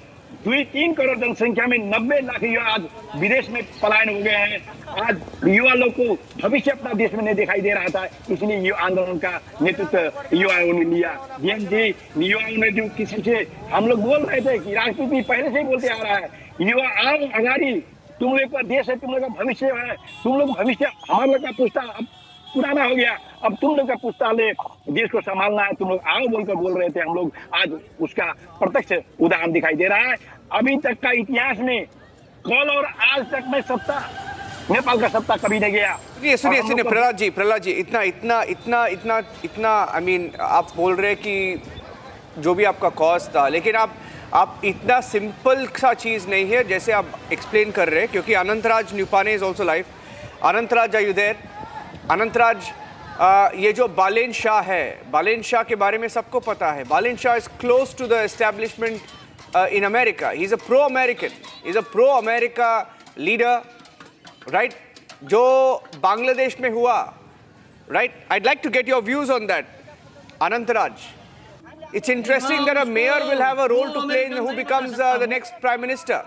2-3 करोड़ जनसंख्या में 90 लाख युवा आज विदेश में पलायन हो गए हैं। आज युवा लोग को भविष्य अपना देश में नहीं दिखाई दे रहा था, इसलिए युवा आंदोलन का नेतृत्व युवाओं ने लिया। युवाओं ने जो किसी से हम लोग बोल रहे थे कि राजनीति पहले से ही बोलते आ रहा है, युवा आओ अगाड़ी, तुम लोग का देश है, तुम लोग का भविष्य है, तुम लोग भविष्य, हमारे लोग का पुस्ता अब पुराना हो गया, अब तुम लोग का पुस्ताले देश को संभालना है, तुम लोग आओ बोलकर बोल रहे थे हम लोग। आज उसका प्रत्यक्ष उदाहरण दिखाई दे रहा है। अभी तक का इतिहास में कल और आज तक में सत्ता, नेपाल का सत्ता कभी नहीं गया। सुनिए प्रहलाद जी, इतना आई मीन आप बोल रहे कि जो भी आपका कॉज था, लेकिन आप इतना सिंपल सा चीज नहीं है जैसे आप एक्सप्लेन कर रहे हैं, क्योंकि Anantraj Neupane is also live. Anantraj, are you there? Anantraj, ये जो बालेन शाह है, बालेन शाह के बारे में सबको पता है। Balen Shah is close to the establishment in America. He is a pro American, is a pro America leader, right? जो बांग्लादेश में हुआ, right? I'd like to get your views on that, Anantaraj. It's interesting that a mayor will have a role to play in who becomes the next prime minister.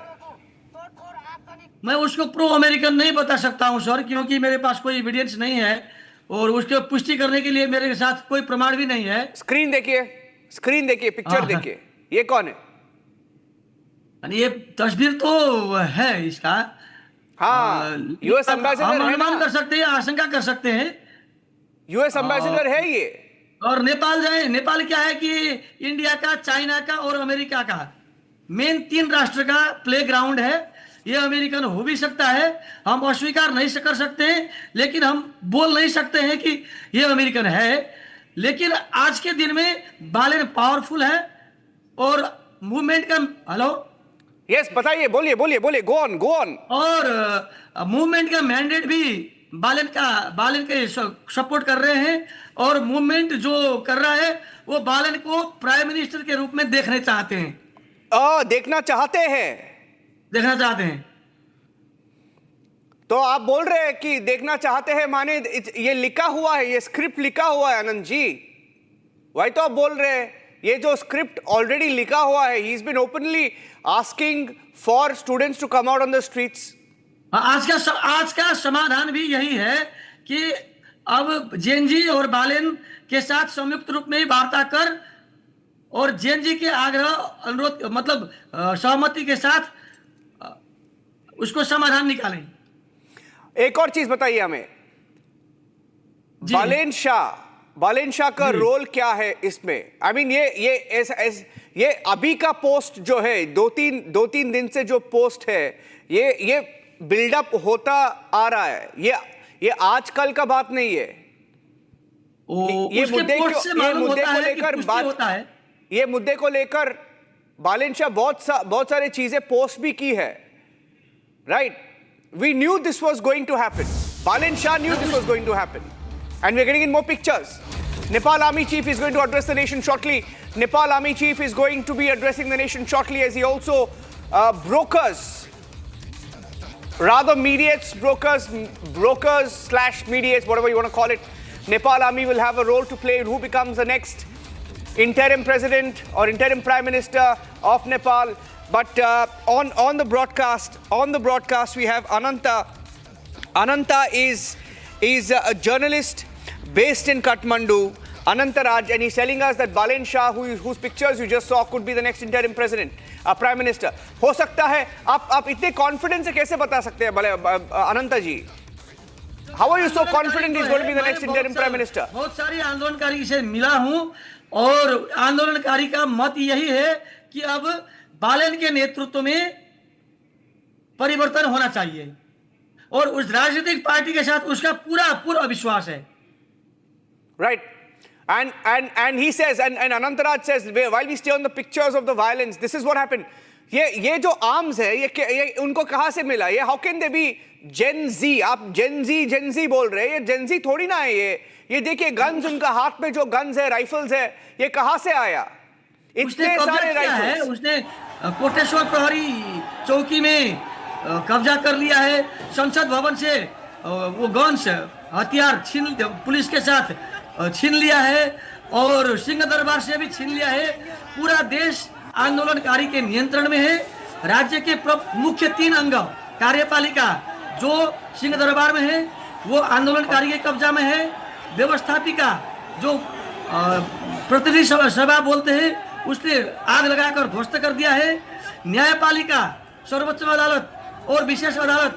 मैं उसको pro American नहीं बता सकता हूं sir, क्योंकि मेरे पास कोई evidence नहीं है और उसके पुष्टि करने के लिए मेरे साथ कोई प्रमाण भी नहीं है। स्क्रीन देखिए, पिक्चर देखिए, ये कौन है? ये तस्वीर तो है इसका। हाँ, यूएस एम्बेसडर है ना? अनुमान कर सकते हैं, आशंका कर सकते हैं। यूएस एम्बेसडर है ये। और नेपाल जाए, नेपाल क्या है कि इंडिया का, चाइना का और अमेरिका का मेन 3 राष्ट्र का प्लेग्राउंड है। ये अमेरिकन हो भी सकता है, हम अस्वीकार नहीं कर सकते हैं, लेकिन हम बोल नहीं सकते हैं कि ये अमेरिकन है। लेकिन आज के दिन में बालेन पावरफुल है और मूवमेंट का, हेलो, यस, बताइए, बोलिए, गो ऑन। और मूवमेंट का मैंडेट भी बालेन के सपोर्ट कर रहे हैं, और मूवमेंट जो कर रहा है वो बालेन को प्राइम मिनिस्टर के रूप में देखना चाहते हैं। देखना चाहते हैं। तो आप बोल रहे हैं कि देखना चाहते हैं, माने ये लिखा हुआ है, ये स्क्रिप्ट लिखा हुआ है आनंद जी, वही तो आप बोल रहे हैं। ये जो स्क्रिप्ट ऑलरेडी लिखा हुआ है, he is been openly asking for students to come out on the streets. आज का समाधान भी यही है कि अब जेएनजी और बालेन के साथ संयुक्त रूप में वार्ता कर और जेएनजी के आग्रह, अनुरोध, मतलब सहमति के साथ उसको समाधान निकालें। एक और चीज बताइए हमें, बालेन शाह का रोल क्या है इसमें? आई मीन ये अभी का पोस्ट जो है, दो तीन दिन से जो पोस्ट है, ये बिल्डअप होता आ रहा है। ये आजकल का बात नहीं है। ये मुद्दे को लेकर बालेन शाह बहुत सारी चीजें पोस्ट भी की है, right? We knew this was going to happen. Balen Shah knew this was going to happen. And we're getting in more pictures. Nepal Army Chief is going to address the nation shortly. Nepal Army Chief is going to be addressing the nation shortly as he also mediates whatever you want to call it. Nepal Army will have a role to play in who becomes the next interim president or interim prime minister of Nepal. But on the broadcast we have Ananta. Ananta is a journalist based in Kathmandu. Anantaraj, and he's telling us that Balen Shah, whose pictures you just saw, could be the next interim president, prime minister. हो सकता है आप इतने confidence से कैसे बता सकते हैं अनंता जी? How are you so confident he's going to be the next interim prime minister? बहुत सारी आंदोलनकारी से मिला हूं और आंदोलनकारी का मत यही है कि अब बालेन के नेतृत्व में परिवर्तन होना चाहिए और उस राजनीतिक पार्टी के साथ उसका पूरा विश्वास है. Right. And he says, and Anantaraj says, while we stay on the pictures of the violence, this is what happened. ये जो arms है, ये उनको कहाँ से मिला? ये how can they be Gen Z? आप Gen Z बोल रहे हैं, ये Gen Z थोड़ी ना है ये देखिए guns, उनका हाथ में जो guns है, rifles है, ये कहाँ से आया? इतने सारे rifles. उसने कोटेश्वर प्रहरी चौकी में कब्जा कर लिया है. संसद भवन से वो गन्स हथियार पुलिस के साथ छीन लिया है और सिंह दरबार से भी छीन लिया है. पूरा देश आंदोलनकारी के नियंत्रण में है. राज्य के मुख्य 3 अंग कार्यपालिका जो सिंह दरबार में है वो आंदोलनकारी के कब्जा में है. व्यवस्थापिका जो प्रतिनिधि सभा बोलते हैं उसने आग लगाकर ध्वस्त कर दिया है. न्यायपालिका, सर्वोच्च अदालत और विशेष अदालत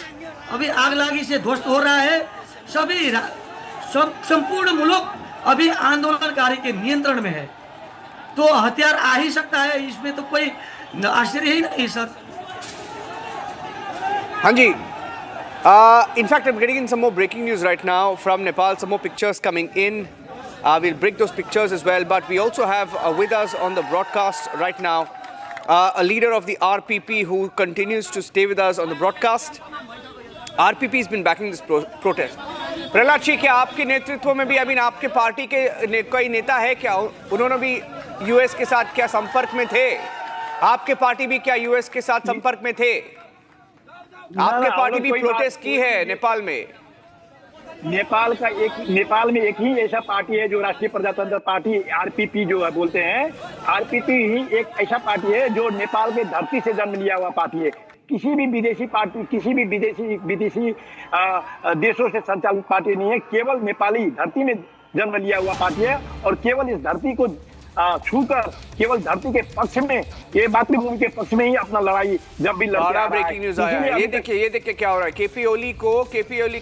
अभी आगलागी से ध्वस्त हो रहा है. संपूर्ण मुल्क अभी आंदोलनकारी के नियंत्रण में है. तो हथियार आ ही सकता है, इसमें तो कोई आश्चर्य ही नहीं सर. हाँ जी. In fact, I'm getting in some more breaking news right now from Nepal. Some more pictures coming in. We'll break those pictures as well. But we also have with us on the broadcast right now a leader of the RPP who continues to stay with us on the broadcast. RPP has been backing this protest. Prahlad ji, क्या आपके नेतृत्व में भी आपके party के कोई नेता है क्या? उन्होंने भी यूएस के साथ क्या संपर्क में थे? आपके पार्टी भी क्या यूएस के साथ संपर्क में थे? आपके पार्टी भी प्रोटेस्ट की है नेपाल में? नेपाल में एक ही ऐसा पार्टी है जो राष्ट्रीय प्रजातंत्र पार्टी आरपीपी जो है बोलते हैं. आरपीपी ही एक ऐसा पार्टी है जो नेपाल के धरती से जन्म लिया हुआ पार्टी है. किसी भी विदेशी पार्टी, किसी भी विदेशी देशों से संचालित पार्टी नहीं है. केवल नेपाली धरती में जन्म लिया हुआ पार्टी है और केवल इस धरती को छूकर केवल धरती के पक्ष में, ये मातृभूमि के पक्ष में ही अपना लड़ाई जब भी लड़ता है. ब्रेकिंग न्यूज आया. ये देखिए क्या हो रहा है. केपी ओली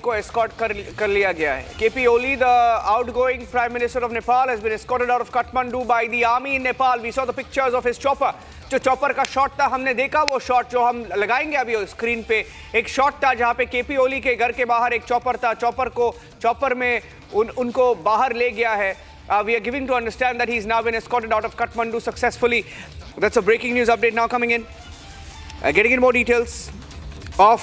को एस्कॉर्ट कर लिया गया है. KP Oli, the outgoing prime minister of Nepal, has been escorted out of Kathmandu by the army in Nepal. We saw the pictures of his chopper. जो चॉपर का शॉट था हमने देखा, वो शॉट जो हम लगाएंगे अभी स्क्रीन पे, एक शॉट था जहां पे केपी ओली के घर के बाहर एक चॉपर था. चॉपर में उनको बाहर ले गया है. We are giving to understand that he's now been escorted out of Kathmandu successfully. That's a breaking news update now coming in. Getting in more details of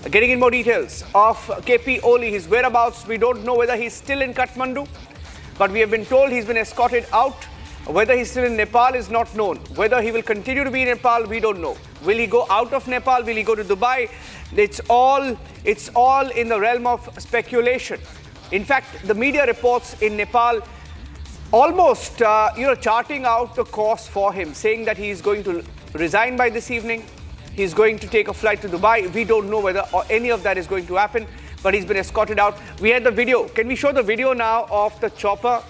KP Oli, his whereabouts. We don't know whether he's still in Kathmandu, but we have been told he's been escorted out. Whether he's still in Nepal is not known. Whether he will continue to be in Nepal, we don't know. Will he go out of Nepal? Will he go to Dubai? It's all in the realm of speculation. In fact, the media reports in Nepal almost charting out the course for him, saying that he is going to resign by this evening. He's going to take a flight to Dubai. We don't know whether any of that is going to happen, but he's been escorted out. We had the video. Can we show the video now of the chopper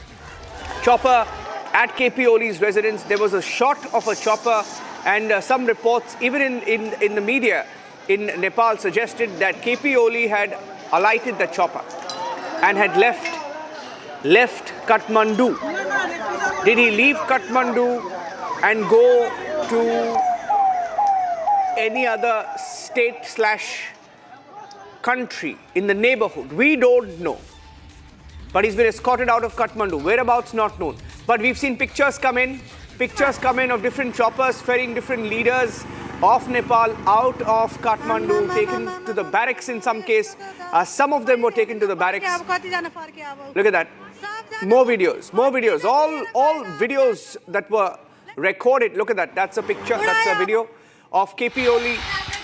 at KP Oli's residence? There was a shot of a chopper, and some reports, even in the media in Nepal, suggested that KP Oli had alighted the chopper and had left Kathmandu. Did he leave Kathmandu and go to any other state/country in the neighborhood? We don't know. But he's been escorted out of Kathmandu. Whereabouts not known. But we've seen pictures come in of different choppers ferrying different leaders of Nepal out of Kathmandu, taken to the barracks in some case. Some of them were taken to the barracks. Look at that. More videos. All videos that were recorded. Look at that. That's a picture. That's a video of KP Oli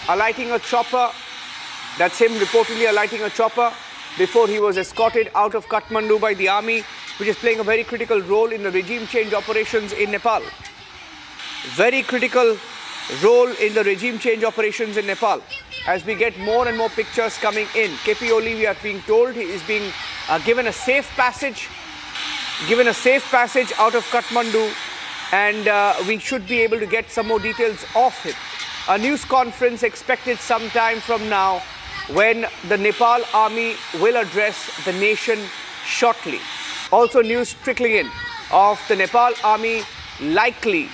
alighting a chopper. That's him reportedly alighting a chopper before he was escorted out of Kathmandu by the army, which is playing a very critical role in the regime change operations in Nepal. Very critical role in the regime change operations in Nepal. As we get more and more pictures coming in, KP Oli, we are being told, he is being given a safe passage given a safe passage out of Kathmandu, and we should be able to get some more details of it. A news conference expected sometime from now when the Nepal army will address the nation shortly. Also news trickling in of the Nepal army likely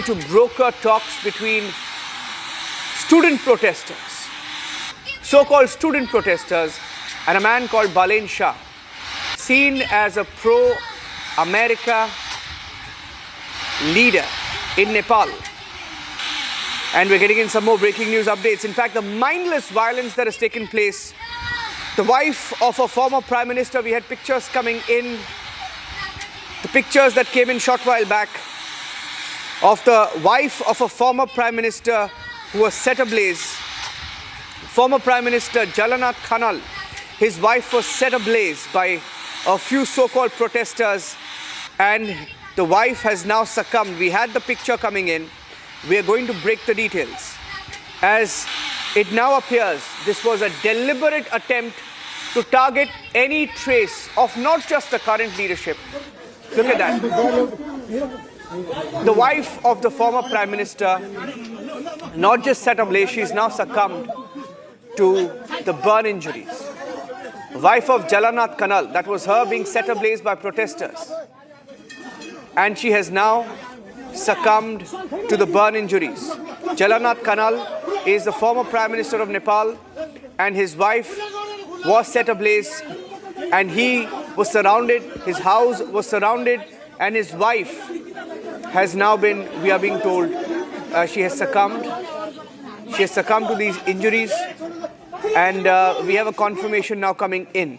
to broker talks between student protesters, so-called student protesters, and a man called Balen Shah, seen as a pro-America leader in Nepal. And we're getting in some more breaking news updates. In fact, the mindless violence that has taken place. The wife of a former prime minister, we had pictures coming in, the pictures that came in short while back, of the wife of a former prime minister who was set ablaze. Former Prime Minister Jalanath Khanal, his wife was set ablaze by a few so-called protesters, and the wife has now succumbed. We had the picture coming in. We are going to break the details. As it now appears, this was a deliberate attempt to target any trace of not just the current leadership. Look at that. The wife of the former Prime Minister, not just set ablaze, she's now succumbed to the burn injuries. Wife of Jalanath Khanal, that was her being set ablaze by protesters. And she has now succumbed to the burn injuries. Jalanath Khanal is the former Prime Minister of Nepal, and his wife was set ablaze, and he was surrounded, his house was surrounded, and his wife has now been, we are being told, she has succumbed. She has succumbed to these injuries, and we have a confirmation now coming in.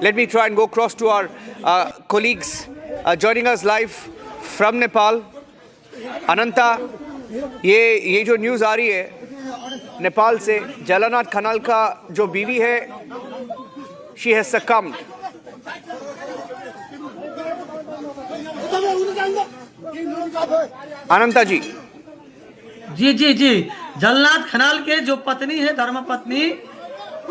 Let me try and go across to our colleagues joining us live from Nepal. अनंता, ये जो news आ रही है नेपाल से, जलानाथ खनाल का जो बीवी है, she has succumbed. अनंता जी, जी जलनाथ खनाल के जो पत्नी है, धर्मपत्नी,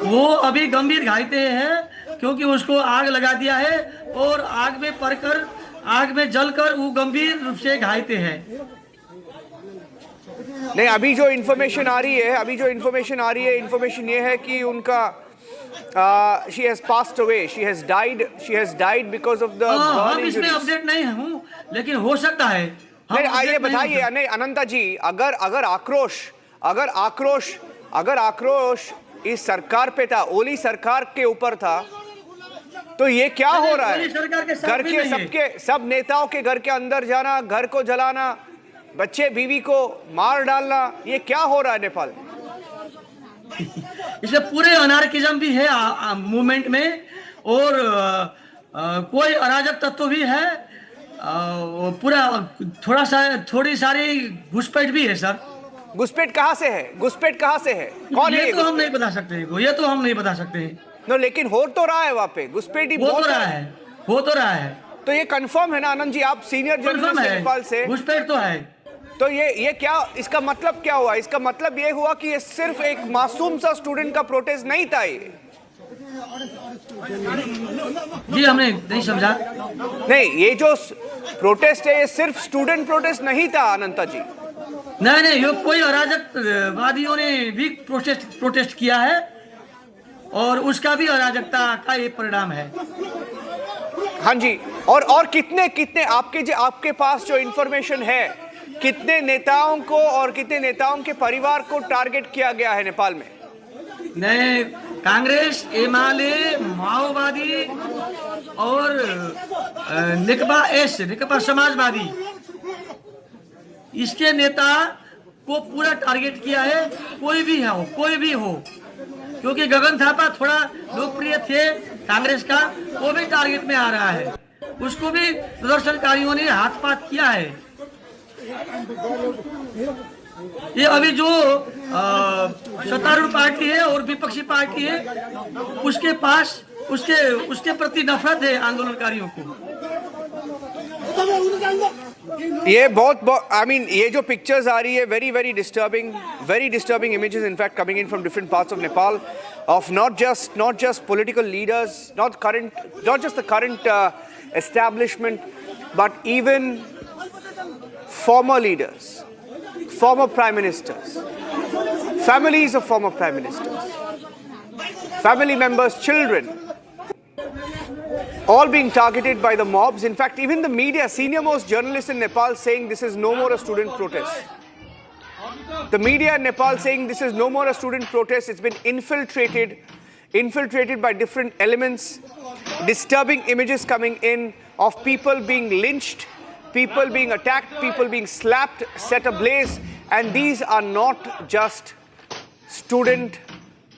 वो अभी गंभीर घायल है क्योंकि उसको आग लगा दिया है और आग में पड़कर, आग में जलकर वो गंभीर रूप से घायल है। नहीं, अभी जो इन्फॉर्मेशन आ रही है, इन्फॉर्मेशन ये है कि उनका she has passed away, she has died because of the burn injuries. इसमें अपडेट नहीं हूँ, लेकिन हो सकता है। नहीं, आइए बताइए। नहीं अनंता जी, अगर आक्रोश इस सरकार पे था, ओली सरकार के ऊपर था, तो ये क्या हो रहा है? घर के सब नेताओं के घर के अंदर जाना, घर को जलाना, बच्चे बीवी को मार डालना, ये क्या हो रहा है नेपाल में? इसमें पूरे अनार्किज्म भी है मूवमेंट में, और कोई अराजक तत्व भी है, पूरा थोड़ी सारी घुसपैठ भी है सर। घुसपैठ कहाँ से है? कौन है? ये तो हम नहीं बता सकते हैं। नो, लेकिन हो तो रहा है वहाँ पे घुसपैठ ही हो तो रहा है। तो ये कंफर्म है ना आनंद जी, आप सीनियर जर्नलिस्ट नेपाल से, घुसपैठ तो है। तो ये क्या, इसका मतलब क्या हुआ? इसका मतलब ये हुआ कि ये सिर्फ एक मासूम सा स्टूडेंट का प्रोटेस्ट नहीं था ये। जी हमने नहीं समझा। नहीं, ये जो प्रोटेस्ट है ये सिर्फ स्टूडेंट प्रोटेस्ट नहीं था अनंता जी। नहीं, ये कोई अराजकवादियों ने भी प्रोटेस्ट किया है, और उसका भी अराजकता का ये परिणाम है। हाँ जी, और कितने आपके पास जो इंफॉर्मेशन है, कितने नेताओं को और कितने नेताओं के परिवार को टारगेट किया गया है नेपाल में? नहीं, कांग्रेस, एमाले, माओवादी और निकबा समाजवादी, इसके नेता को पूरा टारगेट किया है। कोई भी हो, क्योंकि गगन थापा थोड़ा लोकप्रिय थे कांग्रेस का, वो भी टारगेट में आ रहा है। उसको भी प्रदर्शनकारियों ने हाथ-पात किया है। ये अभी जो सत्तारूढ़ पार्टी है और विपक्षी पार्टी है, उसके पास उसके प्रति नफरत है आंदोलनकारियों को। ये बहुत I mean ये जो pictures आ रही है very disturbing images in fact coming in from different parts of Nepal of not just political leaders, not just the current establishment, but even former leaders, former prime ministers, families of former prime ministers, family members, children, all being targeted by the mobs. In fact, even the media, senior-most journalists in Nepal saying this is no more a student protest. The media in Nepal saying this is no more a student protest. It's been infiltrated by different elements, disturbing images coming in of people being lynched, people being attacked, people being slapped, set ablaze. And these are not just student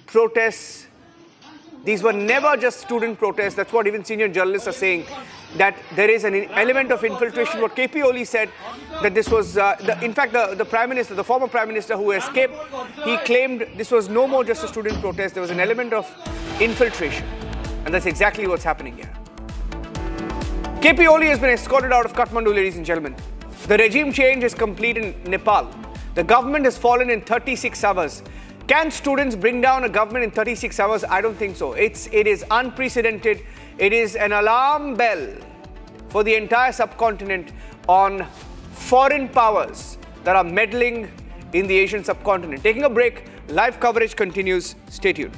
protests. These were never just student protests. That's what even senior journalists are saying, that there is an element of infiltration. What KP Oli said, that this was, in fact, the Prime Minister, the former Prime Minister who escaped, he claimed this was no more just a student protest. There was an element of infiltration. And that's exactly what's happening here. KP Oli has been escorted out of Kathmandu, ladies and gentlemen. The regime change is complete in Nepal. The government has fallen in 36 hours. Can students bring down a government in 36 hours? I don't think so. It is unprecedented. It is an alarm bell for the entire subcontinent on foreign powers that are meddling in the Asian subcontinent. Taking a break, live coverage continues. Stay tuned.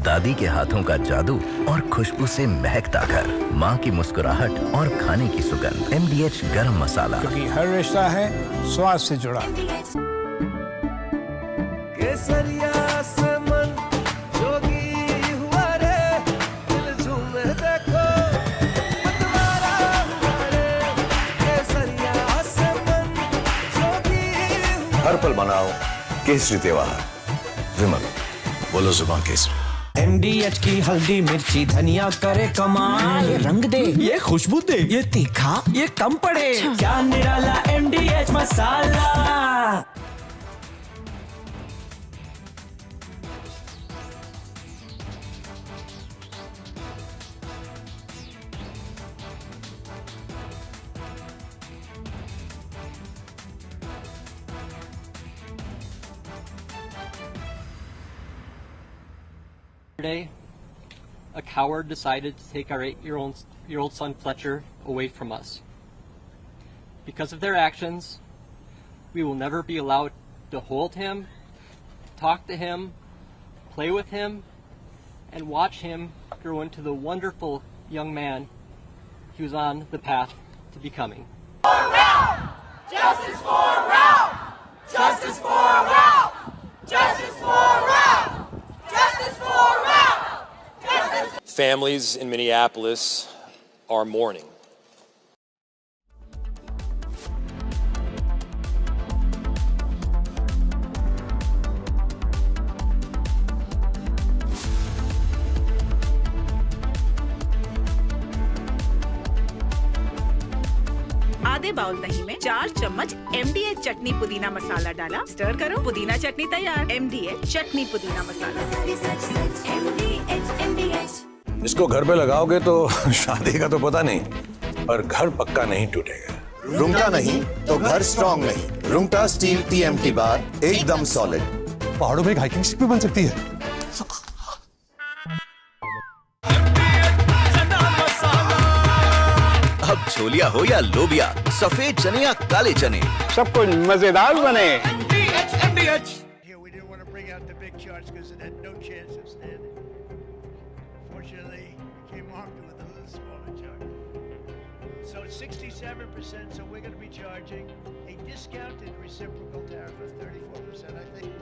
दादी के हाथों का जादू और खुशबू से महकता घर, माँ की मुस्कुराहट और खाने की सुगंध। MDH गरम मसाला, क्योंकि हर रिश्ता है स्वाद से जुड़ा। केसरिया से मन जोगी हुआ रे, दिल झूमे देखो मतवारा हुआ रे। केसरिया से मन जोगी हुआ। हर पल मनाओ केसरी त्योहार, विमल बोलो जुबान केसरी। MDH की हल्दी मिर्ची धनिया करे कमाल, ये रंग दे, ये खुशबू दे, ये तीखा, ये कम पड़े, क्या निराला MDH masala. Yesterday, a coward decided to take our 8-year-old son Fletcher away from us. Because of their actions, we will never be allowed to hold him, talk to him, play with him, and watch him grow into the wonderful young man he was on the path to becoming. For Ralph! Justice for Ralph! Justice for Ralph! Justice for Ralph! Justice for Ralph! Justice. Families in Minneapolis are mourning. आधे bowl दही में 4 चम्मच MDH चटनी पुदीना मसाला डाला, stir करो, पुदीना चटनी तैयार। MDH चटनी पुदीना मसाला। इसको घर पे लगाओगे तो शादी का तो पता नहीं, पर घर पक्का नहीं टूटेगा। रुंगटा नहीं तो घर स्ट्रॉन्ग नहीं। रुंगटा स्टील TMT बार एकदम सॉलिड। पहाड़ों में एक हाइकिंग शिप भी बन सकती है। अब छोलिया हो या लोबिया, सफेद चने या काले चने, सब कुछ मजेदार बने। Here we didn't want to bring out the big charts because it had no chance of standing. Fortunately, we came armed with a little smaller chart. So it's 67%, so we're going to be charging a discounted reciprocal tariff of 34%, I think.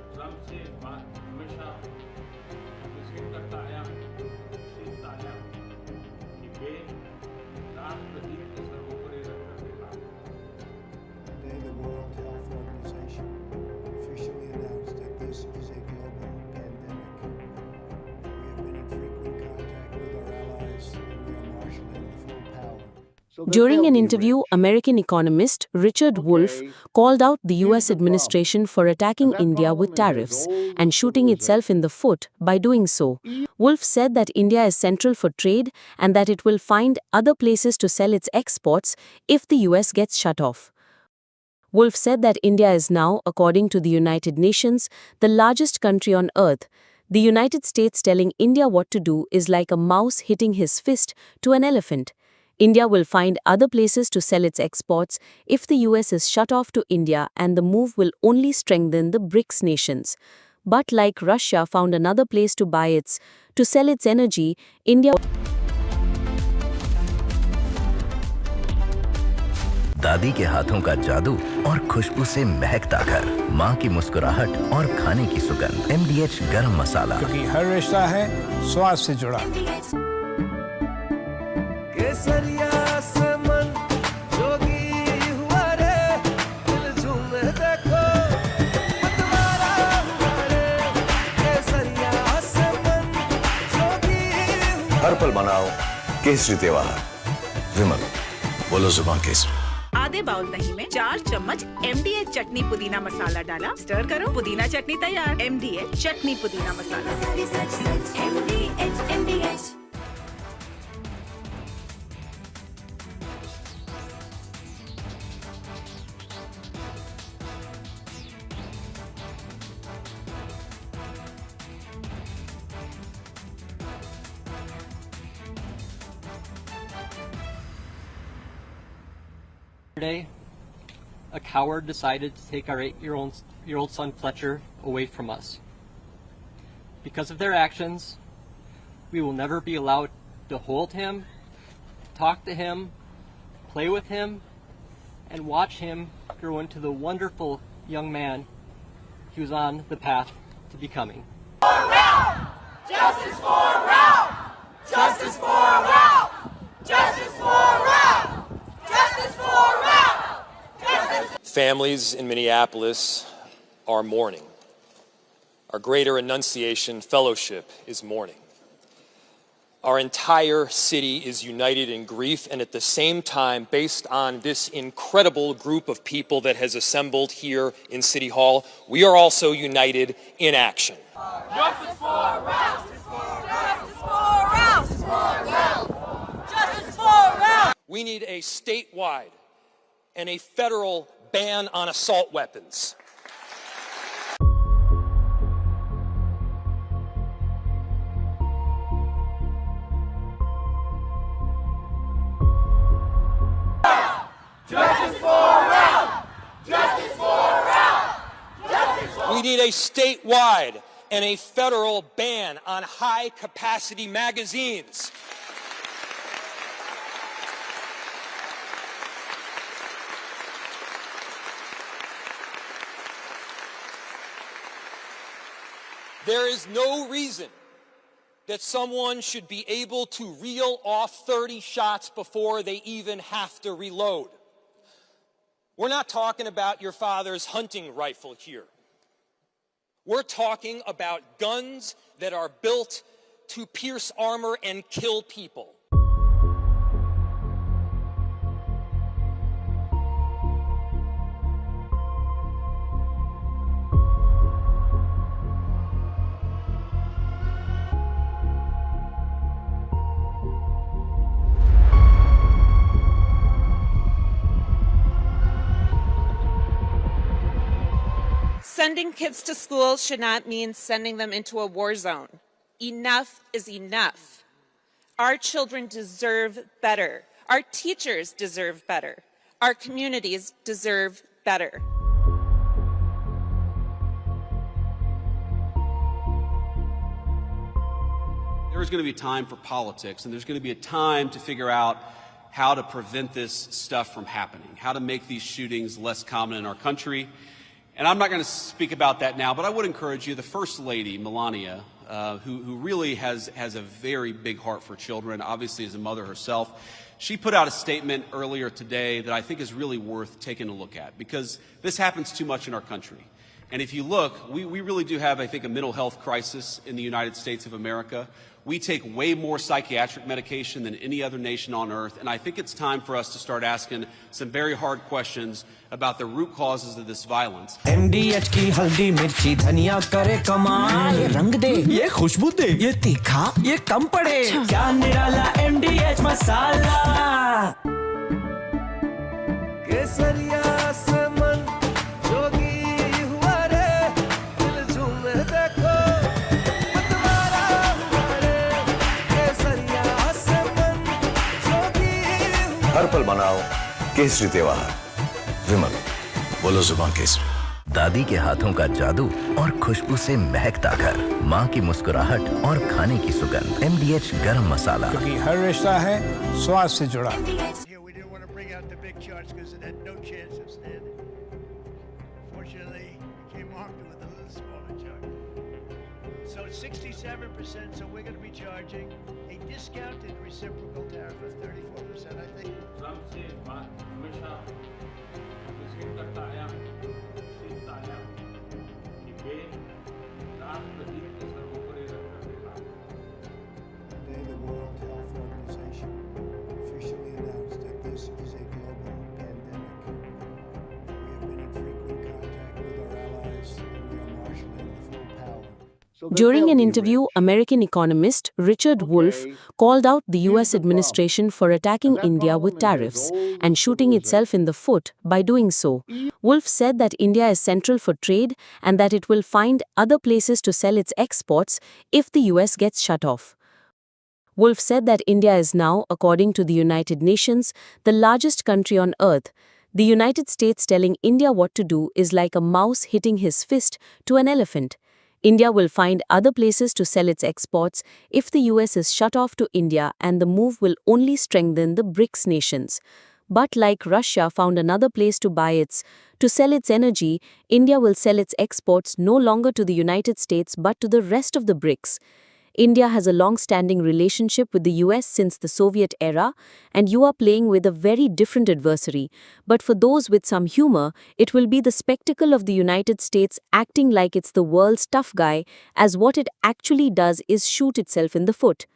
Today, the World Health Organization officially announced that this is a global pandemic. We have been in frequent contact with our allies, and we are marshaling the full power. During an interview, American economist Richard Wolff called out the US administration for attacking India with tariffs and shooting itself in the foot by doing so. Wolff said that India is central for trade and that it will find other places to sell its exports if the US gets shut off. Wolff said that India is now, according to the United Nations, the largest country on earth. The United States telling India what to do is like a mouse hitting his fist to an elephant. India will find other places to sell its exports if the US is shut off to India, and the move will only strengthen the BRICS nations. But like Russia found another place to sell its energy, India दादी के हाथों का जादू और खुशबू से महकता घर, माँ की मुस्कुराहट और खाने की सुगंध, MDH गरम मसाला, क्योंकि हर रिश्ता है स्वाद से जुड़ा। केसरिया से मन जोगी हुआ रे, दिल झूमे देखो मतवारा हुआ रे, केसरिया से मन जोगी हुआ। हर पल मनाओ केसरी त्योहार। विमल, बोलो जुबान केसरी। आधे बाउल दही में 4 चम्मच MDH चटनी पुदीना मसाला डाला, स्टर करो, पुदीना चटनी तैयार। MDH चटनी पुदीना मसाला। MDH। Yesterday, a coward decided to take our 8-year-old son Fletcher away from us. Because of their actions, we will never be allowed to hold him, talk to him, play with him, and watch him grow into the wonderful young man he was on the path to becoming. For Ralph! Justice for Ralph! Justice for Ralph! Justice for Ralph! Justice for Ralph! Justice. Families in Minneapolis are mourning. Our Greater Annunciation Fellowship is mourning. Our entire city is united in grief, and at the same time, based on this incredible group of people that has assembled here in City Hall, we are also united in action. Justice for Ralph! Justice for Ralph! Justice for Ralph! Justice for Ralph! We need a statewide and a federal ban on assault weapons. Justice for Ralph! Justice for Ralph! Justice for. We need a statewide and a federal ban on high-capacity magazines. There is no reason that someone should be able to reel off 30 shots before they even have to reload. We're not talking about your father's hunting rifle here. We're talking about guns that are built to pierce armor and kill people. Sending kids to school should not mean sending them into a war zone. Enough is enough. Our children deserve better. Our teachers deserve better. Our communities deserve better. There is going to be a time for politics, and there's going to be a time to figure out how to prevent this stuff from happening, how to make these shootings less common in our country. And I'm not going to speak about that now, but I would encourage you, the First Lady, Melania, who really has a very big heart for children, obviously as a mother herself, she put out a statement earlier today that I think is really worth taking a look at, because this happens too much in our country. And if you look, we really do have, I think, a mental health crisis in the United States of America. We take way more psychiatric medication than any other nation on earth, and I think it's time for us to start asking some very hard questions about the root causes of this violence. MDH की हल्दी मिर्ची धनिया करे कमाल ये रंग दे ये खुशबू दे ये तीखा ये कम पड़े क्या निराला MDH मसाला केसरिया से मन जोगी हुआ रे दिल झूमे देखो मतवारा हुआ रे केसरिया से मन जोगी हर पल मनाओ केसरी त्योहार विमल बोलो जुबान केसरी दादी के हाथों का जादू और खुशबू से महकता घर, माँ की मुस्कुराहट और खाने की सुगंध। MDH गरम मसाला, क्योंकि हर रिश्ता है स्वाद से जुड़ा। Here we didn't want to bring out the big charge because it had no chance of standing. Fortunately, we came armed with a little smaller charge. So it's 67%, so we're going to be charging a discounted reciprocal tariff of 34%, I think. Today, the World Health Organization officially announced that this is a global pandemic. We have been in frequent contact with our allies, and we are marshaling full power. During an interview, American economist Richard Wolff called out the US administration for attacking India with tariffs and shooting itself in the foot by doing so. Wolff said that India is central for trade and that it will find other places to sell its exports if the US gets shut off. Wolff said that India is now, according to the United Nations, the largest country on earth. The United States telling India what to do is like a mouse hitting his fist to an elephant. India will find other places to sell its exports if the US is shut off to India, and the move will only strengthen the BRICS nations. But like Russia found another place to sell its energy, India will sell its exports no longer to the United States but to the rest of the BRICS. India has a long-standing relationship with the US since the Soviet era, and you are playing with a very different adversary. But for those with some humor, it will be the spectacle of the United States acting like it's the world's tough guy, as what it actually does is shoot itself in the foot.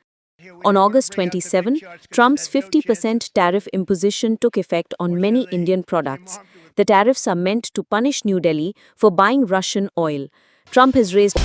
On August 27, Trump's 50% tariff imposition took effect on many Indian products. The tariffs are meant to punish New Delhi for buying Russian oil. Trump has raised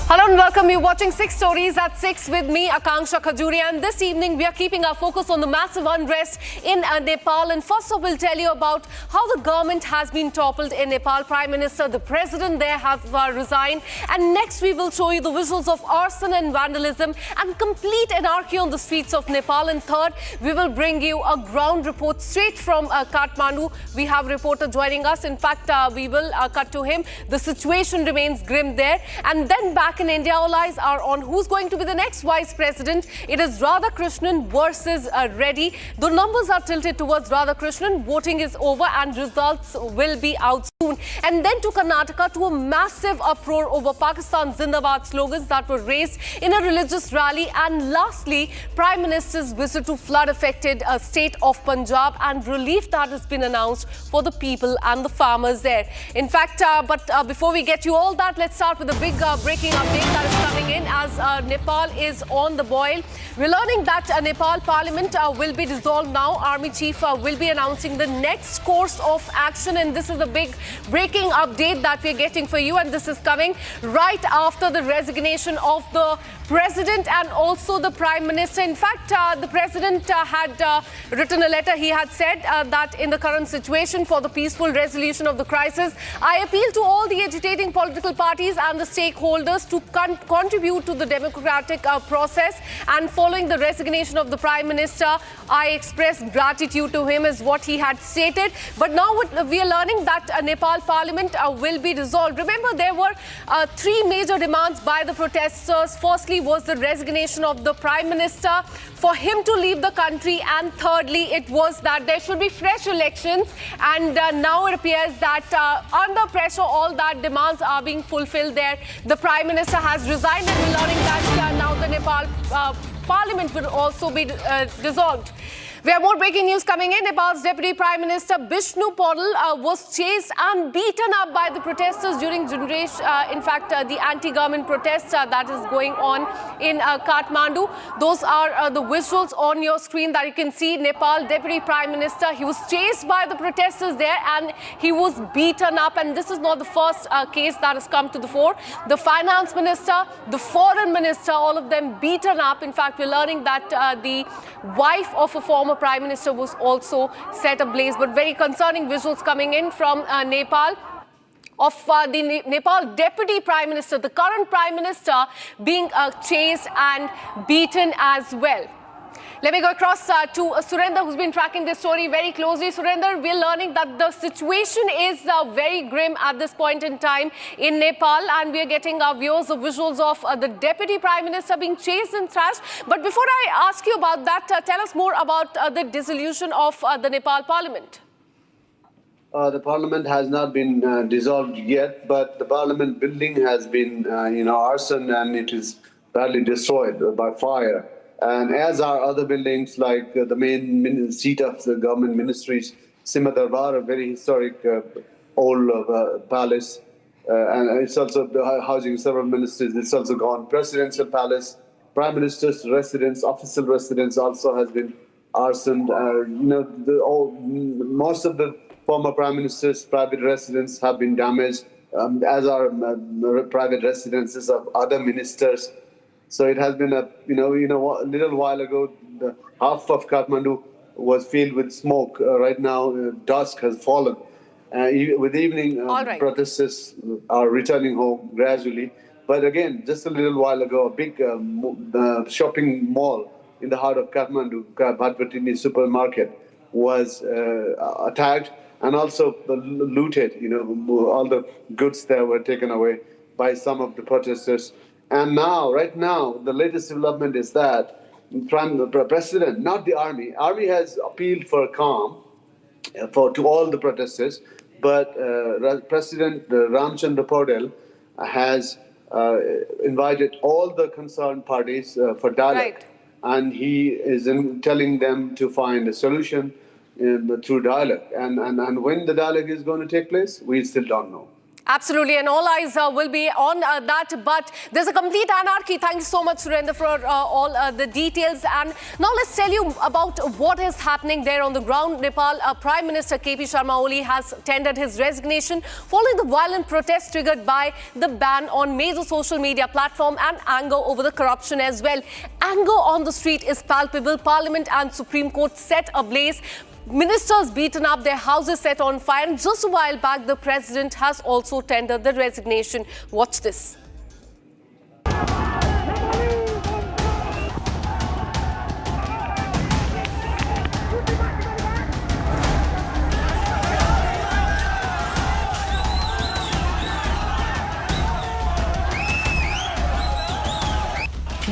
Hello and welcome. You're watching 6 Stories at 6 with me, Akanksha Khajuria. And this evening, we are keeping our focus on the massive unrest in Nepal. And first off, we'll tell you about how the government has been toppled in Nepal. Prime Minister, the president there have resigned. And next, we will show you the visuals of arson and vandalism and complete anarchy on the streets of Nepal. And third, we will bring you a ground report straight from Kathmandu. We have a reporter joining us. In fact, we will cut to him. The situation remains grim there. And then back in India, all eyes are on who's going to be the next vice president. It is Radhakrishnan versus Reddy. The numbers are tilted towards Radhakrishnan. Voting is over and results will be out soon. And then to Karnataka, to a massive uproar over Pakistan Zindabad slogans that were raised in a religious rally. And lastly, Prime Minister's visit to flood-affected state of Punjab and relief that has been announced for the people and the farmers there. In fact, before we get you all that, let's start with a big breaking update that is coming in as Nepal is on the boil. We're learning that Nepal Parliament will be dissolved now. Army Chief will be announcing the next course of action, and this is a big breaking update that we're getting for you, and this is coming right after the resignation of the President and also the Prime Minister. In fact, the President had written a letter. He had said that in the current situation for the peaceful resolution of the crisis, I appeal to all the agitating political parties and the stakeholders to contribute to the democratic process. And following the resignation of the Prime Minister, I express gratitude to him, is what he had stated. But now we are learning that Nepal Parliament will be dissolved. Remember, there were three major demands by the protesters. Firstly was the resignation of the Prime Minister, for him to leave the country, and thirdly it was that there should be fresh elections. And now it appears that under pressure all that demands are being fulfilled there. The Prime Minister has resigned, and we're learning that now the Nepal Parliament will also be dissolved. We have more breaking news coming in. Nepal's Deputy Prime Minister Bishnu Paudel was chased and beaten up by the protesters during the anti-government protests that is going on in Kathmandu. Those are the visuals on your screen that you can see. Nepal Deputy Prime Minister, he was chased by the protesters there and he was beaten up. And this is not the first case that has come to the fore. The Finance Minister, the Foreign Minister, all of them beaten up. In fact, we're learning that the wife of a former Prime Minister was also set ablaze. But very concerning visuals coming in from Nepal of the Nepal Deputy Prime Minister, the current Prime Minister, being chased and beaten as well. Let me go across to Surinder, who's been tracking this story very closely. Surinder, we're learning that the situation is very grim at this point in time in Nepal, and we're getting our viewers the visuals of the Deputy Prime Minister being chased and thrashed. But before I ask you about that, tell us more about the dissolution of the Nepal Parliament. The Parliament has not been dissolved yet, but the Parliament building has been, arson, and it is badly destroyed by fire. And as are other buildings like the main seat of the government ministries, Sima Darbar, a very historic old palace, and it's also housing several ministers. It's also gone. Presidential palace, Prime Minister's residence, official residence also has been arsoned. Most of the former Prime Minister's private residence have been damaged, as are private residences of other ministers. So it has been a little while ago, the half of Kathmandu was filled with smoke. Right now, dusk has fallen. With evening, protesters are returning home gradually. But again, just a little while ago, a big shopping mall in the heart of Kathmandu, Bhatpatini supermarket, was attacked and also looted. All the goods there were taken away by some of the protesters. And now, right now, the latest development is that the President, not the army has appealed for calm to all the protesters, but President Ramchandra Paudel has invited all the concerned parties for dialogue. Right. And he is telling them to find a solution through dialogue. And when the dialogue is going to take place, we still don't know. Absolutely, and all eyes will be on that. But there's a complete anarchy. Thank you so much, Surinder, for all the details. And now let's tell you about what is happening there on the ground. Nepal Prime Minister KP Sharma Oli has tendered his resignation following the violent protests triggered by the ban on major social media platform and anger over the corruption as well. Anger on the street is palpable. Parliament and Supreme Court set ablaze. Ministers beaten up, their houses set on fire. And just a while back, the president has also tendered the resignation. Watch this.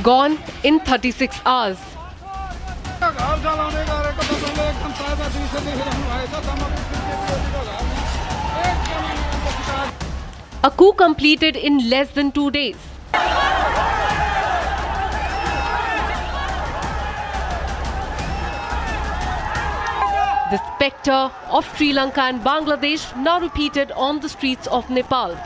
Gone in 36 hours. A coup completed in less than 2 days. The spectre of Sri Lanka and Bangladesh now repeated on the streets of Nepal.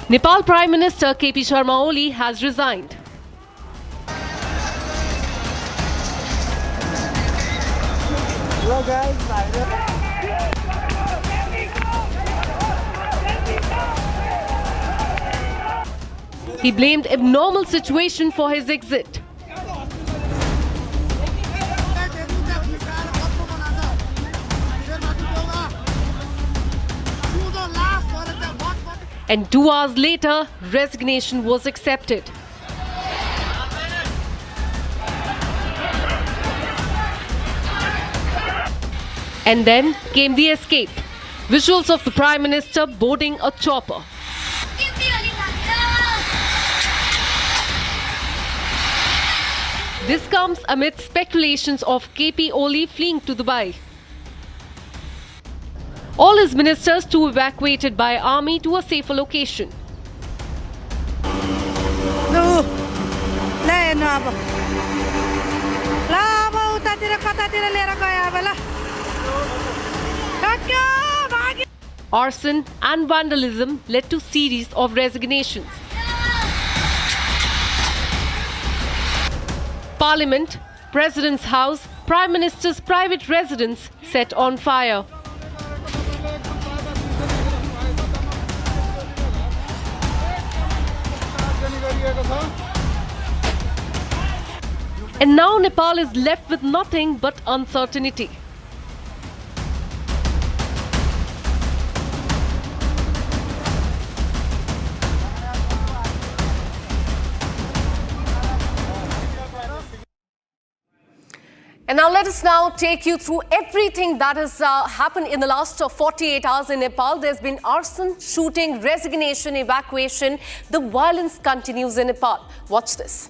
Nepal Prime Minister KP Sharma Oli has resigned. Hello guys. He blamed abnormal situation for his exit. And 2 hours later, resignation was accepted. And then came the escape. Visuals of the Prime Minister boarding a chopper. This comes amid speculations of KP Oli fleeing to Dubai. All his ministers too evacuated by army to a safer location. Arson and vandalism led to series of resignations. Parliament, President's House, Prime Minister's private residence set on fire. And now Nepal is left with nothing but uncertainty. And now let us now take you through everything that has happened in the last 48 hours in Nepal. There's been arson, shooting, resignation, evacuation. The violence continues in Nepal. Watch this.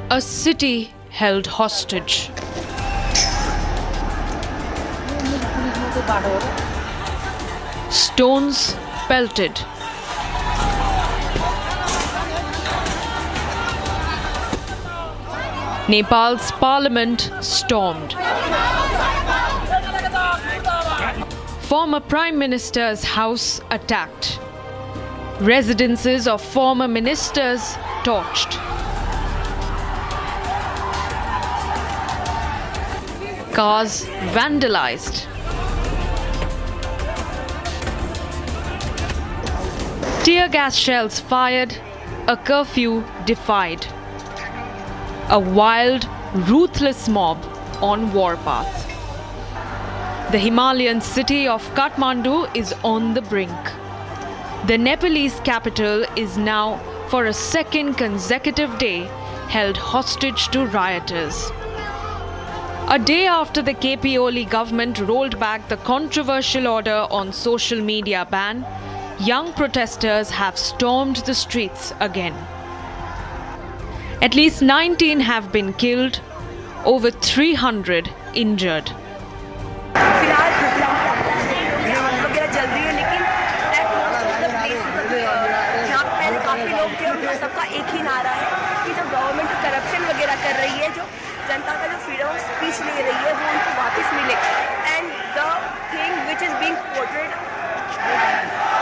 A city held hostage. Stones pelted. Nepal's parliament stormed. Former Prime Minister's house attacked. Residences of former ministers torched. Cars vandalized. Tear gas shells fired, a curfew defied. A wild, ruthless mob on warpath. The Himalayan city of Kathmandu is on the brink. The Nepalese capital is now, for a second consecutive day, held hostage to rioters. A day after the KP Oli government rolled back the controversial order on social media ban, young protesters have stormed the streets again. At least 19 have been killed, over 300 injured. जनता का जो freedom of speech ले रही है वो उनको वापस मिले and the thing which is being portrayed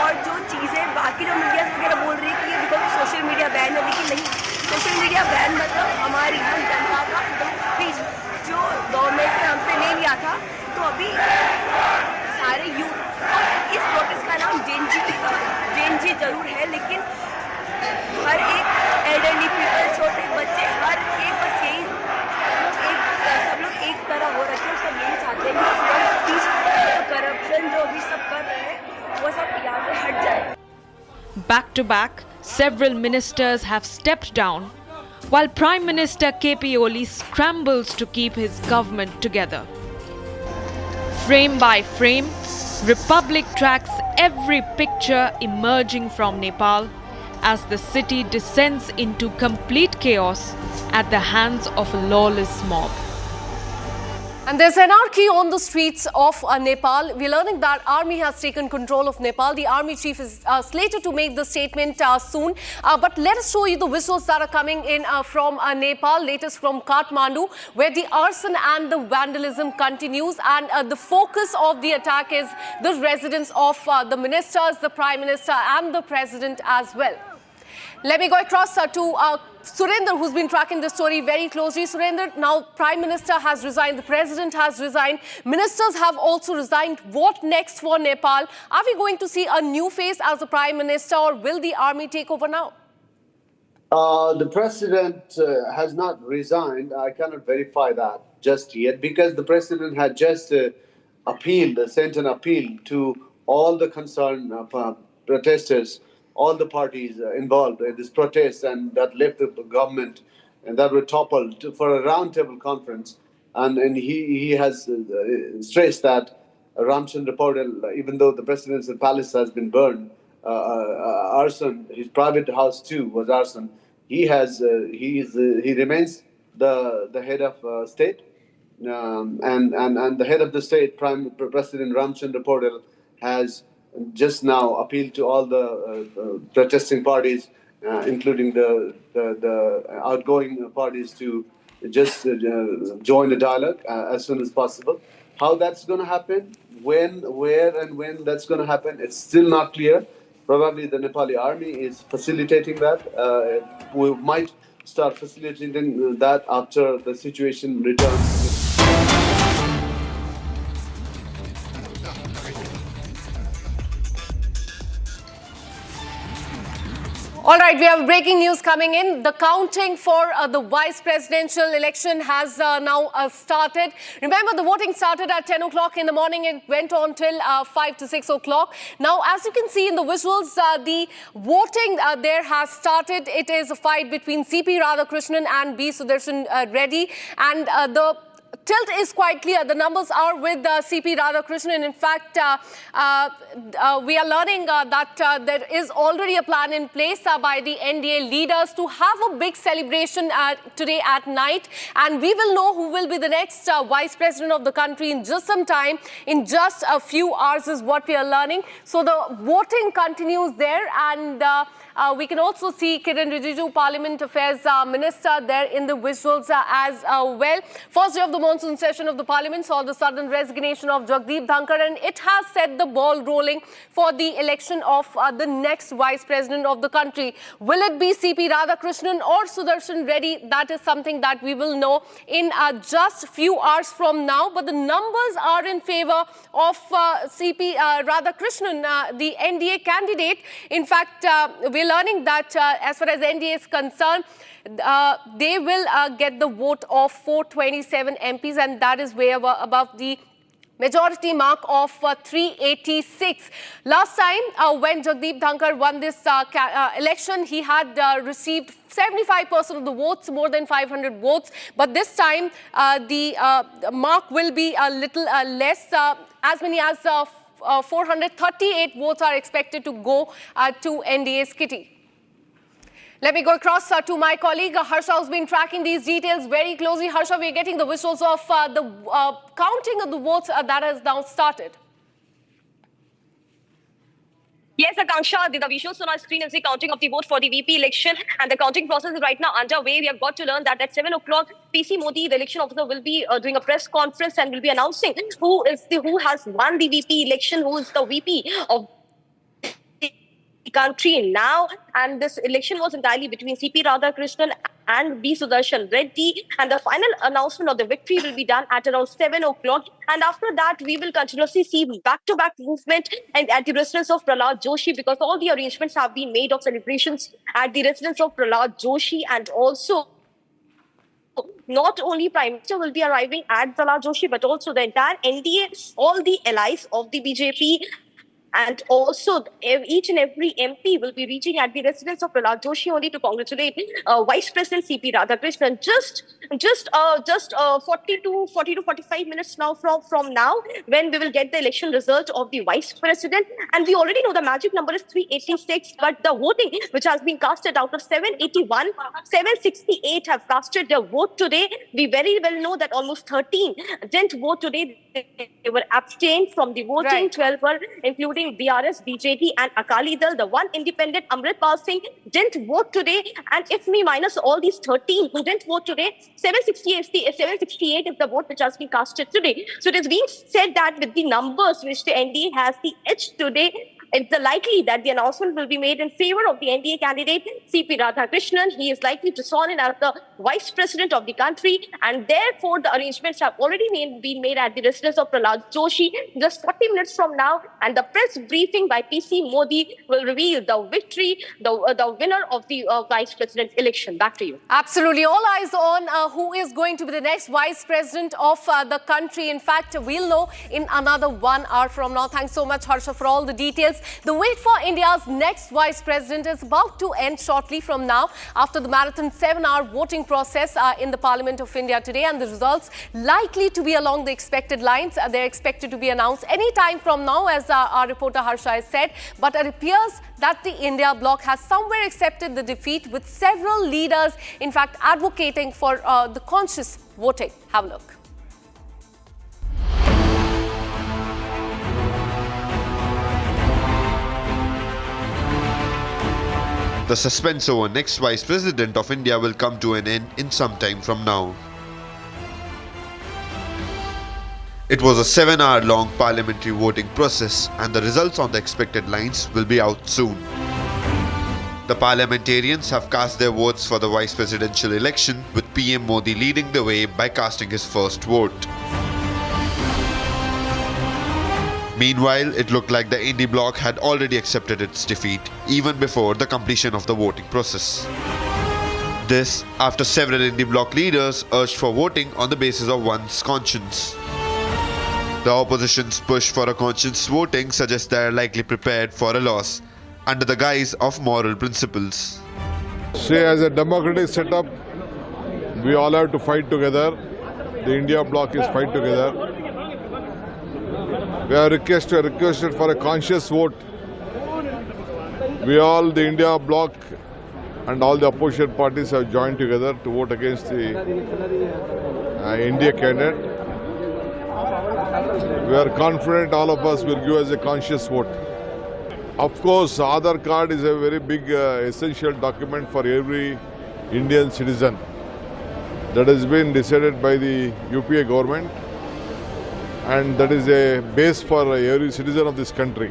और जो चीज़ें बाकी जो मीडिया वगैरह बोल रही है कि ये बिकॉज सोशल मीडिया बैन है, लेकिन नहीं, सोशल मीडिया बैन मतलब हमारी हम जनता का फ्रीडम ऑफ स्पीच जो गवर्नमेंट ने हमसे ले लिया था, तो अभी सारे यूथ इस प्रोटेस्ट का नाम जेनजी जरूर है, लेकिन हर एक एल्डरली पीपल, छोटे बच्चे, हर एक बस यही सब लोग एक तरह हो रखे हैं, सब यही चाहते हैं कि करप्शन जो भी सब कर रहे हैं वो सब यहाँ से हट जाए. Back to back, several ministers have stepped down, while Prime Minister KP Oli scrambles to keep his government together. Frame by frame, Republic tracks every picture emerging from Nepal as the city descends into complete chaos at the hands of a lawless mob. And there's anarchy on the streets of Nepal. We're learning that army has taken control of Nepal. The army chief is slated to make the statement soon. But let us show you the visuals that are coming in from Nepal, latest from Kathmandu, where the arson and the vandalism continues. And the focus of the attack is the residence of the ministers, the Prime Minister and the President as well. Let me go across to Surinder, who's been tracking this story very closely. Surinder, now Prime Minister has resigned, the President has resigned, Ministers have also resigned. What next for Nepal? Are we going to see a new face as the Prime Minister, or will the army take over now? The President has not resigned. I cannot verify that just yet, because the President had just sent an appeal to all the concerned protesters, all the parties involved in this protest, and that left the government and that were toppled for a roundtable conference. And he has stressed that Ramchandra Paudel, even though the president's palace has been burned, arson, his private house too was arson. He remains the head of state, and the head of the state, President Ramchandra Paudel, has just now appealed to all the protesting parties, including the outgoing parties, to just join the dialogue as soon as possible. How that's going to happen, when, where, and when that's going to happen, it's still not clear. Probably the Nepali army is facilitating that. We might start facilitating that after the situation returns. All right, we have breaking news coming in. The counting for the vice presidential election has now started. Remember, the voting started at 10 o'clock in the morning and went on till 5 to 6 o'clock. Now, as you can see in the visuals, the voting there has started. It is a fight between C.P. Radhakrishnan and B. Sudarshan Reddy. And the tilt is quite clear. The numbers are with C.P. Radhakrishnan. In fact, we are learning that there is already a plan in place by the NDA leaders to have a big celebration today at night. And we will know who will be the next vice president of the country in just some time. In just a few hours is what we are learning. So the voting continues there, and we can also see Kiran Rijiju, Parliament Affairs Minister, there in the visuals as well. First day of the monsoon session of the Parliament saw the sudden resignation of Jagdeep Dhankar, and it has set the ball rolling for the election of the next Vice President of the country. Will it be C.P. Radhakrishnan or Sudarshan Reddy? That is something that we will know in just few hours from now. But the numbers are in favor of C.P. Radhakrishnan, the NDA candidate. In fact, we're learning that as far as NDA is concerned, they will get the vote of 427 MPs, and that is way above the majority mark of 386. Last time, when Jagdeep Dhankar won this election, he had received 75% of the votes, more than 500 votes. But this time, the mark will be a little less. As many as 438 votes are expected to go to NDA's kitty. Let me go across to my colleague Harsha, who's been tracking these details very closely. Harsha, we're getting the visuals of the counting of the votes that has now started. Yes, Akanksha, the visuals on our screen is the counting of the vote for the VP election, and the counting process is right now underway. We have got to learn that at 7 o'clock, PC Modi, the election officer, will be doing a press conference and will be announcing who has won the VP election, who is the VP of the country now. And this election was entirely between C.P. Radhakrishnan and B. Sudarshan Reddy, and the final announcement of the victory will be done at around 7 o'clock. And after that, we will continuously see back-to-back movement and at the residence of Prahlad Joshi, because all the arrangements have been made of celebrations at the residence of Prahlad Joshi, and also not only Prime Minister will be arriving at Prahlad Joshi, but also the entire NDA, all the allies of the BJP, and also each and every MP will be reaching at the residence of Prahlad Joshi only to congratulate Vice President C.P. Radhakrishnan. Just 40 to 45 minutes now from now, when we will get the election result of the Vice President. And we already know the magic number is 386, but the voting which has been casted out of 781, 768 have casted their vote today. We very well know that almost 13 didn't vote today. They were abstained from the voting. Right. 12 were, including BRS, BJP and Akali Dal. The one independent, Amritpal Singh, didn't vote today. And if we minus all these 13 who didn't vote today, 768 is the vote which has been casted today. So it is being said that with the numbers which the NDA has the edge today, it's likely that the announcement will be made in favor of the NDA candidate CP Radhakrishnan. He is likely to sworn in as the Vice President of the country, and therefore the arrangements have already been made at the residence of Prahlad Joshi just 40 minutes from now, and the press briefing by PC Modi will reveal the victory, the winner of the Vice President election. Back to you. Absolutely. All eyes on who is going to be the next Vice President of the country. In fact, we'll know in another 1 hour from now. Thanks so much, Harsha, for all the details. The wait for India's next Vice President is about to end shortly from now after the marathon 7-hour voting process in the Parliament of India today, and the results likely to be along the expected lines. They're expected to be announced any time from now, as our reporter Harsha has said. But it appears that the India bloc has somewhere accepted the defeat, with several leaders, in fact, advocating for the conscious voting. Have a look. The suspense over next Vice President of India will come to an end in some time from now. It was a 7-hour long parliamentary voting process, and the results on the expected lines will be out soon. The parliamentarians have cast their votes for the vice presidential election, with PM Modi leading the way by casting his first vote. Meanwhile, it looked like the India bloc had already accepted its defeat even before the completion of the voting process. This after several India bloc leaders urged for voting on the basis of one's conscience. The opposition's push for a conscience voting suggests they are likely prepared for a loss under the guise of moral principles. See, as a democratic setup, we all have to fight together. The India bloc is fight together. We are requested for a conscious vote. We all, the India bloc and all the opposition parties, have joined together to vote against the India candidate. We are confident all of us will give us a conscious vote. Of course, Aadhaar card is a very big essential document for every Indian citizen. That has been decided by the UPA government, and that is a base for every citizen of this country.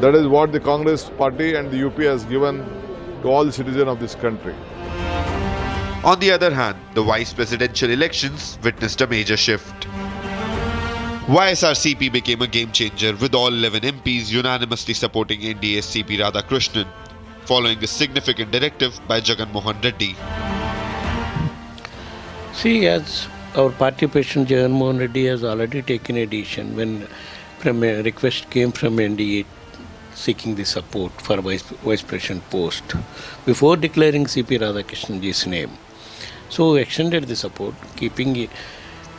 That is what the Congress party and the UPA has given to all citizens of this country. On the other hand, the vice presidential elections witnessed a major shift. YSRCP became a game changer, with all 11 MPs unanimously supporting NDA's CP Radhakrishnan, following a significant directive by Jagan Mohan Reddy. See, as our party president Jagan Mohan Reddy has already taken a decision when a request came from NDA seeking the support for vice president post before declaring CP Radhakrishnan's name. So extended the support, keeping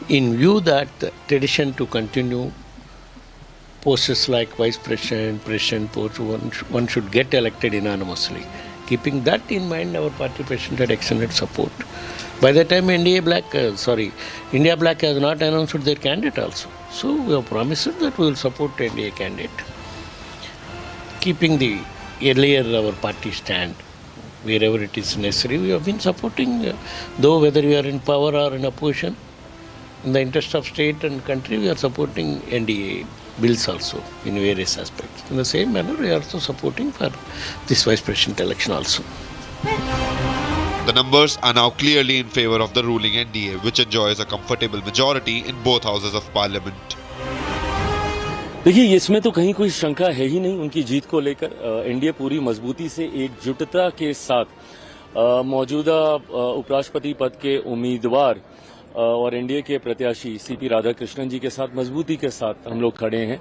in view that the tradition to continue posts like vice president, president post, one should get elected unanimously. Keeping that in mind, our party president had extended support. By the time India Black has not announced their candidate also. So we have promised that we will support NDA candidate. Keeping the earlier our party stand, wherever it is necessary, we have been supporting, though whether we are in power or in opposition, in the interest of state and country, we are supporting NDA bills also in various aspects. In the same manner, we are also supporting for this vice president election also. The numbers are now clearly in favor of the ruling NDA, which enjoys a comfortable majority in both houses of parliament. देखिए, इसमें तो कहीं कोई शंका है ही नहीं उनकी जीत को लेकर। एनडीए पूरी मजबूती से एकजुटता के साथ मौजूदा उपराष्ट्रपति पद के उम्मीदवार और एनडीए के प्रत्याशी सीपी राधाकृष्णन जी के साथ मजबूती के साथ हम लोग खड़े हैं।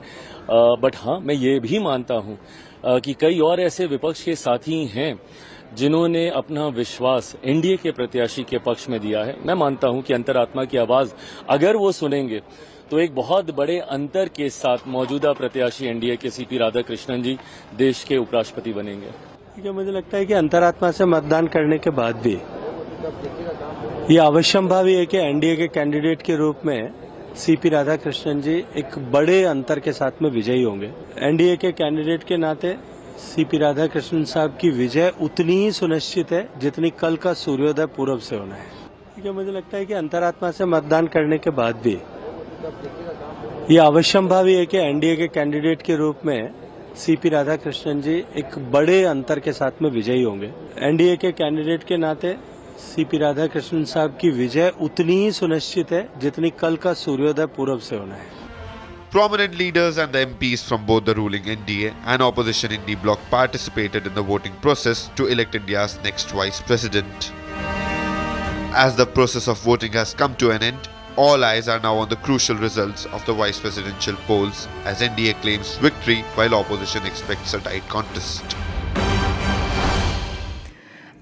बट हाँ, मैं ये भी मानता हूँ कि कई और ऐसे विपक्ष के साथी हैं जिन्होंने अपना विश्वास एनडीए के प्रत्याशी के पक्ष में दिया है। मैं मानता हूं कि अंतरात्मा की आवाज अगर वो सुनेंगे तो एक बहुत बड़े अंतर के साथ मौजूदा प्रत्याशी एनडीए के सीपी राधाकृष्णन जी देश के उपराष्ट्रपति बनेंगे। ठीक है, मुझे लगता है कि अंतरात्मा से मतदान करने के बाद भी ये अवश्यंभावी है कि एनडीए के कैंडिडेट के रूप में सीपी राधाकृष्णन जी एक बड़े अंतर के साथ में विजयी होंगे। एनडीए के कैंडिडेट के नाते सीपी राधाकृष्णन साहब की विजय उतनी ही सुनिश्चित है जितनी कल का सूर्योदय पूर्व से होना है। ठीक है, मुझे लगता है कि अंतरात्मा से मतदान करने के बाद भी ये अवश्यंभावी है कि एनडीए के कैंडिडेट के रूप में सीपी राधाकृष्णन जी एक बड़े अंतर के साथ में विजयी होंगे। एनडीए के कैंडिडेट के नाते सीपी राधाकृष्णन साहब की विजय उतनी ही सुनिश्चित है जितनी कल का सूर्योदय पूरब से होना है। Prominent leaders and the MPs from both the ruling NDA and opposition Indie bloc participated in the voting process to elect India's next vice president. As the process of voting has come to an end, all eyes are now on the crucial results of the vice presidential polls as NDA claims victory while opposition expects a tight contest.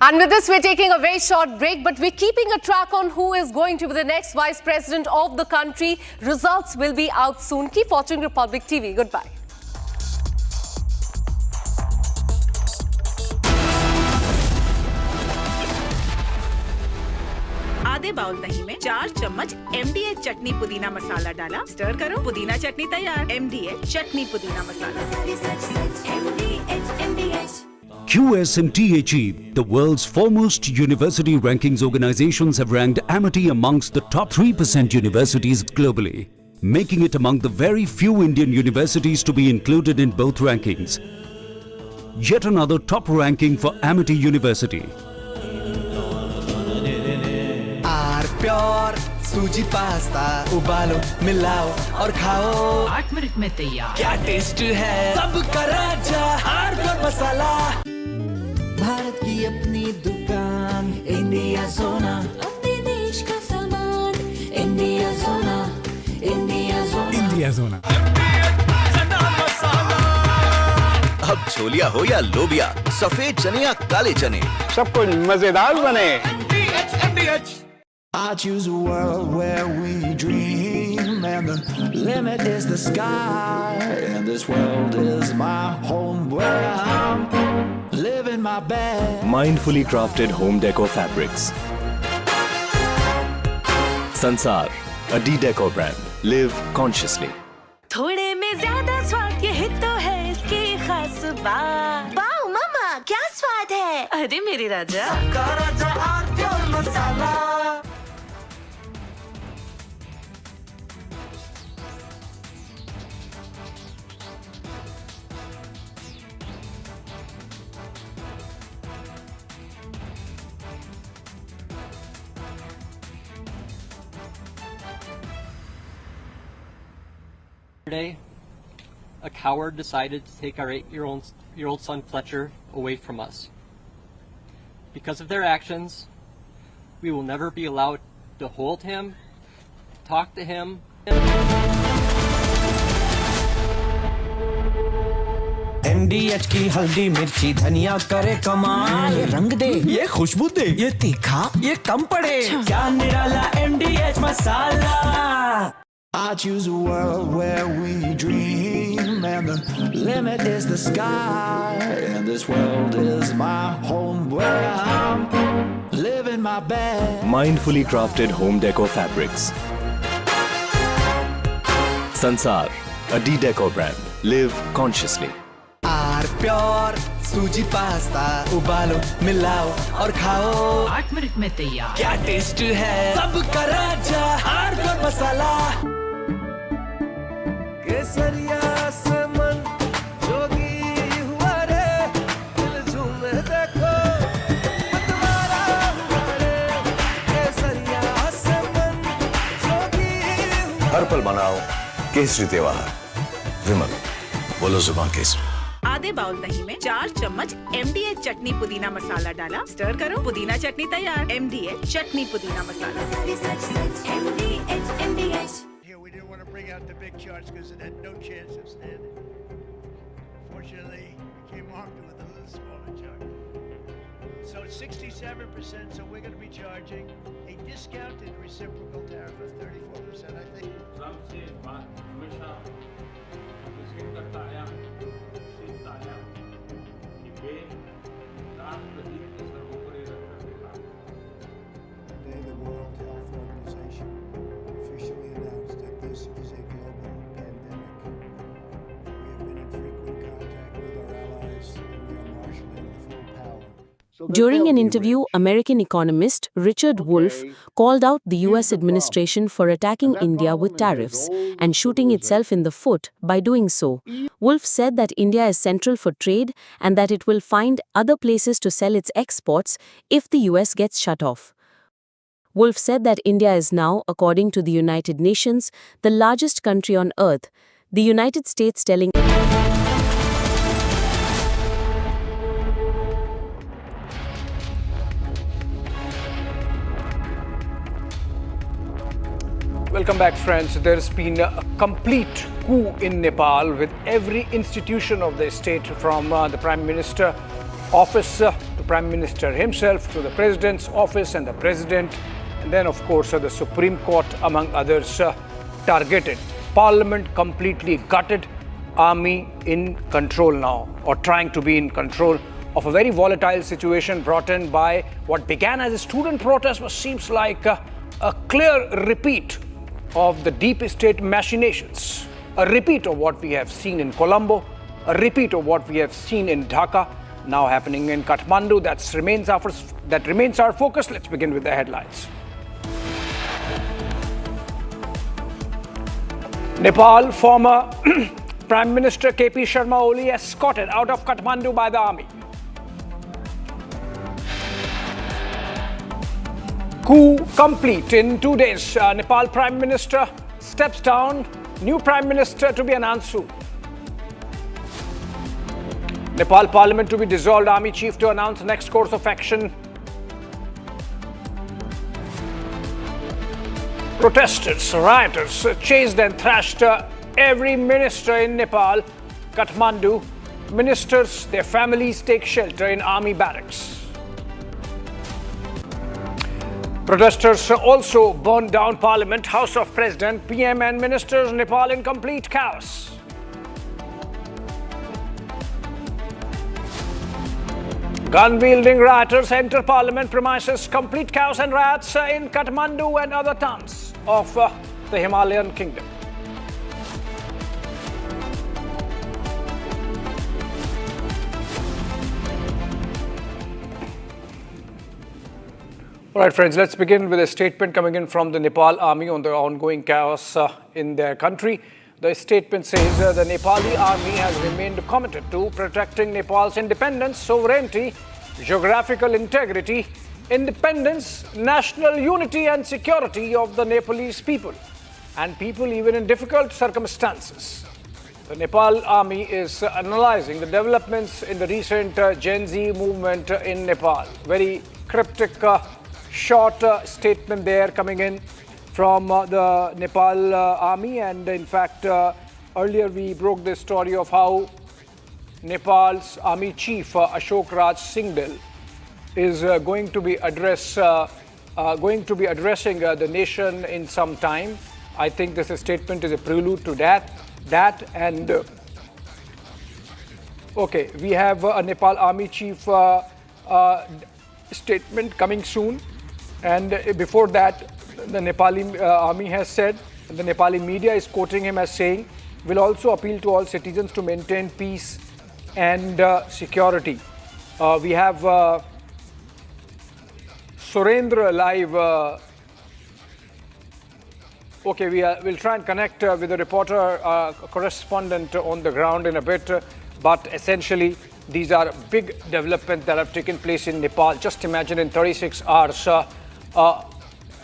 And with this, we're taking a very short break, but we're keeping a track on who is going to be the next vice president of the country. Results will be out soon. Keep watching Republic TV. Goodbye. आधे bowl दही में 4 चम्मच MDH चटनी पुदीना मसाला डाला, stir करो, पुदीना चटनी तैयार। MDH चटनी पुदीना मसाला। QSMTHE, the world's foremost university rankings organizations, have ranked Amity amongst the top 3% universities globally, making it among the very few Indian universities to be included in both rankings. Yet another top ranking for Amity University. Pure सूजी pasta उबालो मिलाओ और खाओ 8 minute में तैयार। क्या taste है सबका राजा आर मसाला। भारत की अपनी दुकान इंडिया सोना, अपने देश का सामान इंडिया सोना, इंडिया सोना, इंडिया सोना। अब छोलिया हो या लोबिया, सफेद चने या काले चने, सब कुछ मजेदार बने। I choose a world where we dream and the limit is the sky, and this world is my home where I'm living my best. Mindfully crafted home decor fabrics. Sansar, a D-Decor brand. Live consciously. थोड़े में ज्यादा स्वाद ये तो है इसकी खास बात। वाओ मामा क्या स्वाद है। अरे मेरे राजा सबका राजा और pure masala. Yesterday, a coward decided to take our 8-year-old son Fletcher away from us. Because of their actions, we will never be allowed to hold him, talk to him. MDH की हल्दी मिर्ची धनिया करे कमाल, ये रंग दे ये खुशबू दे ये तीखा ये कम पड़े, क्या निराला MDH masala. I choose a world where we dream and the limit is the sky, and this world is my home where I'm living my best. Mindfully crafted home decor fabrics. Sansar, a D-Decor brand. Live consciously. Are pure सूजी pasta उबालो मिलाओ और खाओ 8 minute में तैयार। क्या taste है सबका राजा आर मसाला। केसरिया से मन जोगी हुआ रे, दिल झूमे देखो मतवारा हुआ रे। केसरिया से मन जोगी हुआ। हर पल मनाओ केसरी त्योहार। विमल बोलो जुबान केसरी। आधे बाउल दही में 4 चम्मच MDH चटनी पुदीना मसाला डाला, स्टर करो, पुदीना चटनी तैयार। MDH चटनी पुदीना मसाला। Here we didn't want to bring out the big charts because it had no chance of standing. Fortunately, we came armed with a little smaller chart. So it's 67%, so we're going to be charging a discounted reciprocal tariff of 34%, I think. Today, the World Health Organization officially announced that this is a global pandemic. We have been in frequent contact with our allies, and we are marshaling the full power. So During an interview, American economist Richard Wolff called out the US administration for attacking India with tariffs and shooting itself in the foot by doing so. Wolff said that India is central for trade and that it will find other places to sell its exports if the US gets shut off. Wolff said that India is now, according to the United Nations, the largest country on earth. The United States telling Welcome back, friends. There's been a complete coup in Nepal with every institution of the state from the Prime Minister office to Prime Minister himself to the President's office and the President, and then of course the Supreme Court among others targeted. Parliament completely gutted, army in control now, or trying to be in control of a very volatile situation brought in by what began as a student protest, but seems like a clear repeat of the deep state machinations, a repeat of what we have seen in Colombo, a repeat of what we have seen in Dhaka, now happening in Kathmandu. That remains our focus. Let's begin with the headlines. Nepal former Prime Minister KP Sharma Oli escorted out of Kathmandu by the army. Coup complete in 2 days. Nepal Prime Minister steps down. New Prime Minister to be announced soon. Nepal Parliament to be dissolved. Army Chief to announce next course of action. Protesters, rioters chased and thrashed every minister in Nepal. Kathmandu. Ministers, their families take shelter in army barracks. Protesters also burned down Parliament, House of President, PM and ministers. Nepal in complete chaos. Gun-wielding rioters enter Parliament premises. Complete chaos and riots in Kathmandu and other towns of the Himalayan kingdom. All right, friends, let's begin with a statement coming in from the Nepal army on the ongoing chaos in their country. The statement says the Nepali army has remained committed to protecting Nepal's independence, sovereignty, geographical integrity, independence, national unity and security of the Nepalese people, and people even in difficult circumstances. The Nepal army is analyzing the developments in the recent Gen Z movement in Nepal. Very cryptic short statement there coming in from the Nepal army, and in fact earlier we broke the story of how Nepal's army chief Ashok Raj Singhdil is going to be addressing the nation in some time. I think this statement is a prelude to that and okay, we have a Nepal army chief statement coming soon. And before that, the Nepali army has said, the Nepali media is quoting him as saying, will also appeal to all citizens to maintain peace and security. We have Surendra live. Okay, we'll try and connect with the reporter, correspondent on the ground in a bit. But essentially, these are big developments that have taken place in Nepal. Just imagine in 36 hours, a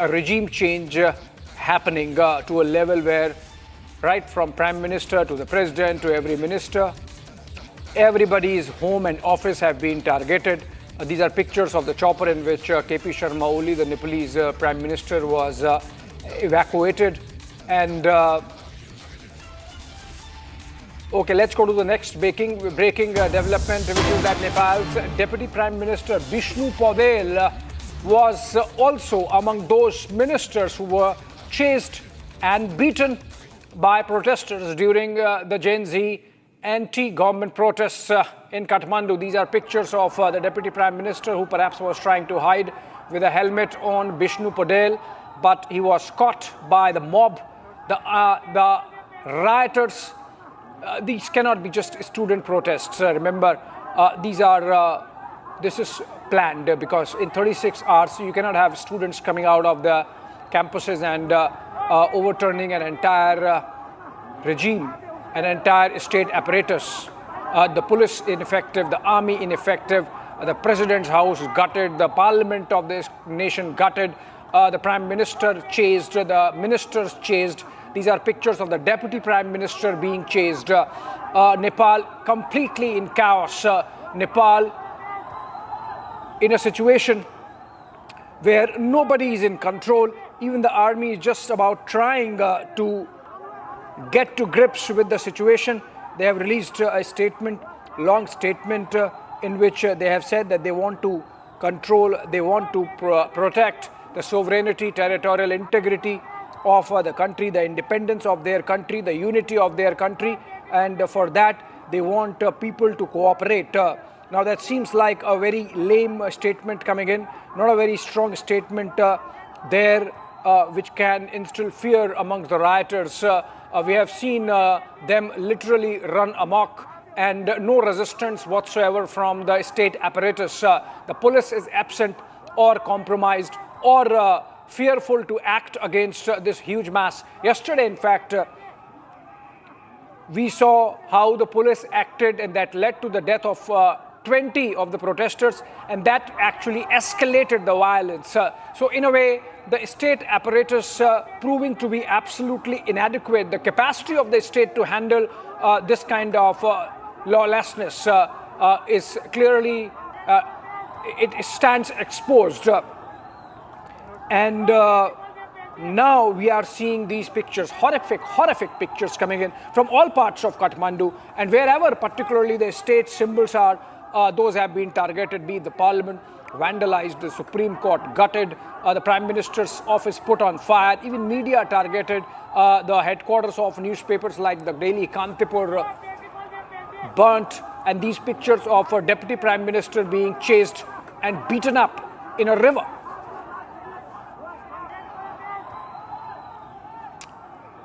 regime change happening to a level where right from Prime Minister to the President to every minister, everybody's home and office have been targeted. These are pictures of the chopper in which KP Sharma Oli, the Nepalese Prime Minister, was evacuated. And okay, let's go to the next breaking development, which is that Nepal's Deputy Prime Minister Vishnu Paudel was also among those ministers who were chased and beaten by protesters during the Gen Z anti-government protests in Kathmandu. These are pictures of the Deputy Prime Minister who perhaps was trying to hide with a helmet on, Vishnu Paudel, but he was caught by the mob, the rioters. These cannot be just student protests. Remember, these are this is planned because in 36 hours you cannot have students coming out of the campuses and overturning an entire regime, an entire state apparatus. The police ineffective, the army ineffective, the president's house gutted, the parliament of this nation gutted, the prime minister chased, the ministers chased. These are pictures of the deputy prime minister being chased. Nepal completely in chaos. Nepal in a situation where nobody is in control. Even the army is just about trying to get to grips with the situation. They have released a statement, long statement, in which they have said that they want to control, they want to protect the sovereignty, territorial integrity of the country, the independence of their country, the unity of their country, and for that they want people to cooperate. Now that seems like a very lame statement coming in, not a very strong statement there, which can instill fear amongst the rioters. We have seen them literally run amok and no resistance whatsoever from the state apparatus. The police is absent or compromised or fearful to act against this huge mass. Yesterday, in fact, we saw how the police acted, and that led to the death of 20 of the protesters, and that actually escalated the violence. So in a way, the state apparatus proving to be absolutely inadequate. The capacity of the state to handle this kind of lawlessness is clearly, it stands exposed. And now we are seeing these pictures, horrific pictures coming in from all parts of Kathmandu, and wherever particularly the state symbols are, those have been targeted, be it the parliament vandalized, the Supreme Court gutted, the Prime Minister's office put on fire, even media targeted, the headquarters of newspapers like the Daily Kantipur burnt, and these pictures of a Deputy Prime Minister being chased and beaten up in a river.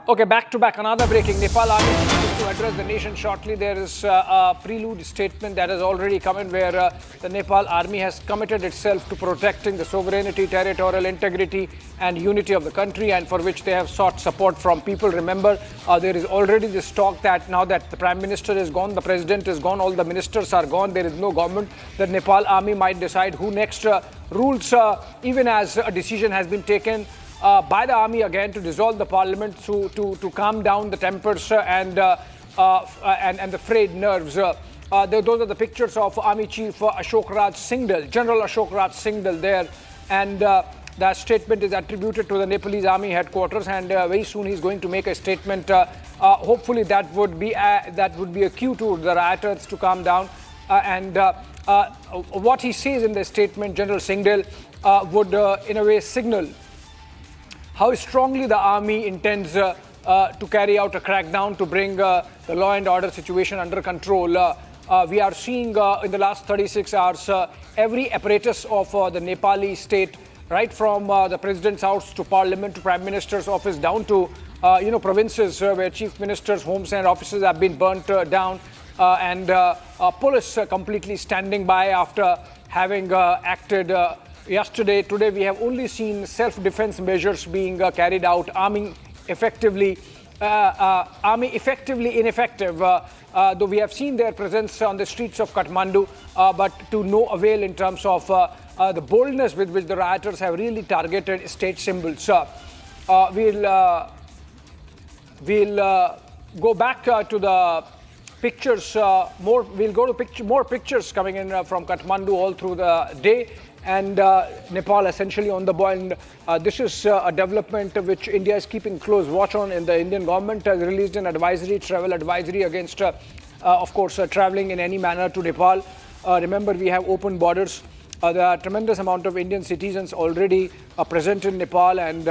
Okay, back to back, another breaking. Nepal army is to address the nation shortly. There is a prelude statement that has already come in where the Nepal army has committed itself to protecting the sovereignty, territorial integrity and unity of the country, and for which they have sought support from people. Remember, there is already this talk that now that the Prime Minister is gone, the President is gone, all the ministers are gone, there is no government, the Nepal army might decide who next rules, even as a decision has been taken by the army again to dissolve the parliament to calm down the tempers and the frayed nerves. Those are the pictures of Army Chief Ashok Raj Singhdal, General Ashok Raj Singhdal there, and that statement is attributed to the Nepalese army headquarters, and very soon he's going to make a statement. Hopefully that would be a cue to the rioters to calm down, and what he says in the statement, General Singhdal, would in a way signal how strongly the army intends to carry out a crackdown to bring the law and order situation under control. We are seeing in the last 36 hours every apparatus of the Nepali state, right from the president's house to parliament to prime minister's office down to provinces where chief ministers' homes and offices have been burnt down, and police completely standing by after having acted yesterday. Today we have only seen self-defense measures being carried out, army effectively ineffective, though we have seen their presence on the streets of Kathmandu, but to no avail in terms of the boldness with which the rioters have really targeted state symbols. We'll go back to the pictures, we'll go to more pictures coming in from Kathmandu all through the day, and Nepal essentially on the boil. And this is a development which India is keeping close watch on. And the Indian government has released an advisory, travel advisory against, of course, traveling in any manner to Nepal. Remember, we have open borders. There are a tremendous amount of Indian citizens already present in Nepal, and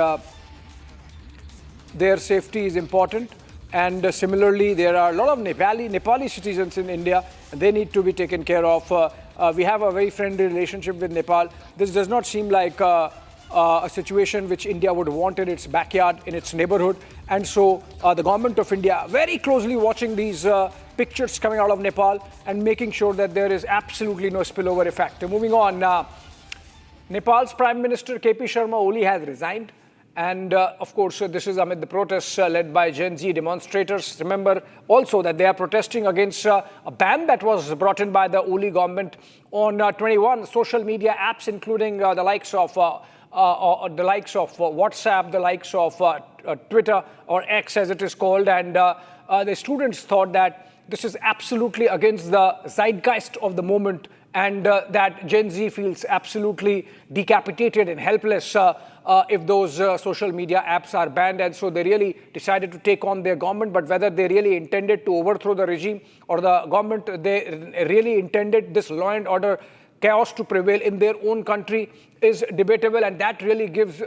their safety is important. And similarly, there are a lot of Nepali citizens in India, and they need to be taken care of. We have a very friendly relationship with Nepal. This does not seem like a situation which India would want in its backyard, in its neighborhood. And so the government of India very closely watching these pictures coming out of Nepal and making sure that there is absolutely no spillover effect. Moving on, Nepal's Prime Minister KP Sharma Oli has resigned. And of course, this is amid the protests led by Gen Z demonstrators. Remember also that they are protesting against a ban that was brought in by the Oli government on 21 social media apps, including the likes of WhatsApp, the likes of Twitter, or X as it is called. And the students thought that this is absolutely against the zeitgeist of the moment, and that Gen Z feels absolutely decapitated and helpless if those social media apps are banned. And so they really decided to take on their government. But whether they really intended to overthrow the regime, or the government, they really intended this law and order chaos to prevail in their own country, is debatable. And that really gives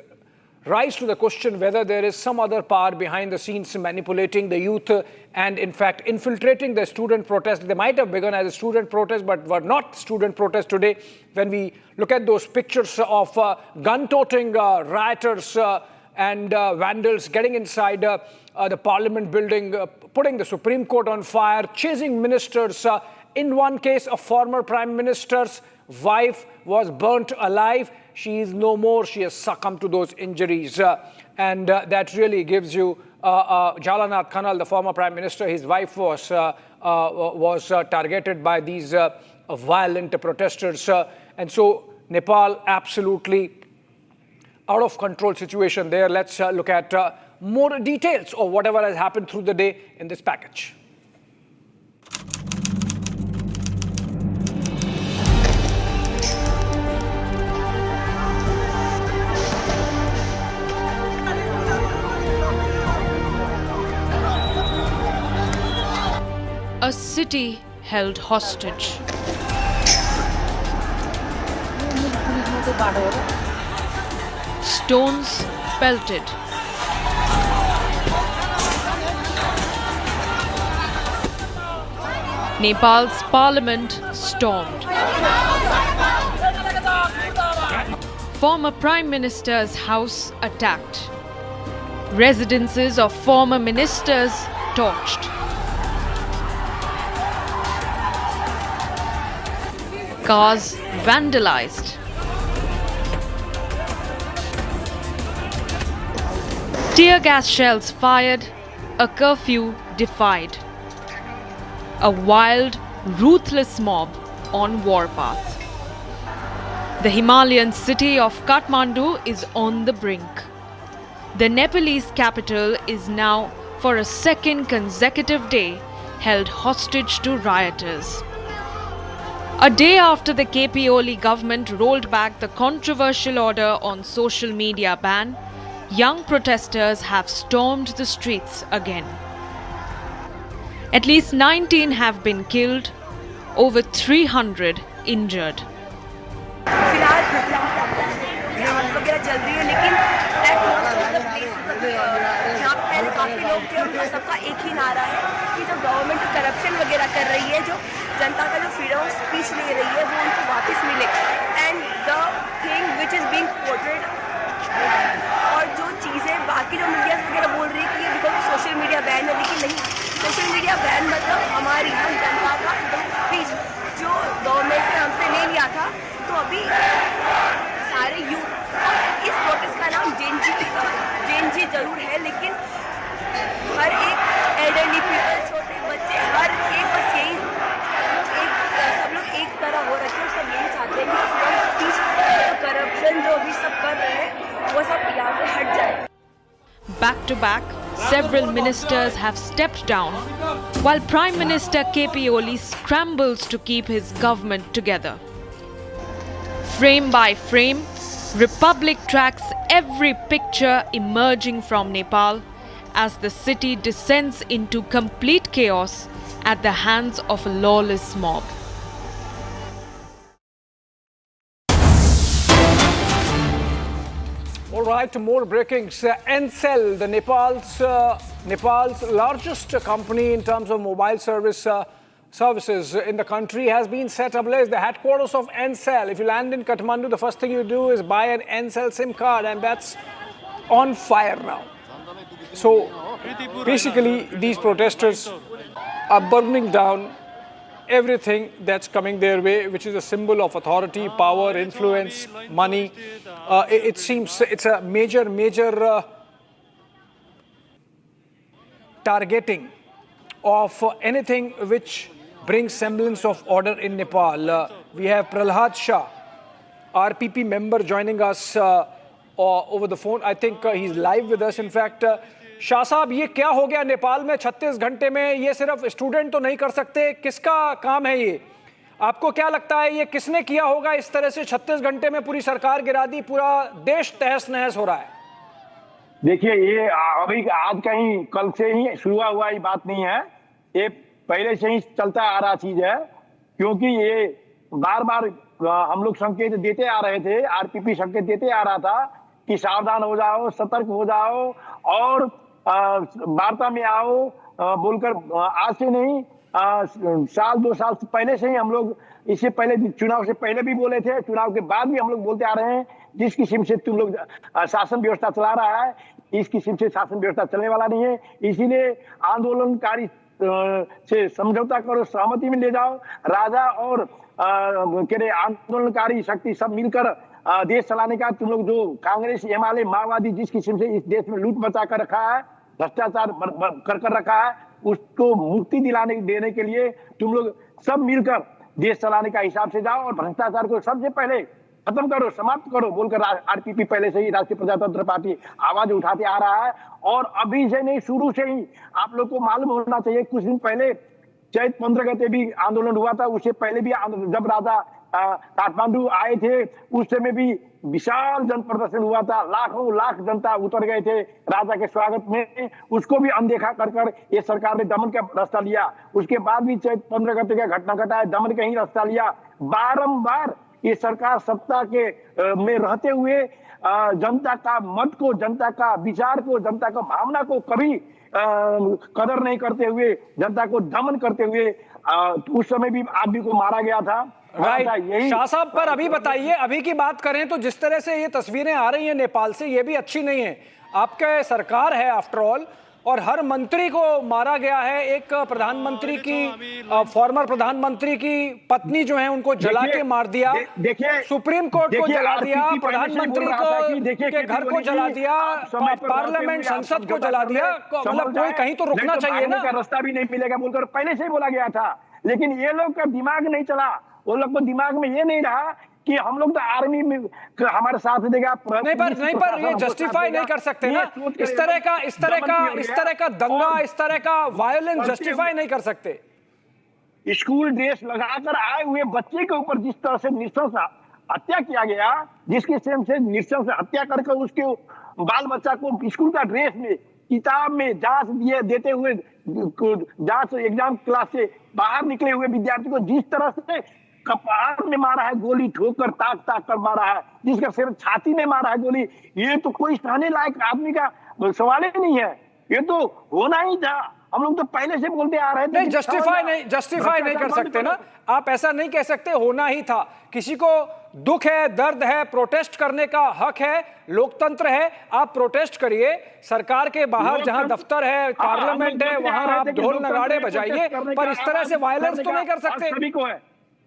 rise to the question whether there is some other power behind the scenes manipulating the youth and in fact infiltrating the student protest. They might have begun as a student protest but were not student protest today. When we look at those pictures of gun-toting rioters and vandals getting inside the parliament building, putting the Supreme Court on fire, chasing ministers. In one case, a former prime minister's wife was burnt alive. She is no more. She has succumbed to those injuries. And that really gives you Jalanath Khanal, the former prime minister, his wife was targeted by these violent protesters. And so Nepal, absolutely out of control situation there. Let's look at more details of whatever has happened through the day in this package. A city held hostage. Stones pelted. Nepal's parliament stormed. Former Prime Minister's house attacked. Residences of former ministers torched. Cars vandalized. Tear gas shells fired, a curfew defied. A wild, ruthless mob on warpath. The Himalayan city of Kathmandu is on the brink. The Nepalese capital is now, for a second consecutive day, held hostage to rioters. A day after the KP Oli government rolled back the controversial order on social media ban, young protesters have stormed the streets again. At least 19 have been killed, over 300 injured. Government corruption वगैरह कर रही है, जो जनता का जो freedom of speech ले रही है, वो उनको वापस मिले. And the thing which is being portrayed, और जो चीज़ें बाकी जो मीडिया वगैरह बोल रही है कि ये बिकॉज सोशल मीडिया बैन है, लेकिन नहीं, सोशल मीडिया बैन मतलब हमारी हम जनता का स्पीच जो गवर्नमेंट ने हमसे ले लिया था. तो अभी सारे यूथ, इस प्रोटेस्ट का नाम जेन जी जरूर है, लेकिन हर एक एल्डरली पीपल, छोटे बच्चे, हर एक बस यही सब लोग एक तरह हो रखे हैं. सब यही चाहते हैं कि फ्रीडम स्पीच, करप्शन जो भी सब कर रहे हैं वो सब यहाँ से हट जाए. Back to back, several ministers have stepped down, while Prime Minister KP Oli scrambles to keep his government together. Frame by frame, Republic tracks every picture emerging from Nepal as the city descends into complete chaos at the hands of a lawless mob. All right, more breakings. Ncell, the Nepal's largest company in terms of mobile service, services in the country has been set ablaze. The headquarters of Ncell. If you land in Kathmandu, the first thing you do is buy an Ncell SIM card, and that's on fire now. So basically, these protesters are burning down everything that's coming their way, which is a symbol of authority, power, influence, money. It seems it's a major targeting of anything which brings semblance of order in Nepal. We have Prahlad Shah, RPP member, joining us over the phone. I think he's live with us. In fact, Shah साहब, ये क्या हो गया नेपाल में 36 घंटे में? ये सिर्फ स्टूडेंट तो नहीं कर सकते, किसका काम है ये? आपको क्या लगता है ये किसने किया होगा? इस तरह से 36 घंटे में पूरी सरकार गिरा दी, पूरा देश तहस नहस हो रहा है। देखिए, ये अभी आज कहीं कल से ही शुरू हुआ ये बात नहीं है, ये पहले से ही चलता आ रहा चीज है, क्योंकि ये बार बार हम लोग संकेत देते आ रहे थे, आरपीपी संकेत देते आ रहा था कि सावधान हो जाओ, सतर्क हो जाओ और वार्ता में आओ, बोलकर आज से नहीं, साल 2 साल पहले से ही हम लोग, इससे पहले चुनाव से पहले भी बोले थे, चुनाव के बाद भी हम लोग बोलते आ रहे हैं, जिस किस्म से तुम लोग शासन व्यवस्था चला रहा है, इस किस्म से शासन व्यवस्था चलने वाला नहीं है। इसीलिए आंदोलनकारी से समझौता करो, सहमति में ले जाओ, राजा और आंदोलनकारी शक्ति सब मिलकर देश चलाने का, तुम लोग जो कांग्रेस, एमआलए, माओवादी जिस किस्म से इस देश में लूट मचा कर रखा है, भ्रष्टाचार कर रखा है, उसको मुक्ति देने के लिए तुम लोग सब मिलकर देश चलाने का हिसाब से जाओ और भ्रष्टाचार को सबसे पहले खत्म करो, समाप्त करो, बोलकर आरपीपी पहले से ही, राष्ट्रीय प्रजातंत्र पार्टी, आवाज उठाते आ रहा है। और अभी से नहीं, शुरू से ही आप लोग को मालूम होना चाहिए, कुछ दिन पहले चैत 15 गते भी आंदोलन हुआ था, उससे पहले भी जब राजा काठमांडू आए थे उस समय भी विशाल जन प्रदर्शन हुआ था, लाखों लाख जनता उतर गए थे राजा के स्वागत में, उसको भी अनदेखा कर ये सरकार ने दमन का रास्ता लिया। उसके बाद भी चैत 15 गते का घटना घटा है, दमन का ही रास्ता लिया। बारंबार ये सरकार सत्ता के में रहते हुए जनता का मत को, जनता का विचार को, जनता का भावना को कभी कदर नहीं करते हुए, जनता को दमन करते हुए, उस समय भी आदमी को मारा गया था। राइट, शाह साहब, पर अभी बताइए, अभी की बात करें तो जिस तरह से ये तस्वीरें आ रही हैं नेपाल से, ये भी अच्छी नहीं है। आपके सरकार है आफ्टर ऑल, और हर मंत्री को मारा गया है। एक प्रधानमंत्री की, फॉर्मर प्रधानमंत्री की पत्नी जो है, उनको जला के मार दिया। देखिए, सुप्रीम कोर्ट को जला दिया, प्रधानमंत्री को के घर को जला दिया, पार्लियामेंट, संसद को जला दिया। मतलब कोई कहीं तो रुकना चाहिए ना। रास्ता भी नहीं मिलेगा बोलकर पहले से ही बोला गया था, लेकिन ये लोग का दिमाग नहीं चला। वो लोग को दिमाग में ये नहीं रहा कि हम लोग तो आर्मी में हमारे साथ देगा। नहीं पर ये जस्टिफाई नहीं कर सकते ना, इस तरह का दंगा, इस तरह का वायलेंस जस्टिफाई नहीं कर सकते। स्कूल ड्रेस लगाकर आए हुए बच्चे के ऊपर जिस तरह से नृशंस हत्या किया गया, जिसके सेम से नृशंस हत्या करके उसके बाल बच्चा को स्कूल का ड्रेस में, किताब में जांच देते हुए, जांच एग्जाम क्लास से बाहर निकले हुए विद्यार्थी को जिस तरह से कपार में मारा है गोली, ठोकर ताक कर मारा है, जिसका सिर छाती में मारा है गोली, ये तो कोई सहने लायक आदमी का सवाल ही नहीं है। ये तो होना ही था। हम लोग तो पहले से बोलते आ रहे थे। नहीं, जस्टिफाई नहीं कर सकते ना आप, ऐसा नहीं कह सकते होना ही था। किसी को दुख है, दर्द है, प्रोटेस्ट करने का हक है, लोकतंत्र है, आप प्रोटेस्ट करिए। सरकार के बाहर जहां दफ्तर है, पार्लियामेंट है, वहां आप ढोल नगाड़े बजाइए, पर इस तरह से वायलेंस तो नहीं कर सकते। सभी को है,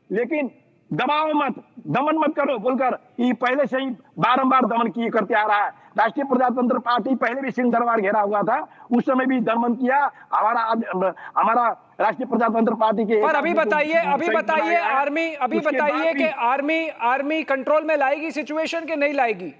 लेकिन दबाओ मत, दमन मत करो बोलकर ये पहले से ही बारंबार दमन किए करते आ रहा है। राष्ट्रीय प्रजातंत्र पार्टी पहले भी सिंह दरबार घेरा हुआ था, उस समय भी दमन किया हमारा राष्ट्रीय प्रजातंत्र पार्टी के। पर अभी बताइए आर्मी कंट्रोल में लाएगी सिचुएशन के नहीं लाएगी?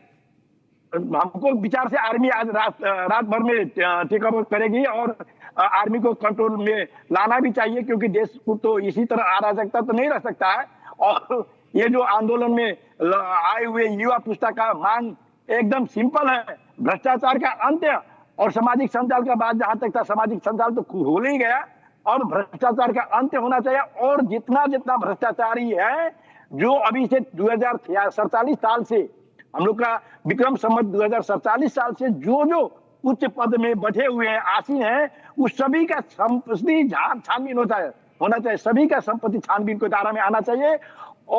हमको विचार से आर्मी आज रात भर में टेक ओवर करेगी और आर्मी को कंट्रोल में लाना भी चाहिए, क्योंकि देश को तो इसी तरह अराजकता तो नहीं रह सकता है। और ये जो आंदोलन में आए हुए युवा पुस्ता का मांग एकदम सिंपल है, भ्रष्टाचार का अंत्य और सामाजिक संजाल का बात जहां तक था, सामाजिक संजाल तो हो ही गया और भ्रष्टाचार का अंत्य होना चाहिए। और जितना भ्रष्टाचारी है, जो अभी से 2047 साल से हम लोग का विक्रम संवत 2047 साल से जो उच्च पद में बैठे हुए हैं, आसीन हैं, उस सभी का संपत्ति छानबीन होता है। होना चाहिए, सभी का संपत्ति छानबीन के दायरे में आना चाहिए